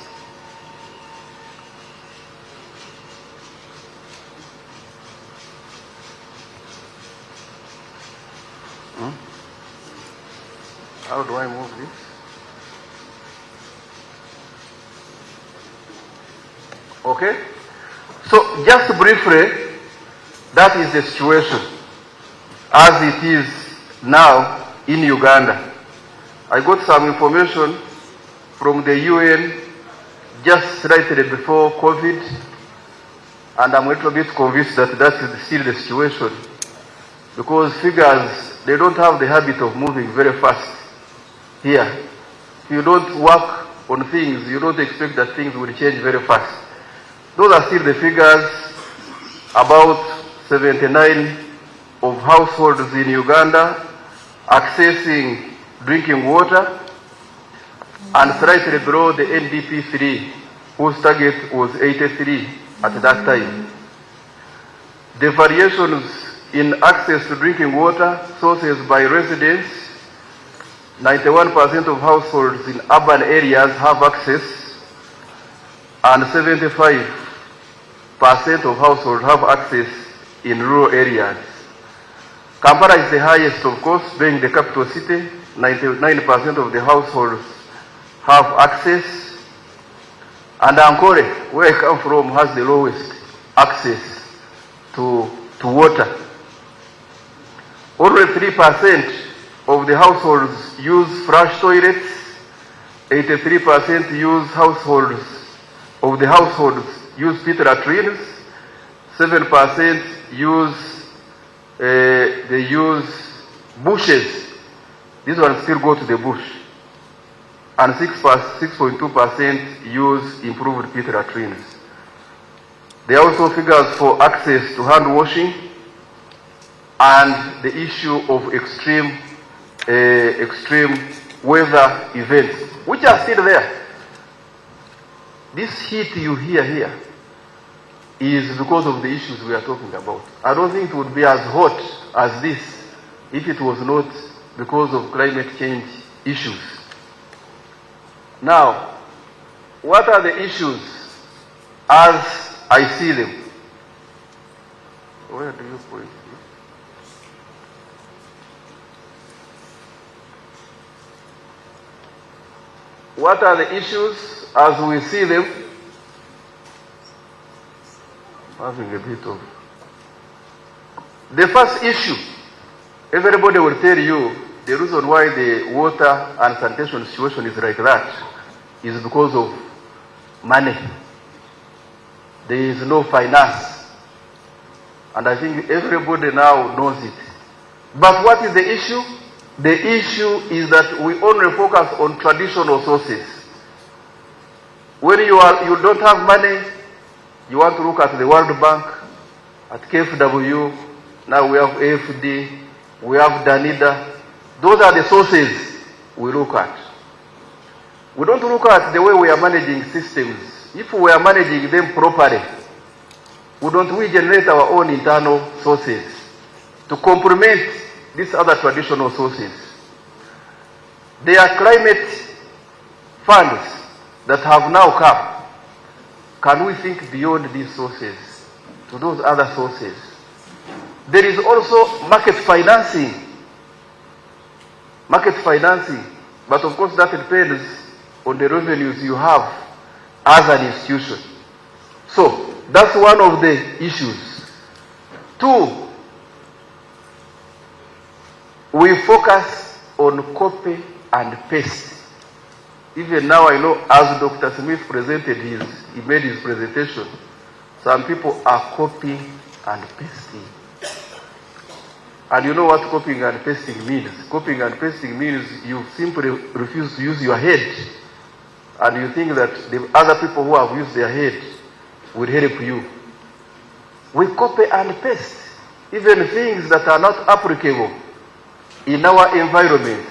How do I move this? Okay? So just briefly, that is the situation as it is now in Uganda. I got some information from the UN just slightly before COVID, and I'm a little bit convinced that that is still the situation, because figures, they don't have the habit of moving very fast here. If you don't work on things, you don't expect that things will change very fast. Those are still the figures. About 79 of households in Uganda accessing drinking water, and slightly below the NDP 3, whose target was 83 at that time. The variations in access to drinking water sources by residents: 91% of households in urban areas have access, and 75% of households have access in rural areas. Kampala is the highest, of course, being the capital city. 99% of the households have access, and Ankole, where I come from, has the lowest access to water. Only 3% of the households use flush toilets. 83% of the households use pit latrines. 7% they use bushes. These ones still go to the bush. And 6.2% use improved pit latrines. There are also figures for access to hand washing and the issue of extreme weather events, which are still there. This heat you hear here is because of the issues we are talking about. I don't think it would be as hot as this if it was not because of climate change issues. Now, what are the issues as I see them? Where do you point? What are the issues as we see them? Having a bit of. The first issue, everybody will tell you the reason why the water and sanitation situation is like that is because of money. There is no finance. And I think everybody now knows it. But what is the issue? The issue is that we only focus on traditional sources. When you don't have money, you want to look at the World Bank, at KFW, now we have AFD, we have Danida. Those are the sources we look at. We don't look at the way we are managing systems. If we are managing them properly, wouldn't we generate our own internal sources to complement these other traditional sources? There are climate funds that have now come. Can we think beyond these sources to those other sources? There is also market financing. Market financing, but of course that depends on the revenues you have as an institution. So that's one of the issues. Two, we focus on copy and paste. Even now I know as Dr. Smith he made his presentation, some people are copying and pasting. And you know what copying and pasting means? Copying and pasting means you simply refuse to use your head and you think that the other people who have used their head will help you. We copy and paste even things that are not applicable in our environment.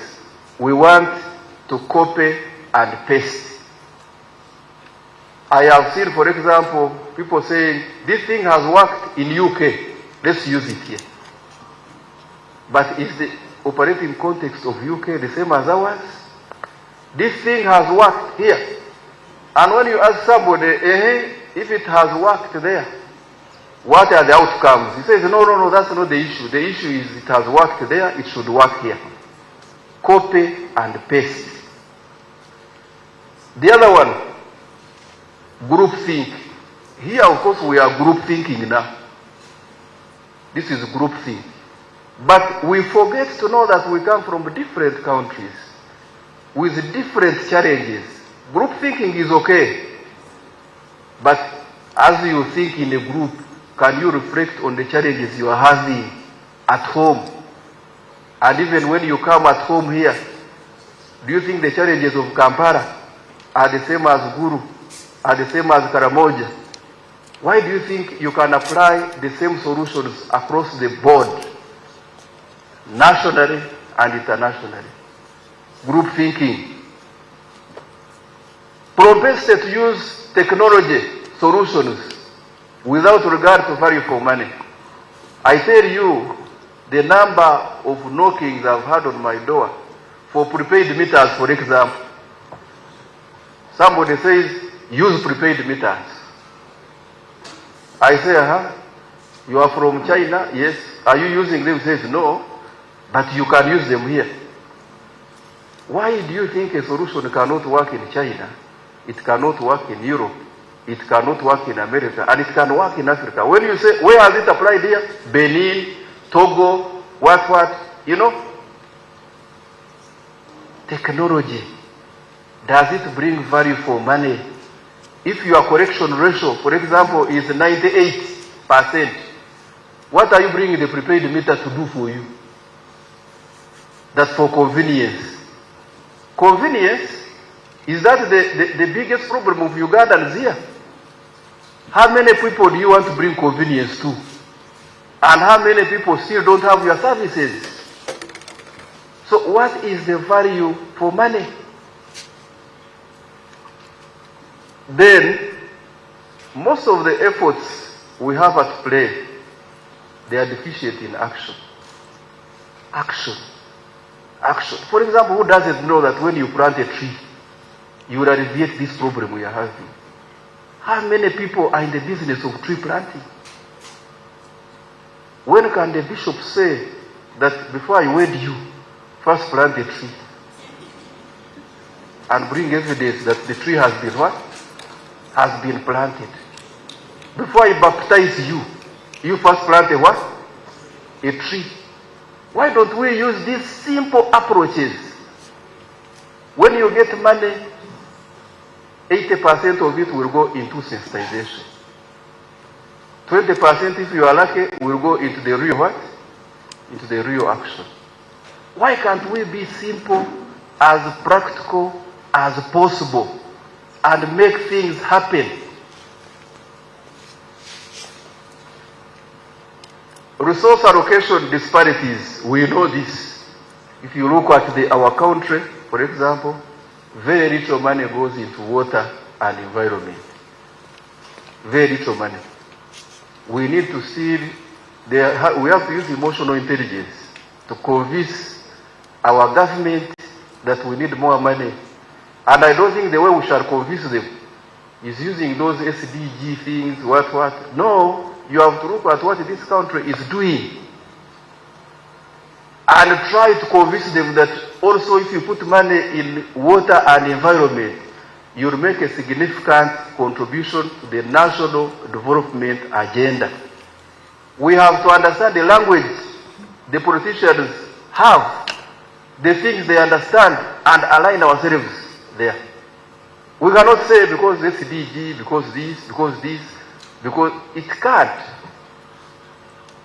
We want to copy and paste. I have seen, for example, people saying, this thing has worked in UK, let's use it here. But is the operating context of UK the same as ours? This thing has worked here. And when you ask somebody, if it has worked there, what are the outcomes? He says, no, that's not the issue. The issue is it has worked there, it should work here. Copy and paste. The other one, group think. Here, of course, we are group thinking now. This is group think. But we forget to know that we come from different countries with different challenges. Group thinking is okay. But as you think in a group, can you reflect on the challenges you are having at home? And even when you come at home here, do you think the challenges of Kampala are the same as Guru, are the same as Karamoja? Why do you think you can apply the same solutions across the board, nationally and internationally? Group thinking. Propensity to use technology solutions without regard to value for money. I tell you, the number of knockings I've had on my door for prepaid meters, for example. Somebody says, use prepaid meters. I say, you are from China? Yes. Are you using them? He says, no, but you can use them here. Why do you think a solution cannot work in China? It cannot work in Europe. It cannot work in America. And it can work in Africa. When you say, where has it applied here? Benin, Togo, what? You know? Technology. Does it bring value for money? If your correction ratio, for example, is 98%, what are you bringing the prepaid meter to do for you? That's for convenience. Convenience, is that the biggest problem of Ugandans here? How many people do you want to bring convenience to? And how many people still don't have your services? So what is the value for money? Then, most of the efforts we have at play, they are deficient in action. Action. Action. For example, who doesn't know that when you plant a tree, you will alleviate this problem we are having? How many people are in the business of tree planting? When can the bishop say that before I wed you, first plant a tree and bring evidence that the tree has been what? Has been planted. Before I baptize you, you first plant a what? A tree. Why don't we use these simple approaches? When you get money, 80% of it will go into sensitization. 20%, if you are lucky, will go into the real what? Into the real action. Why can't we be simple, as practical as possible, and make things happen? Resource allocation disparities, we know this. If you look at our country, for example, very little money goes into water and environment. Very little money. We need to see, we have to use emotional intelligence to convince our government that we need more money. And I don't think the way we shall convince them is using those SDG things, what. No. You have to look at what this country is doing and try to convince them that also if you put money in water and environment, you'll make a significant contribution to the national development agenda. We have to understand the language the politicians have, the things they understand, and align ourselves there. We cannot say because SDG, because this, because it can't.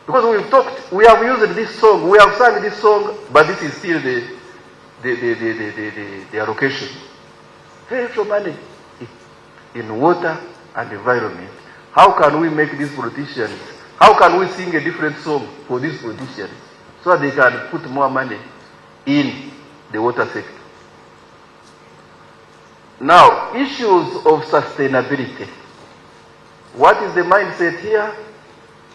Because we've talked, we have used this song, we have sung this song, but this is still the allocation. Very little money in water and environment. How can we make these politicians, how can we sing a different song for these politicians so that they can put more money in the water sector? Now, issues of sustainability. What is the mindset here?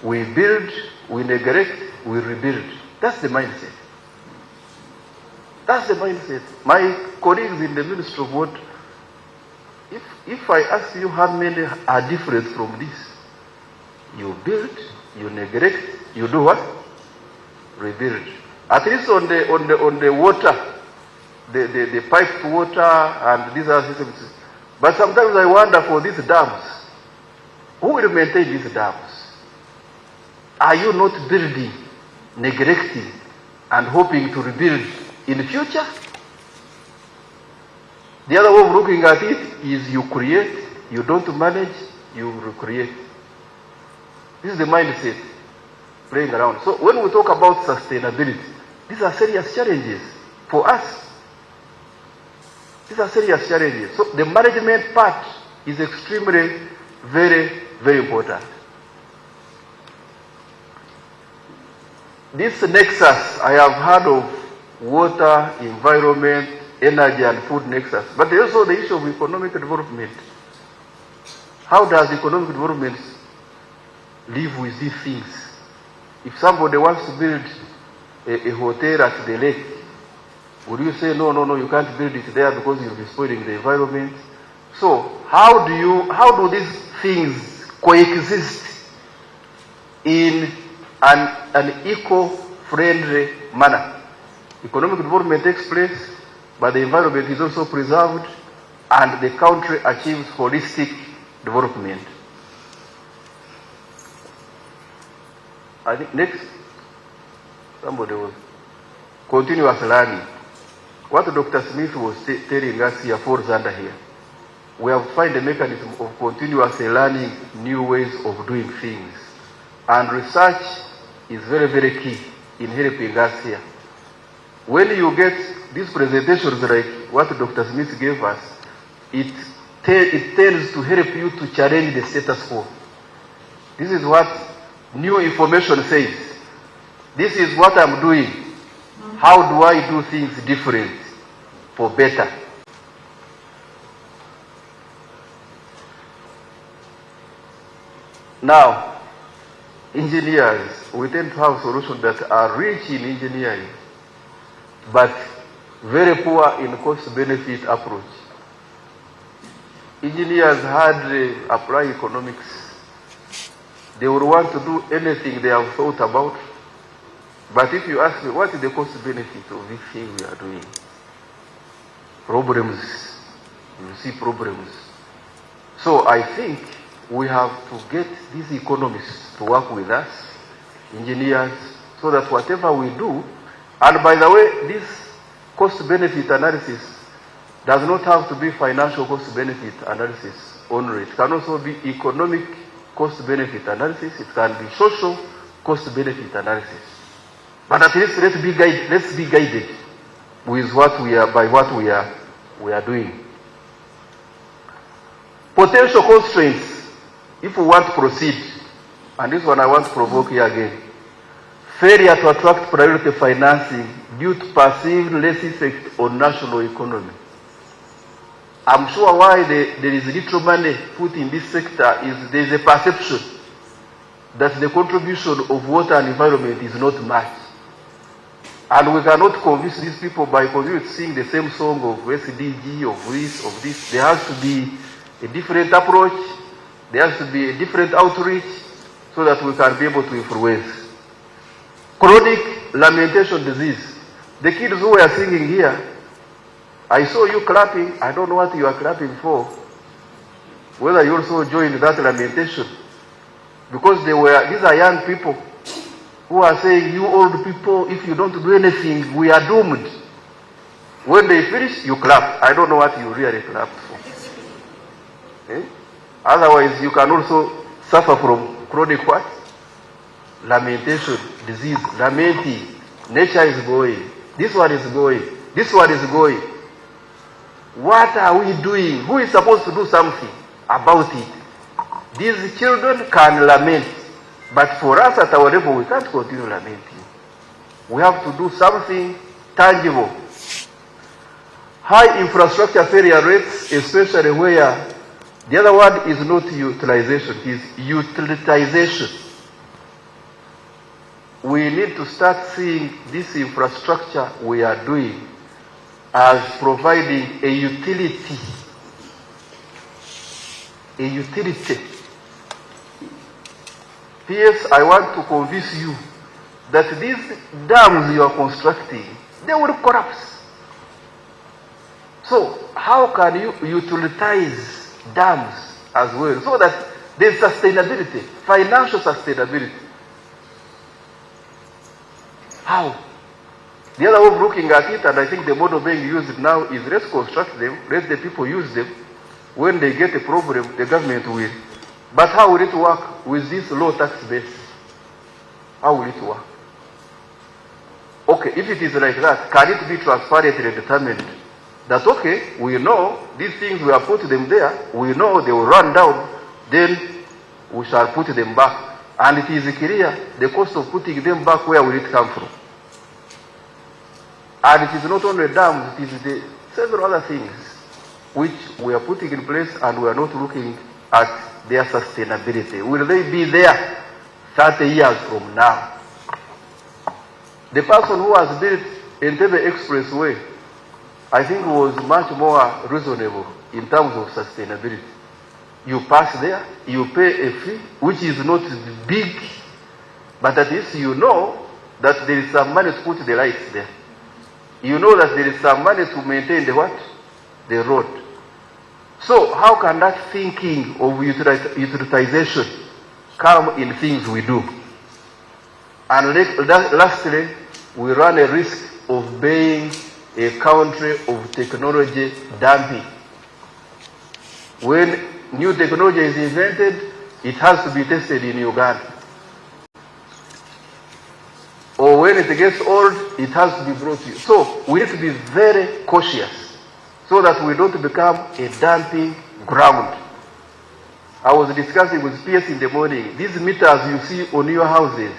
We build, we neglect, we rebuild. That's the mindset. That's the mindset. My colleagues in the Ministry of Water, if I ask you how many are different from this, you build, you neglect, you do what? Rebuild. At least on the water, the piped water and these other systems. But sometimes I wonder for these dams, who will maintain these dams? Are you not building, neglecting, and hoping to rebuild in the future? The other way of looking at it is you create, you don't manage, you recreate. This is the mindset playing around. So when we talk about sustainability, these are serious challenges for us. These are serious challenges. So the management part is extremely, very, very important. This nexus, I have heard of water, environment, energy and food nexus, but there's also the issue of economic development. How does economic development live with these things? If somebody wants to build a hotel at the lake, would you say, no, you can't build it there because you'll be spoiling the environment? So how do these things coexist in an eco-friendly manner? Economic development takes place, but the environment is also preserved, and the country achieves holistic development. I think next, somebody was continuous learning. What Dr. Smith was telling us here falls under here. We have to find a mechanism of continuously learning new ways of doing things. And research is very, very key in helping us here. When you get these presentations like what Dr. Smith gave us, it it tends to help you to challenge the status quo. This is what new information says. This is what I'm doing. How do I do things different for better? Now, engineers, we tend to have solutions that are rich in engineering, but very poor in cost-benefit approach. Engineers hardly apply economics. They would want to do anything they have thought about. But if you ask me, what is the cost-benefit of this thing we are doing? Problems. You see problems. So I think we have to get these economists to work with us, engineers, so that whatever we do, and by the way, this cost-benefit analysis does not have to be financial cost-benefit analysis only. It can also be economic cost-benefit analysis. It can be social cost-benefit analysis. But at least let's be guided with what we are, by what we are doing. Potential constraints, if we want to proceed, and this one I want to provoke here again. Failure to attract priority financing due to perceived less effect on national economy. I'm sure why there is little money put in this sector is there is a perception that the contribution of water and environment is not much. And we cannot convince these people by seeing the same song of SDG, of this. There has to be a different approach. There has to be a different outreach so that we can be able to influence. Chronic lamentation disease. The kids who were singing here, I saw you clapping. I don't know what you are clapping for. Whether you also joined that lamentation. Because these are young people who are saying, you old people, if you don't do anything, we are doomed. When they finish, you clap. I don't know what you really clapped for. Eh? Otherwise, you can also suffer from chronic what? Lamentation, disease, lamenting. Nature is going. This one is going. This one is going. What are we doing? Who is supposed to do something about it? These children can lament. But for us at our level, we can't continue lamenting. We have to do something tangible. High infrastructure failure rates, especially where the other word is not utilization, it is utilization. We need to start seeing this infrastructure we are doing as providing a utility. A utility. Yes, I want to convince you that these dams you are constructing, they will collapse. So, how can you utilize dams as well so that there is sustainability, financial sustainability? How? The other way of looking at it, and I think the model being used now, is let's construct them, let the people use them. When they get a problem, the government will. But how will it work with this low tax base? How will it work? Okay, if it is like that, can it be transparently determined that, okay, we know these things, we have put them there, we know they will run down, then we shall put them back. And it is clear the cost of putting them back, where will it come from? And it is not only dams, it is the several other things which we are putting in place and we are not looking at their sustainability. Will they be there 30 years from now? The person who has built Entebbe Expressway, I think, was much more reasonable in terms of sustainability. You pass there, you pay a fee, which is not big, but at least you know that there is some money to put the lights there. You know that there is some money to maintain the what? The road. So how can that thinking of utilization come in things we do? And lastly, we run a risk of being a country of technology dumping. When new technology is invented, it has to be tested in Uganda. Or when it gets old, it has to be brought to you. So we need to be very cautious so that we don't become a dumping ground. I was discussing with PS in the morning, these meters you see on your houses,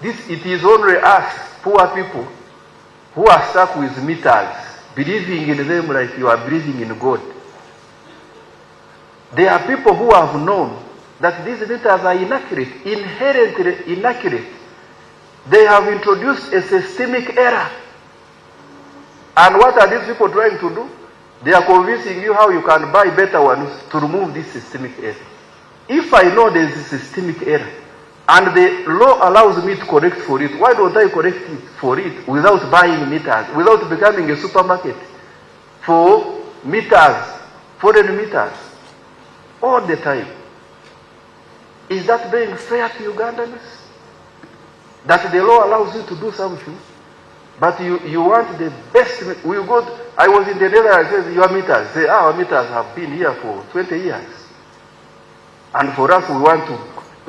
it is only us, poor people, who are stuck with meters, believing in them like you are believing in God. There are people who have known that these meters are inaccurate, inherently inaccurate. They have introduced a systemic error. And what are these people trying to do? They are convincing you how you can buy better ones to remove this systemic error. If I know there is a systemic error, and the law allows me to correct for it, why don't I correct it for it without buying meters, without becoming a supermarket for meters, foreign meters, all the time? Is that being fair to Ugandans? That the law allows you to do something, but you want the best. I was in the Netherlands, I said, your meters, say, our meters have been here for 20 years. And for us, we want to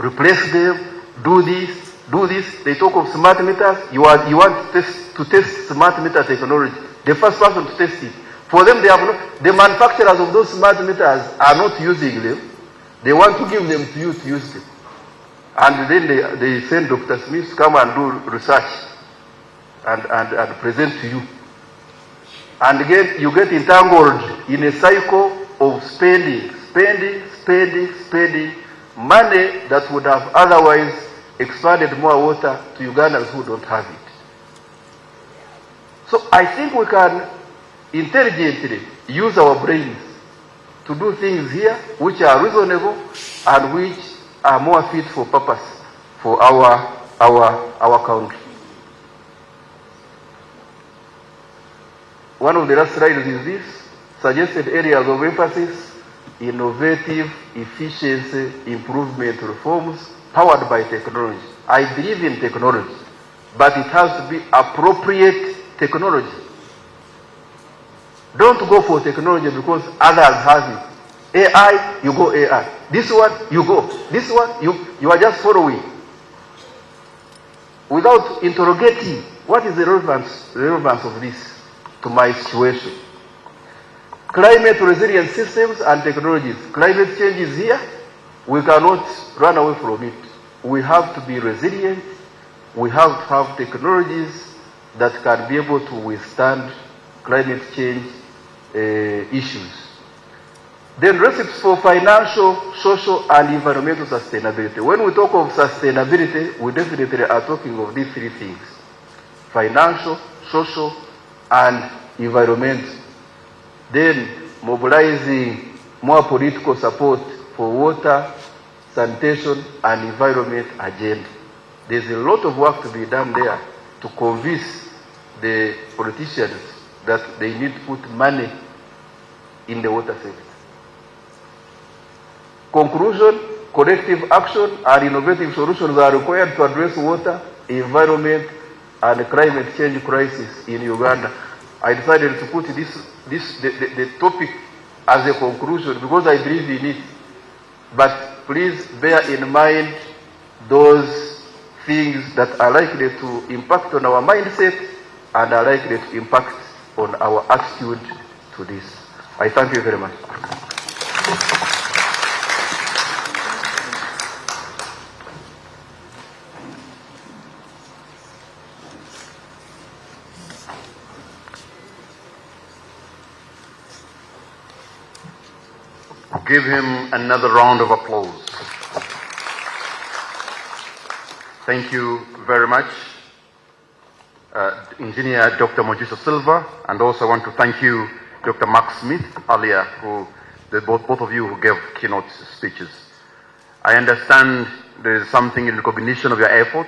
replace them, do this. They talk of smart meters. You want to test smart meter technology. The first person to test it. For them, the manufacturers of those smart meters are not using them. They want to give them to you to use them. And then they send Dr. Smith to come and do research and present to you. And again, you get entangled in a cycle of spending money that would have otherwise expanded more water to Ugandans who don't have it. So I think we can intelligently use our brains to do things here which are reasonable and which are more fit for purpose for our country. One of the last slides is this: suggested areas of emphasis, innovative efficiency improvement reforms powered by technology. I believe in technology, but it has to be appropriate technology. Don't go for technology because others have it. AI, you go AI. This one, you go. This one, you are just following. Without interrogating, what is the relevance of this to my situation? Climate resilient systems and technologies. Climate change is here. We cannot run away from it. We have to be resilient. We have to have technologies that can be able to withstand climate change issues. Then recipes for financial, social, and environmental sustainability. When we talk of sustainability, we definitely are talking of these three things: financial, social, and environmental. Then mobilizing more political support for water, sanitation, and environment agenda. There's a lot of work to be done there to convince the politicians that they need to put money in the water sector. Conclusion: collective action and innovative solutions are required to address water, environment, and climate change crisis in Uganda. I decided to put the topic as a conclusion because I believe in it. But please bear in mind those things that are likely to impact on our mindset and are likely to impact on our attitude to this. I thank you very much. Give him another round of applause. Thank you very much, Engineer Dr. Mojiso Silva, and also I want to thank you, Dr. Mark Smith, earlier, both of you who gave keynote speeches. I understand there is something in recognition of your effort,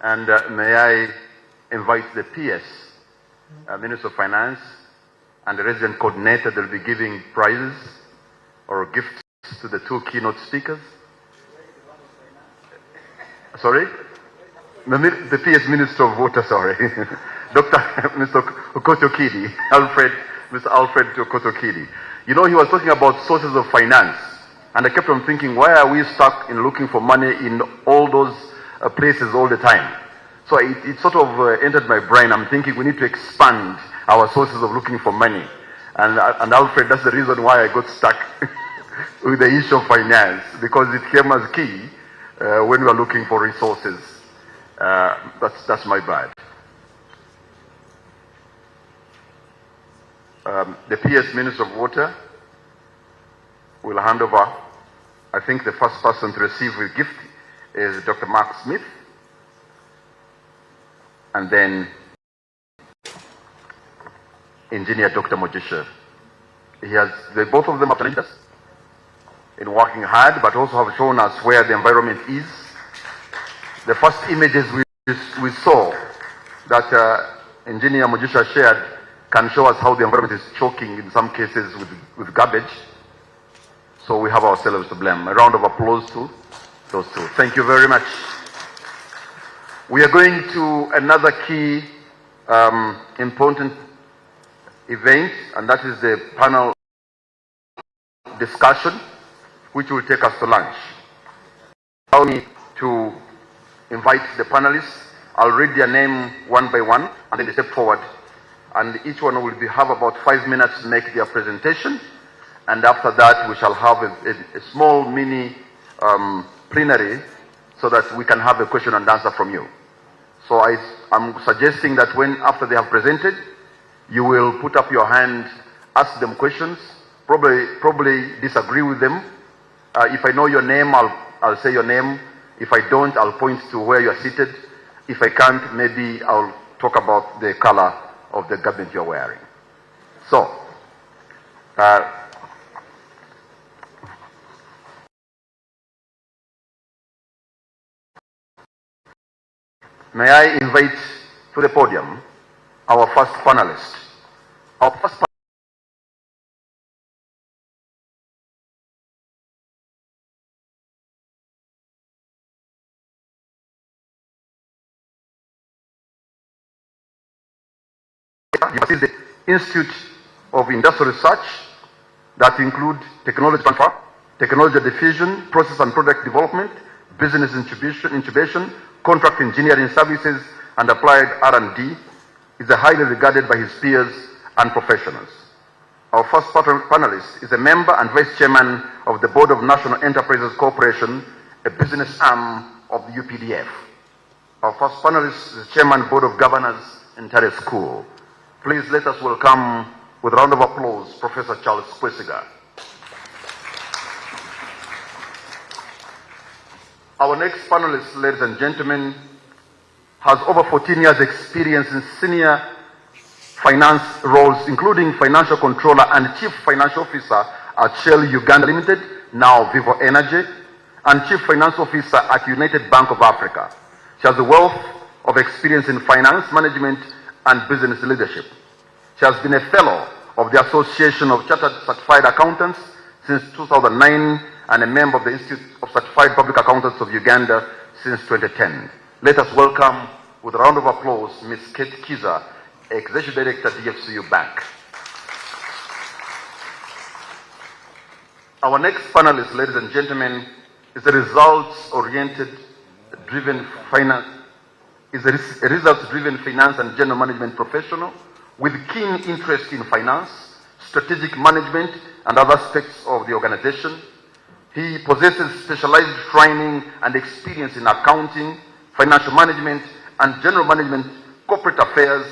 and may I invite the PS, Minister of Finance, and the resident coordinator that will be giving prizes or gifts to the two keynote speakers. Sorry? The PS Minister of Water, sorry. Mr. Okotokidi, Mr. Alfred Okotokidi. You know, he was talking about sources of finance. And I kept on thinking, why are we stuck in looking for money in all those places all the time? So it sort of entered my brain. I'm thinking we need to expand our sources of looking for money. And Alfred, that's the reason why I got stuck with the issue of finance, because it came as key when we were looking for resources. That's my bad. The PS Minister of Water will hand over. I think the first person to receive a gift is Dr. Mark Smith, and then Engineer Dr. Mojisha. Both of them have challenged us in working hard, but also have shown us where the environment is. The first images we saw that Engineer Mojisha shared can show us how the environment is choking in some cases with garbage. So we have ourselves to blame. A round of applause to those two. Thank you very much. We are going to another key important event, and that is the panel discussion, which will take us to lunch. Allow me to invite the panelists. I'll read their name one by one, and then they step forward. And each one will have about 5 minutes to make their presentation. And after that, we shall have a small mini plenary so that we can have a question and answer from you. So I'm suggesting that after they have presented, you will put up your hand, ask them questions, probably disagree with them. If I know your name, I'll say your name. If I don't, I'll point to where you're seated. If I can't, maybe I'll talk about the color of the garment you're wearing. So, may I invite to the podium our first panelist. Our first is the Institute of Industrial Research that include technology transfer, technology diffusion, process and product development, business incubation, contract engineering services, and applied R&D, is highly regarded by his peers and professionals. Our first panelist is a member and vice chairman of the Board of National Enterprises Corporation, a business arm of the UPDF. Our first panelist is the chairman, Board of Governors, Entire School. Please let us welcome, with a round of applause, Professor Charles Kwesiga. Our next panelist, ladies and gentlemen, has over 14 years experience in senior finance roles, including financial controller and chief financial officer at Shell Uganda Limited, now Vivo Energy, and chief finance officer at United Bank of Africa. She has a wealth of experience in finance management and business leadership. She has been a fellow of the Association of Chartered Certified Accountants since 2009 and a member of the Institute of Certified Public Accountants of Uganda since 2010. Let us welcome, with a round of applause, Ms. Kate Kiza, Executive Director, DFCU Bank. Our next panelist, ladies and gentlemen, is a results-driven finance and general management professional with keen interest in finance, strategic management, and other aspects of the organization. He possesses specialized training and experience in accounting, financial management, and general management, corporate affairs,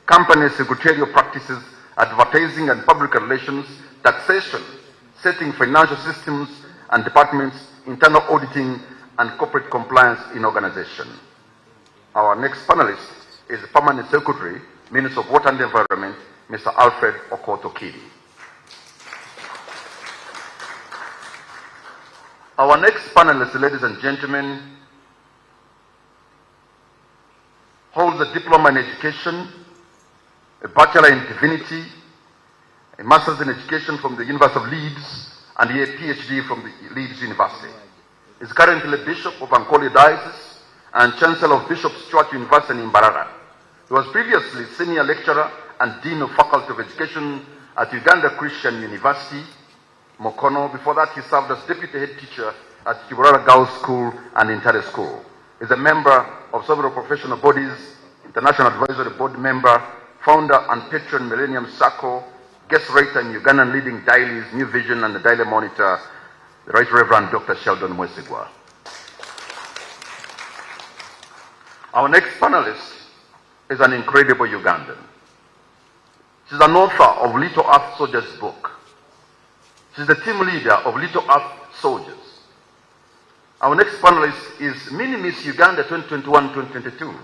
company secretarial practices, advertising and public relations, taxation, setting financial systems and departments, internal auditing, and corporate compliance in organization. Our next panelist is the Permanent Secretary, Minister of Water and Environment, Mr. Alfred Okoto-Kidi. Our next panelist, ladies and gentlemen, holds a diploma in education, a bachelor in divinity, a master's in education from the University of Leeds, and a PhD from the Leeds University. He is currently Bishop of Ankole Diocese and Chancellor of Bishop Stuart University in Mbarara. He was previously Senior Lecturer and Dean of Faculty of Education at Uganda Christian University, Mokono. Before that, he served as Deputy Head Teacher at Kiburara Girls School and Entire School. He is a member of several professional bodies, International Advisory Board member, founder and patron Millennium Circle, guest writer in Ugandan leading dailies, New Vision and the Daily Monitor, the Right Reverend Dr. Sheldon Mwesigwa. Our next panelist is an incredible Ugandan. She's an author of Little Earth Soldiers book. She's the team leader of Little Earth Soldiers. Our next panelist is Mini Miss Uganda 2021-2022.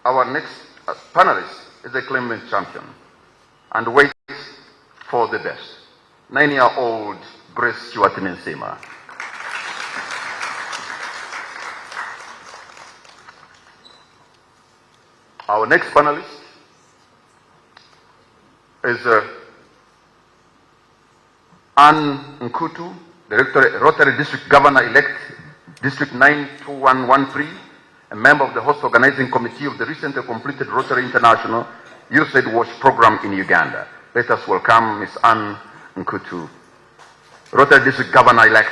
Our next panelist is a claimant champion and waits for the best. 9-year-old Grace Stewart Minsima. Our next panelist is Anne Nkutu, the Rotary District Governor-elect, District 92113, a member of the host organizing committee of the recently completed Rotary International USAID Watch program in Uganda. Let us welcome Ms. Anne Nkutu, Rotary District Governor-elect,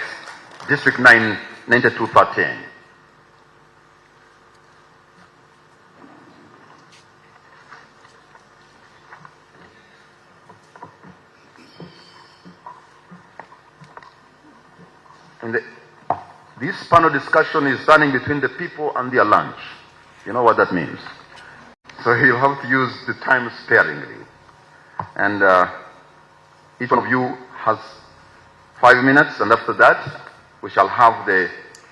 District 99213. This panel discussion is running between the people and their lunch. You know what that means. So you have to use the time sparingly. And each one of you has 5 minutes, and after that, we shall have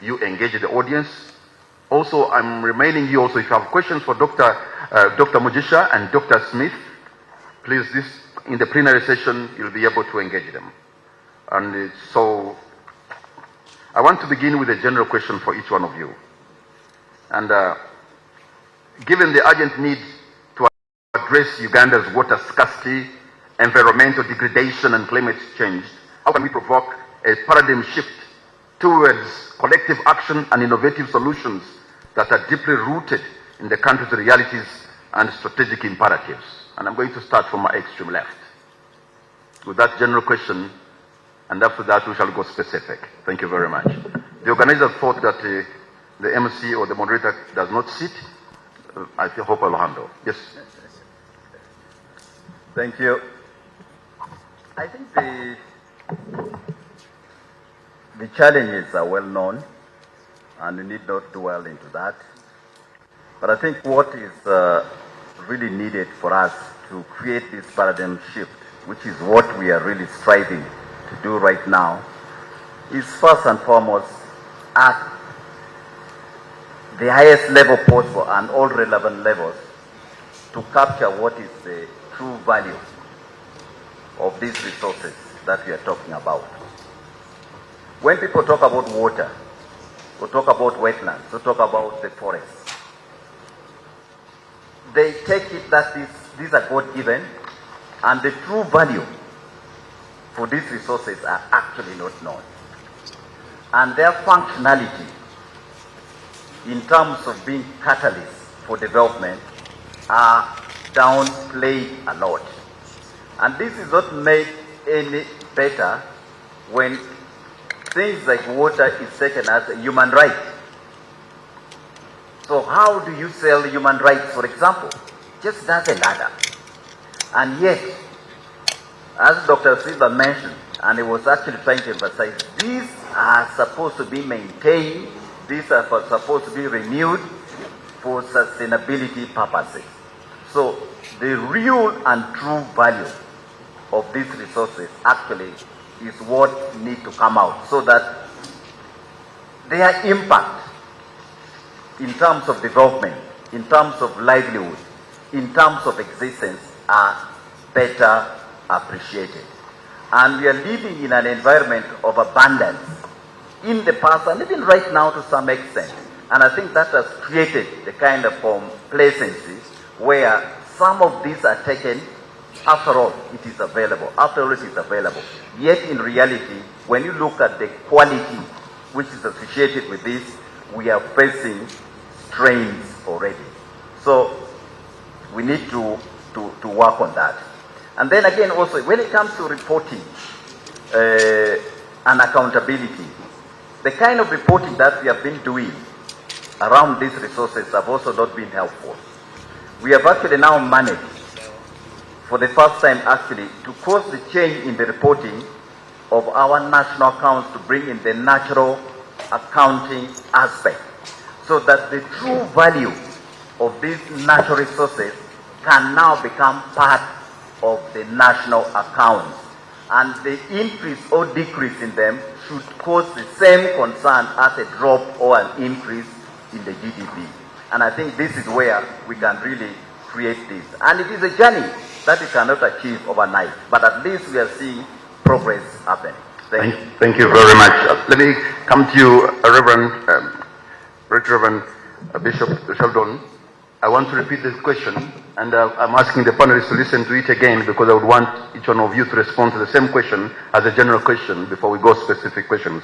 you engage the audience. Also, I'm reminding you also, if you have questions for Dr. Mujisha and Dr. Smith, please, in the plenary session, you'll be able to engage them. And so, I want to begin with a general question for each one of you. And given the urgent need to address Uganda's water scarcity, environmental degradation, and climate change, how can we provoke a paradigm shift towards collective action and innovative solutions that are deeply rooted in the country's realities and strategic imperatives? And I'm going to start from my extreme left with that general question. And after that, we shall go specific. Thank you very much. The organizer thought that the MC or the moderator does not sit. I hope I'll handle. Yes. Thank you. I think the challenges are well known, and we need not dwell into that. But I think what is really needed for us to create this paradigm shift, which is what we are really striving to do right now, is first and foremost at the highest level possible and all relevant levels to capture what is the true value of these resources that we are talking about. When people talk about water, we talk about wetlands, we talk about the forests, they take it that these are God-given, and the true value for these resources are actually not known. And their functionality in terms of being catalysts for development are downplayed a lot. And this is not made any better when things like water is taken as a human right. So how do you sell human rights, for example? Just doesn't ladder. And yet, as Dr. Silva mentioned, and he was actually trying to emphasize, these are supposed to be maintained, these are supposed to be renewed for sustainability purposes. So the real and true value of these resources actually is what needs to come out, so that their impact in terms of development, in terms of livelihood, in terms of existence are better appreciated. And we are living in an environment of abundance in the past and even right now to some extent. And I think that has created the kind of complacency where some of these are taken, after all, it is available. After all, it is available. Yet in reality, when you look at the quality which is associated with this, we are facing strains already. So we need to work on that. And then again also, when it comes to reporting and accountability, the kind of reporting that we have been doing around these resources have also not been helpful. We have actually now managed for the first time actually, to cause the change in the reporting of our national accounts to bring in the natural accounting aspect, so that the true value of these natural resources can now become part of the national accounts. And the increase or decrease in them should cause the same concern as a drop or an increase in the GDP. And I think this is where we can really create this. And it is a journey that we cannot achieve overnight, but at least we are seeing progress happen. Thank you very much. Let me come to you, Reverend Bishop Sheldon. I want to repeat this question, and I'm asking the panelists to listen to it again, because I would want each one of you to respond to the same question as a general question before we go specific questions.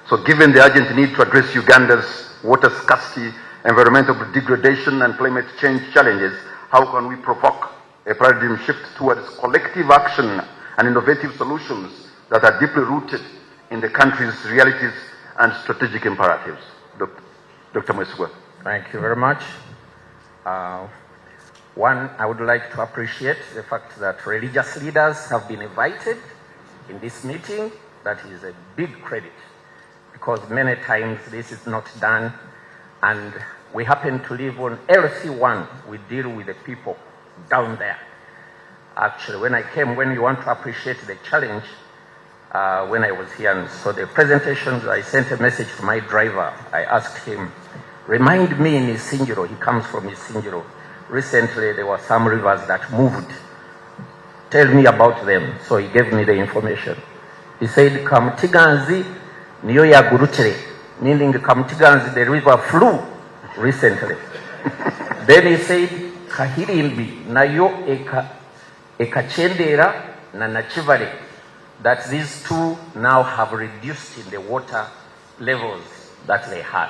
So given the urgent need to address Uganda's water scarcity, environmental degradation, and climate change challenges, how can we provoke a paradigm shift towards collective action and innovative solutions that are deeply rooted in the country's realities and strategic imperatives? Dr. Mwesugwa. Thank you very much. One, I would like to appreciate the fact that religious leaders have been invited in this meeting. That is a big credit, because many times this is not done, and we happen to live on LC1. We deal with the people down there. Actually, when you want to appreciate the challenge, when I was here and saw the presentations, I sent a message to my driver. I asked him, remind me in Isinjiro, he comes from Isinjiro. Recently, there were some rivers that moved. Tell me about them. So he gave me the information. He said, Kamtiganzi, niyo yagurutere, meaning Kamtiganzi, the river flew recently. Then he said, Kahirimbi, nayo ekachendera na nachivale, that these two now have reduced in the water levels that they had.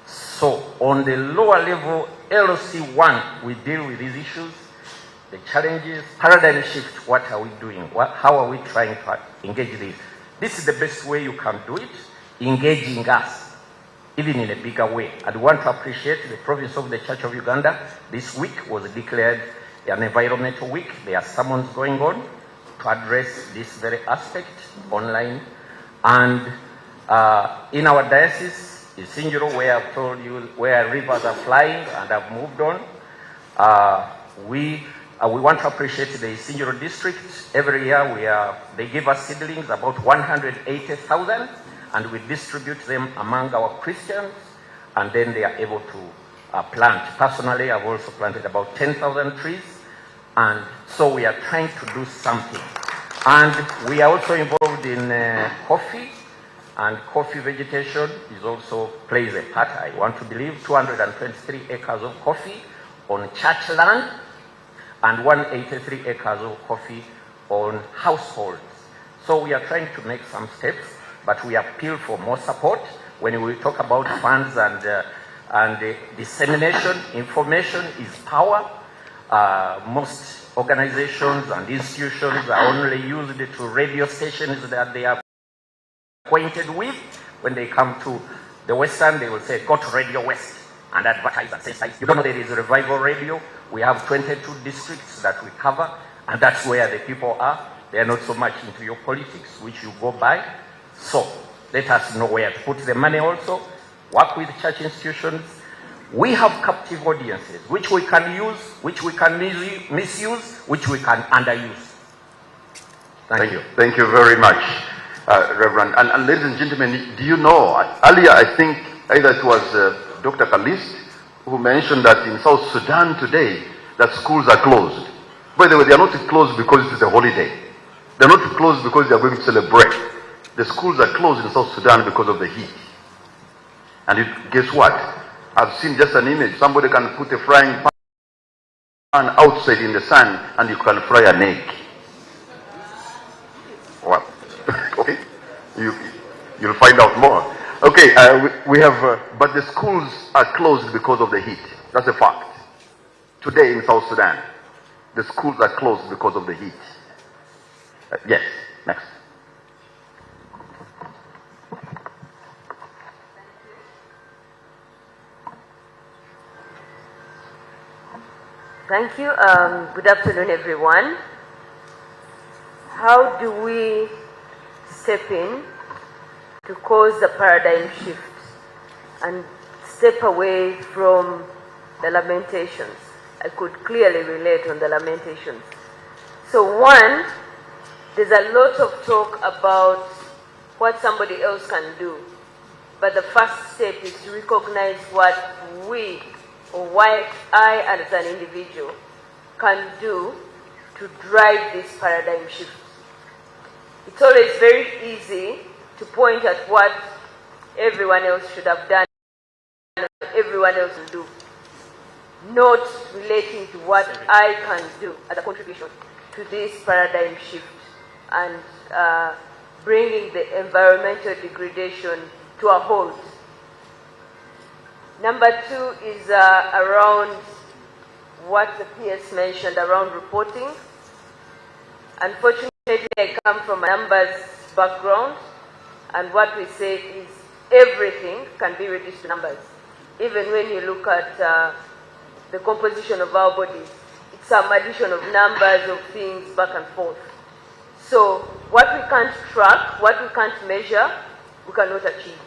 So on the lower level, LC1, we deal with these issues, the challenges, paradigm shift. What are we doing? How are we trying to engage this? This is the best way you can do it, engaging us, even in a bigger way. I want to appreciate the province of the Church of Uganda. This week was declared an environmental week. There are sermons going on to address this very aspect online. And in our diocese, in Sinjiro, where I've told you where rivers are flying and have moved on, we want to appreciate the Sinjiro district. Every year they give us seedlings, about 180,000, and we distribute them among our Christians, and then they are able to plant. Personally, I've also planted about 10,000 trees, and so we are trying to do something. And we are also involved in coffee, and coffee vegetation is also plays a part. I want to believe 223 acres of coffee on church land, and 183 acres of coffee on households. So we are trying to make some steps, but we appeal for more support. When we talk about funds and dissemination, information is power. Most organizations and institutions are only used to radio stations that they are acquainted with. When they come to the Western, they will say, go to Radio West and advertise and say, you don't know there is a Revival Radio. We have 22 districts that we cover, and that's where the people are. They are not so much into your politics, which you go by. So let us know where to put the money also. Work with church institutions. We have captive audiences, which we can use, which we can misuse, which we can underuse. Thank you. Thank you very much, Reverend. And ladies and gentlemen, do you know, earlier I think either it was Dr. Kalist who mentioned that in South Sudan today that schools are closed. By the way, they are not closed because it is a holiday. They are not closed because they are going to celebrate. The schools are closed in South Sudan because of the heat. And guess what? I've seen just an image. Somebody can put a frying pan outside in the sun and you can fry an egg. Well, okay. You'll find out more. Okay, we have, but the schools are closed because of the heat. That's a fact. Today in South Sudan, the schools are closed because of the heat. Yes, next. Thank you. Good afternoon, everyone. How do we step in to cause the paradigm shift and step away from the lamentations? I could clearly relate on the lamentations. So one, there's a lot of talk about what somebody else can do. But the first step is to recognize what we, or what I as an individual can do to drive this paradigm shift. It's always very easy to point at what everyone else should have done, everyone else will do, not relating to what I can do as a contribution to this paradigm shift and bringing the environmental degradation to a halt. Number two is around what the PS mentioned around reporting. Unfortunately, I come from a numbers background, and what we say is everything can be reduced to numbers. Even when you look at the composition of our bodies, it's some addition of numbers of things back and forth. So what we can't track, what we can't measure, we cannot achieve.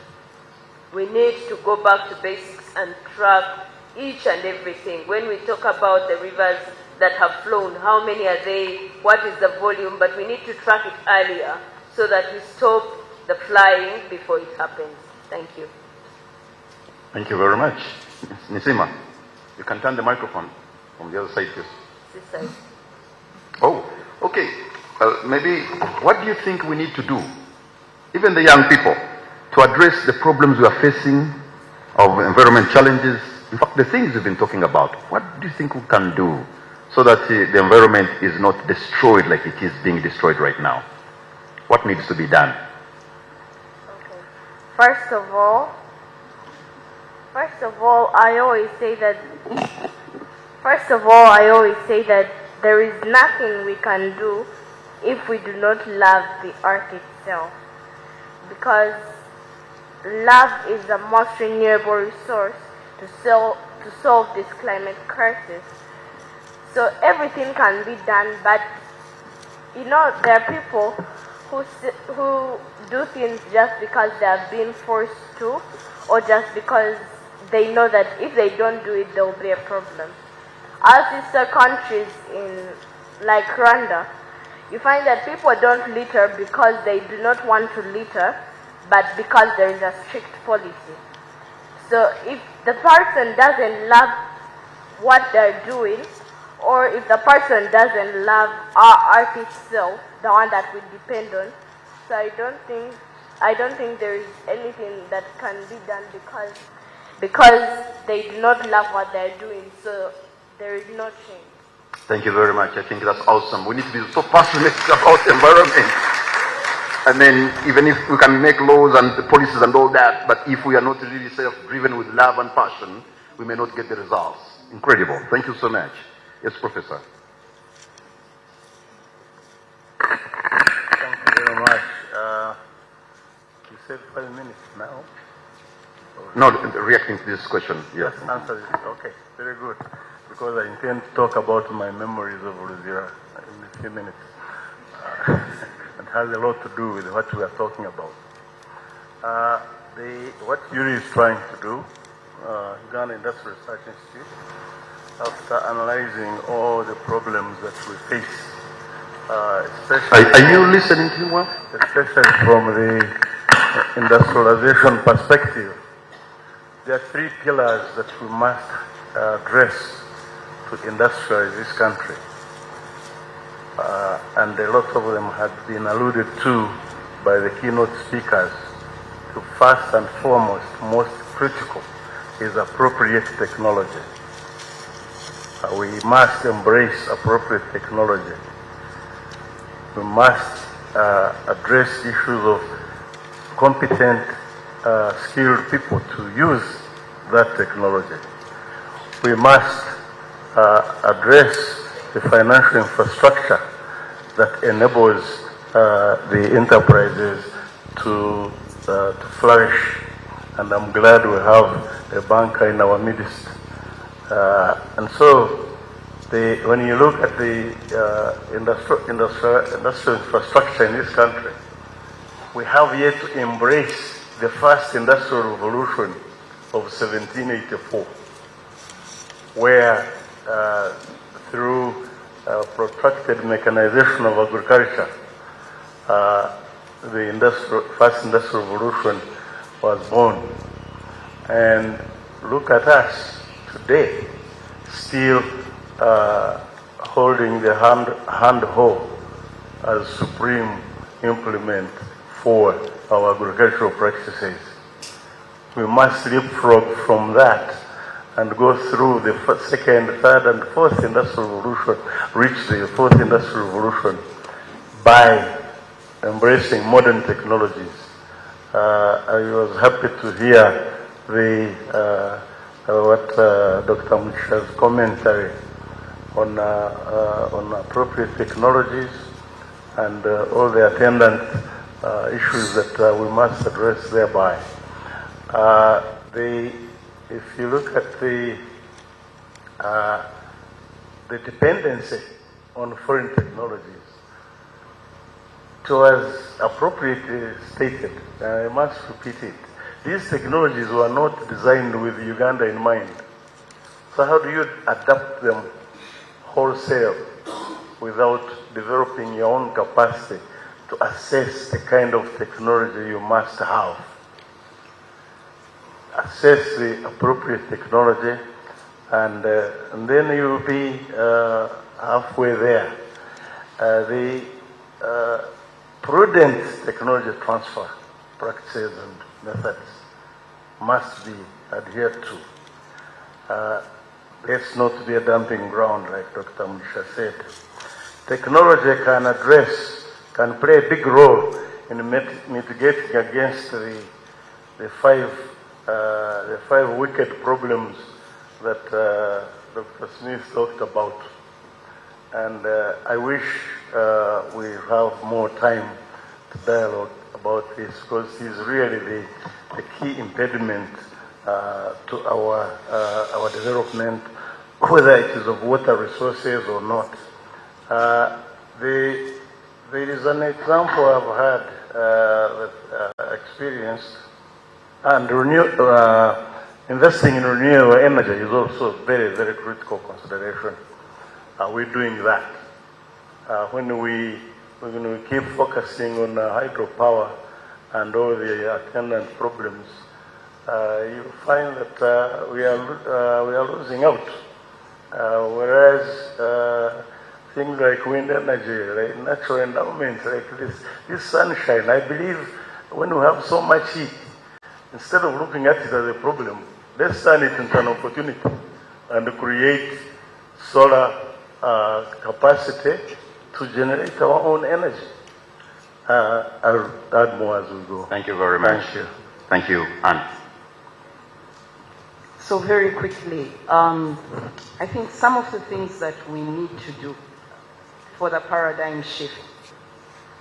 We need to go back to basics and track each and everything. When we talk about the rivers that have flown, how many are they, what is the volume, but we need to track it earlier so that we stop the flying before it happens. Thank you. Thank you very much. Nisima, you can turn the microphone from the other side, please. This side. Oh, okay. Maybe, what do you think we need to do, even the young people, to address the problems we are facing of environment challenges? In fact, the things we've been talking about, what do you think we can do so that the environment is not destroyed like it is being destroyed right now? What needs to be done? Okay. First of all, I always say that there is nothing we can do if we do not love the earth itself. Because love is the most renewable resource to solve this climate crisis. So everything can be done, but you know, there are people who do things just because they have been forced to, or just because they know that if they don't do it, there will be a problem. Our sister countries in like Rwanda, you find that people don't litter because they do not want to litter, but because there is a strict policy. So if the person doesn't love what they're doing, or if the person doesn't love our art itself, the one that we depend on, so I don't think there is anything that can be done because they do not love what they're doing. So there is no change. Thank you very much. I think that's awesome. We need to be so passionate about the environment. And then even if we can make laws and the policies and all that, but if we are not really self-driven with love and passion, we may not get the results. Incredible. Thank you so much. Yes, Professor. Thank you very much. You said 5 minutes now? No, reacting to this question. Yes. Answer it. Okay, very good. Because I intend to talk about my memories of Luzira in a few minutes. It has a lot to do with what we are talking about. What URI is trying to do, Uganda Industrial Research Institute, after analyzing all the problems that we face, especially... Are you listening to me well? Especially from the industrialization perspective, there are 3 pillars that we must address to industrialize this country. And a lot of them had been alluded to by the keynote speakers. So first and foremost, most critical, is appropriate technology. We must embrace appropriate technology. We must address issues of competent, skilled people to use that technology. We must address the financial infrastructure that enables the enterprises to flourish. And I'm glad we have a banker in our midst. And so when you look at the industrial infrastructure in this country, we have yet to embrace the first industrial revolution of 1784, where through protracted mechanization of agriculture, the first industrial revolution was born. And look at us today, still holding the hand hoe as supreme implement for our agricultural practices. We must leapfrog from that and go through the second, third, and fourth industrial revolution, reach the fourth industrial revolution by embracing modern technologies. I was happy to hear what Dr. Musha's commentary on appropriate technologies and all the attendant issues that we must address thereby. If you look at the dependency on foreign technologies, it was appropriately stated, and I must repeat it. These technologies were not designed with Uganda in mind. So how do you adapt them wholesale without developing your own capacity to assess the kind of technology you must have? Assess the appropriate technology, and then you'll be halfway there. The prudent technology transfer practices and methods must be adhered to. Let's not be a dumping ground, like Dr. Musha said. Technology can play a big role in mitigating against the five wicked problems that Dr. Smith talked about. And I wish we have more time to dialogue about this, because it is really the key impediment to our development, whether it is of water resources or not. There is an example I've had that experienced, and investing in renewable energy is also a very, very critical consideration. We're doing that. When we keep focusing on hydropower and all the attendant problems, you find that we are losing out. Whereas things like wind energy, like natural endowments, like this sunshine, I believe when we have so much heat, instead of looking at it as a problem, let's turn it into an opportunity and create solar capacity to generate our own energy. I'll add more as we go. Thank you very much. Thank you. Thank you, Anne. So very quickly, I think some of the things that we need to do for the paradigm shift,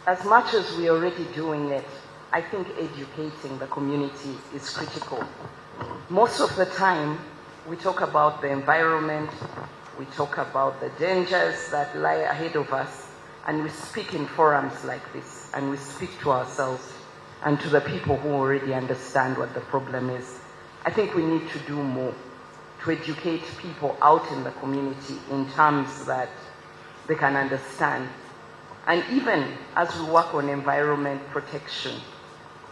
as much as we're already doing it, I think educating the community is critical. Most of the time, we talk about the environment, we talk about the dangers that lie ahead of us, and we speak in forums like this, and we speak to ourselves and to the people who already understand what the problem is. I think we need to do more to educate people out in the community in terms that they can understand. And even as we work on environment protection,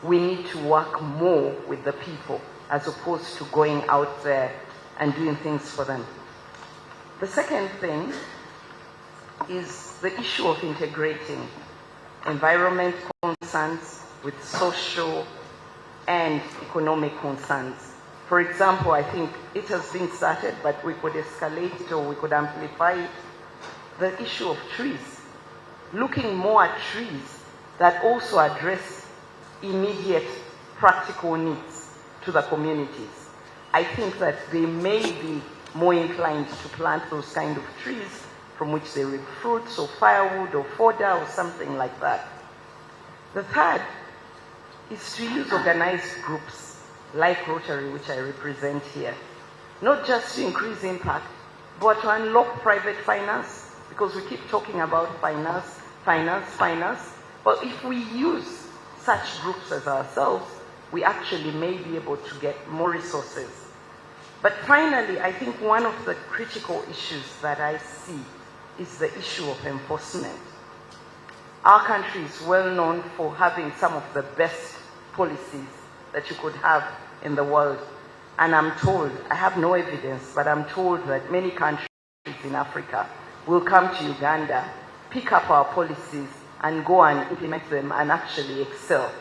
we need to work more with the people as opposed to going out there and doing things for them. The second thing is the issue of integrating environment concerns with social and economic concerns. For example, I think it has been started, but we could escalate it or we could amplify it. The issue of trees. Looking more at trees that also address immediate practical needs to the communities. I think that they may be more inclined to plant those kind of trees from which they reap fruits or firewood or fodder or something like that. The third is to use organized groups like Rotary, which I represent here, not just to increase impact, but to unlock private finance, because we keep talking about finance. But if we use such groups as ourselves, we actually may be able to get more resources. But finally, I think one of the critical issues that I see is the issue of enforcement. Our country is well known for having some of the best policies that you could have in the world. And I'm told, I have no evidence, but I'm told that many countries in Africa will come to Uganda, pick up our policies, and go and implement them and actually excel.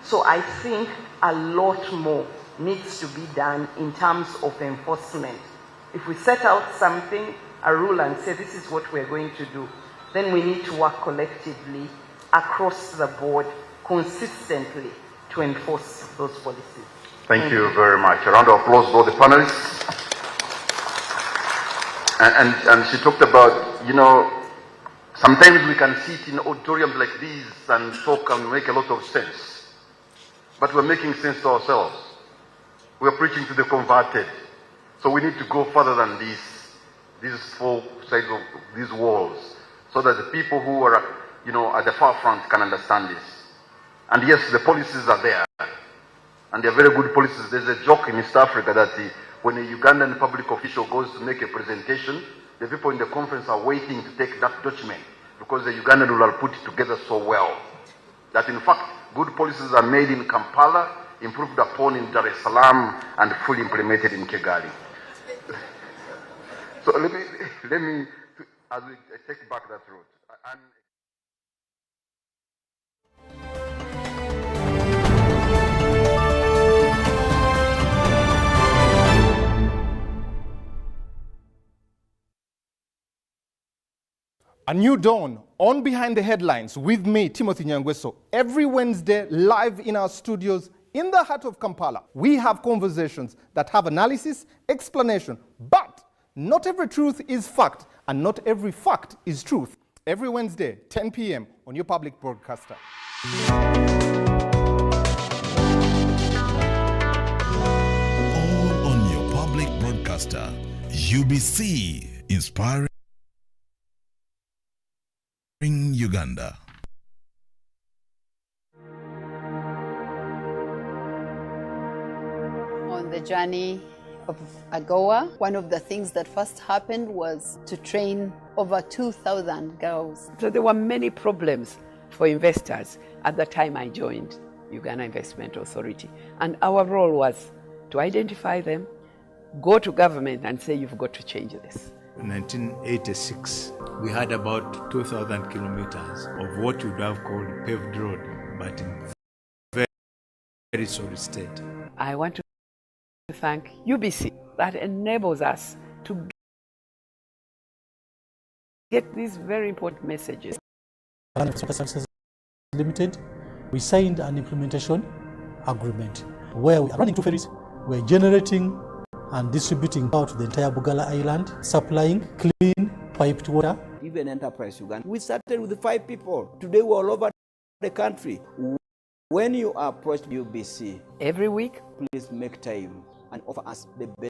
So I think a lot more needs to be done in terms of enforcement. If we set out something, a rule, and say this is what we're going to do, then we need to work collectively across the board consistently to enforce those policies. Thank you very much. A round of applause for the panelists. And she talked about, you know, sometimes we can sit in auditoriums like these and talk and make a lot of sense. But we're making sense to ourselves. We're preaching to the converted. So we need to go further than these four sides of these walls, so that the people who are, you know, at the far front can understand this. And yes, the policies are there. And they're very good policies. There's a joke in East Africa that when a Ugandan public official goes to make a presentation, the people in the conference are waiting to take that document because the Ugandan will have put it together so well. That in fact, good policies are made in Kampala, improved upon in Dar es Salaam, and fully implemented in Kigali. So let me, as we take back that road. A new dawn on Behind the Headlines with me, Timothy Nyangweso. Every Wednesday, live in our studios in the heart of Kampala. We have conversations that have analysis, explanation, but not every truth is fact, and not every fact is truth. Every Wednesday, 10 p.m. on your public broadcaster. All on your public broadcaster. UBC, inspiring Uganda. On the journey of AGOA, one of the things that first happened was to train over 2,000 girls. So there were many problems for investors at the time I joined Uganda Investment Authority. And our role was to identify them, go to government and say, you've got to change this. In 1986, we had about 2,000 kilometers of what you would have called paved road, but in very sorry state. I want to thank UBC that enables us to get these very important messages. Limited, we signed an implementation agreement where we are running two ferries. We're generating and distributing power to the entire Bugala Island, supplying clean piped water. Even Enterprise Uganda, we started with 5 people. Today we're all over the country. When you approach UBC every week, please make time and offer us the best